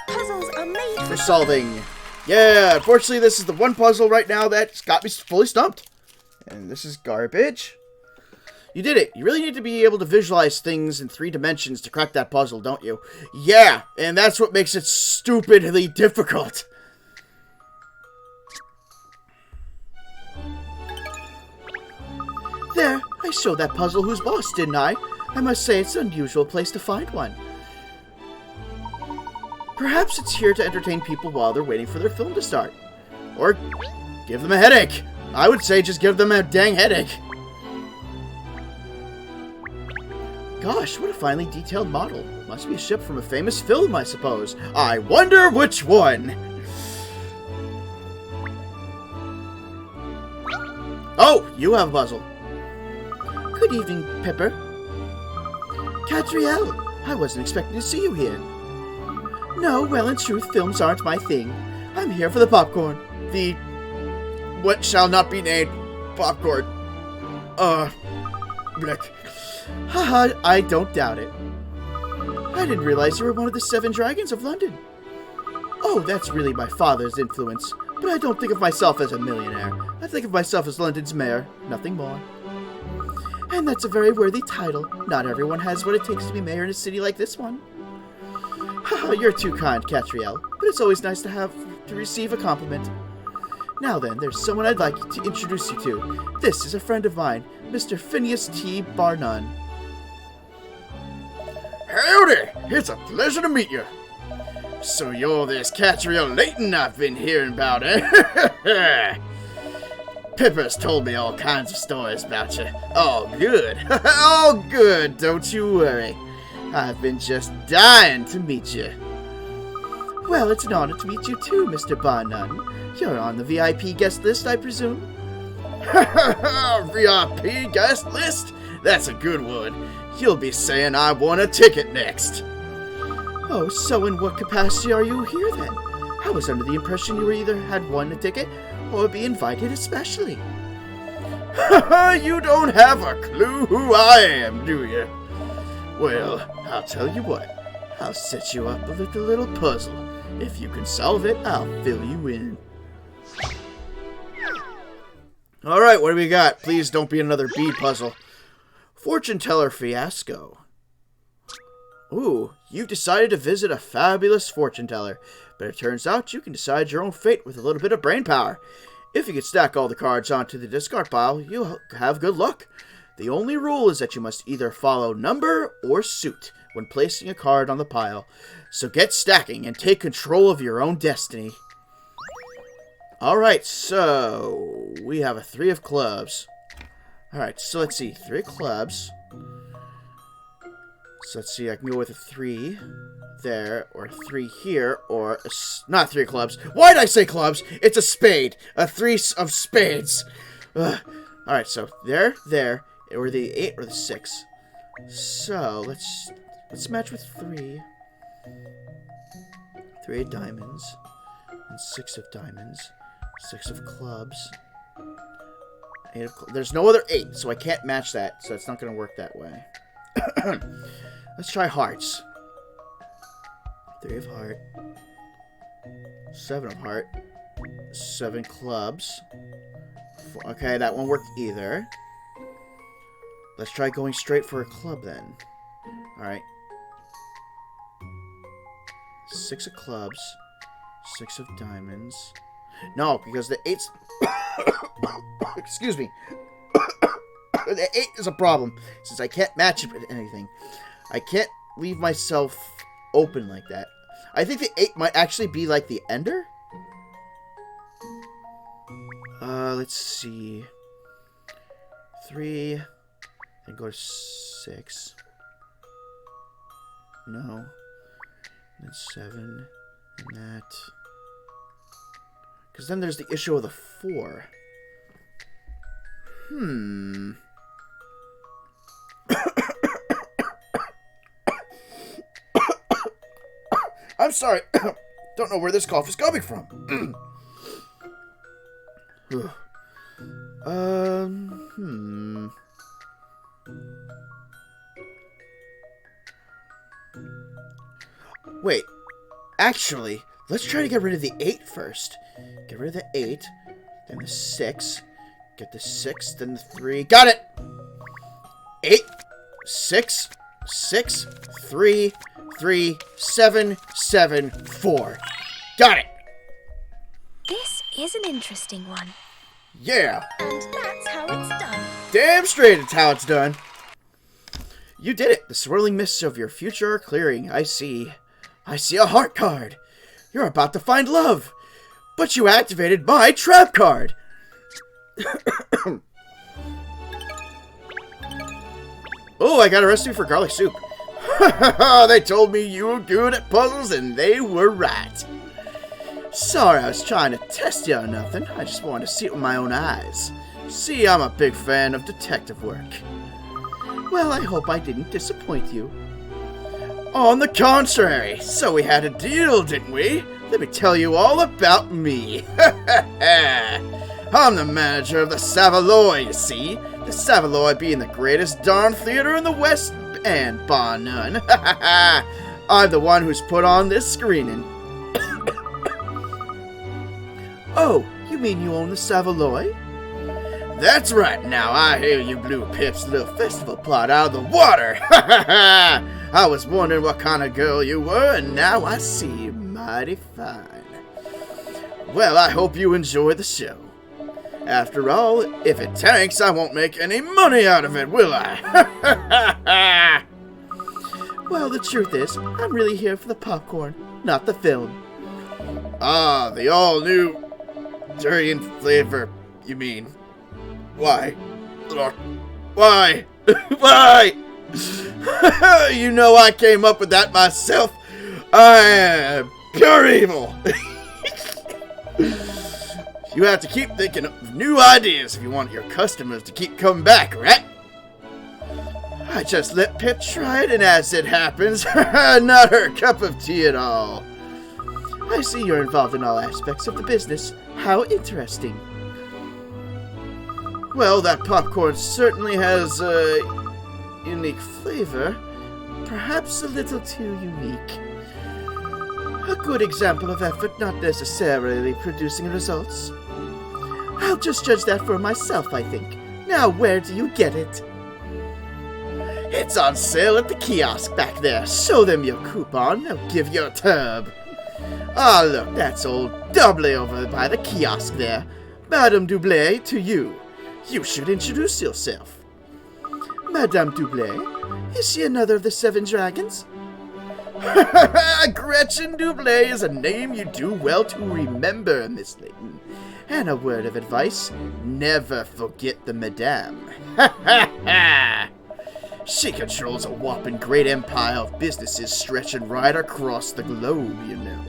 S3: Puzzles are made
S1: for solving. Yeah, unfortunately, this is the one puzzle right now that's got me fully stumped. And this is garbage. You did it. You really need to be able to visualize things in 3 dimensions to crack that puzzle, don't you? Yeah, and that's what makes it stupidly difficult. There, I showed that puzzle who's boss, didn't I? I must say it's an unusual place to find one. Perhaps it's here to entertain people while they're waiting for their film to start. Or give them a headache. I would say just give them a dang headache. Gosh, what a finely detailed model. Must be a ship from a famous film, I suppose. I wonder which one. Oh, you have a puzzle. Good evening, Pepper. Catriel, I wasn't expecting to see you here. No, well, in truth, films aren't my thing. I'm here for the popcorn. The what shall not be named popcorn. Blick. Haha, I don't doubt it. I didn't realize you were one of the 7 dragons of London. Oh, that's really my father's influence. But I don't think of myself as a millionaire. I think of myself as London's mayor, nothing more. And that's a very worthy title. Not everyone has what it takes to be mayor in a city like this one. Haha, you're too kind, Catriel, but it's always nice to receive a compliment. Now then, there's someone I'd like to introduce you to. This is a friend of mine, Mr. Phineas T. Barnum.
S2: Howdy! It's a pleasure to meet you. So you're this Catriel Layton I've been hearing about, eh? Pippa's told me all kinds of stories about you. All good. All good, don't you worry. I've been just dying to meet you.
S1: Well, it's an honor to meet you too, Mr. Barnum. You're on the VIP guest list, I presume?
S2: VIP guest list? That's a good one. You'll be saying I won a ticket next.
S1: Oh, so in what capacity are you here then? I was under the impression you either had won a ticket or be invited especially.
S2: You don't have a clue who I am, do you? Well, I'll tell you what. I'll set you up with a little puzzle. If you can solve it, I'll fill you in.
S1: Alright, what do we got? Please don't be another bead puzzle. Fortune teller fiasco. Ooh, you've decided to visit a fabulous fortune teller, but it turns out you can decide your own fate with a little bit of brain power. If you can stack all the cards onto the discard pile, you'll have good luck. The only rule is that you must either follow number or suit, when placing a card on the pile. So get stacking and take control of your own destiny. Alright, so we have a 3 of clubs. Alright, so let's see. 3 of clubs. So let's see, I can go with a 3 there, or a 3 here, or not 3 of clubs. Why did I say clubs? It's a spade. A 3 of spades. Alright, so there, or the 8 or the 6. So let's match with 3. 3 of diamonds. And 6 of diamonds. 6 of clubs. 8 of there's no other 8, so I can't match that, so it's not going to work that way. Let's try hearts. 3 of heart. 7 of heart. 7 clubs. 4, okay, that won't work either. Let's try going straight for a club then. Alright. 6 of clubs. 6 of diamonds. No, because the 8's... Excuse me. The 8 is a problem, since I can't match it with anything. I can't leave myself open like that. I think the 8 might actually be like the ender. Let's see. 3. Then go to 6. No. And 7. And that. Because then there's the issue of the 4. I'm sorry. Don't know where this cough is coming from. Wait. Actually, let's try to get rid of the 8 first. Get rid of the 8, then the 6. Get the 6, then the 3. Got it! 8, 6, 6, 3, 3, 7, 7, 4. Got it!
S3: This is an interesting one.
S1: Yeah!
S3: And that's how it's done.
S1: Damn straight it's how it's done. You did it. The swirling mists of your future are clearing. I see. I see a heart card. You're about to find love. But you activated my trap card. Oh, I got a recipe for garlic soup. They told me you were good at puzzles, and they were right. Sorry, I was trying to test you or nothing. I just wanted to see it with my own eyes. See, I'm a big fan of detective work. Well, I hope I didn't disappoint you. On the contrary, so we had a deal, didn't we? Let me tell you all about me. I'm the manager of the Savoy, you see. The Savoy being the greatest darn theater in the West End, bar none. I'm the one who's put on this screening. Oh, you mean you own the Savoy? That's right. Now I hear you blew Pip's little festival plot out of the water. I was wondering what kind of girl you were, and now I see you mighty fine. Well, I hope you enjoy the show. After all, if it tanks, I won't make any money out of it, will I? Well, the truth is, I'm really here for the popcorn, not the film. Ah, the all-new durian flavor, you mean. Why? Why? Why? You know I came up with that myself. I am pure evil. You have to keep thinking of new ideas if you want your customers to keep coming back, right? I just let Pip try it, and as it happens, not her cup of tea at all. I see you're involved in all aspects of the business. How interesting. Well, that popcorn certainly has a unique flavor. Perhaps a little too unique. A good example of effort not necessarily producing results. I'll just judge that for myself, I think. Now, where do you get it? It's on sale at the kiosk back there. Show them your coupon, they'll give you a tub. Ah, look, that's old Doublé over by the kiosk there. Madame Doublé, to you. You should introduce yourself. Madame Doublé,
S5: Is she another of the 7 dragons? Gretchen Doublé is a name you do well to remember, Miss Layton. And a word of advice, never forget the Madame. She controls a whopping great empire of businesses stretching right across the globe, you know.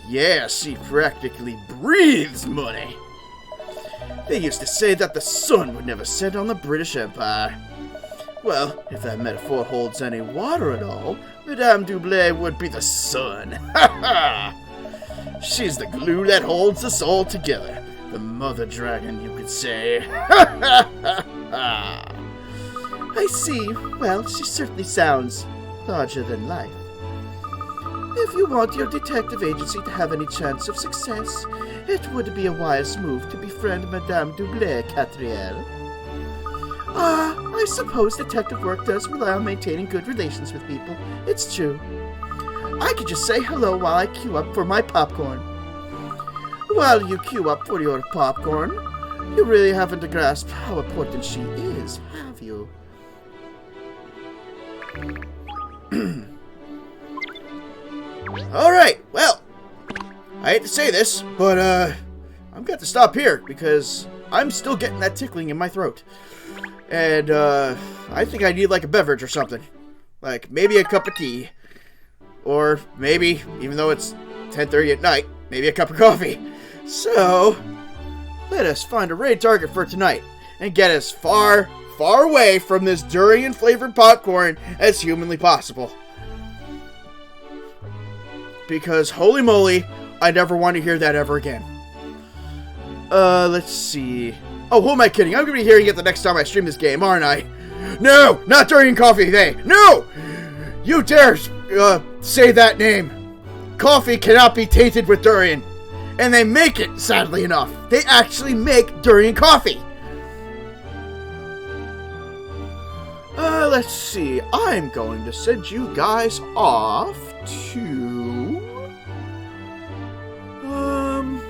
S5: Yeah, she practically breathes money. They used to say that the sun would never set on the British Empire. Well, if that metaphor holds any water at all, Madame Doublé would be the sun. Ha ha! She's the glue that holds us all together. The mother dragon, you could say. Ha ha ha ha! I see. Well, she certainly sounds larger than life. If you want your detective agency to have any chance of success, it would be a wise move to befriend Madame Doublé, Catriel. I suppose detective work does rely on maintaining good relations with people. It's true. I could just say hello while I queue up for my popcorn. While you queue up for your popcorn, you really haven't grasped how important she is, have you? Alright, well, I hate to say this, but I'm going to stop here because I'm still getting that tickling in my throat. And I think I need like a beverage or something. Like maybe a cup of tea. Or maybe, even though it's 10:30 at night, maybe a cup of coffee. So, let us find a raid target for tonight and get as far away from this durian-flavored popcorn as humanly possible. Because, holy moly, I never want to hear that ever again. Let's see. Oh, who am I kidding? I'm going to be hearing it the next time I stream this game, aren't I? No! Not durian coffee, they! No! You dare, say that name. Coffee cannot be tainted with durian. And they make it, sadly enough. They actually make durian coffee. Let's see. I'm going to send you guys off to... I'm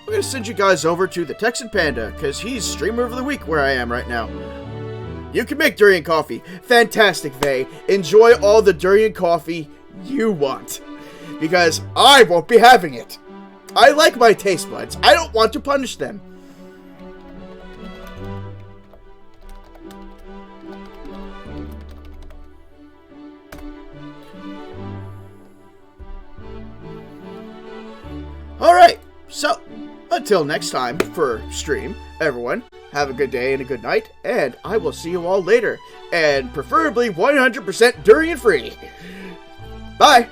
S5: going to send you guys over to the Texan Panda, because he's Streamer of the Week where I am right now. You can make durian coffee. Fantastic, Vay. Enjoy all the durian coffee you want. Because I won't be having it. I like my taste buds. I don't want to punish them. Alright, so until next time for stream, everyone, have a good day and a good night, and I will see you all later, and preferably 100% durian free. Bye!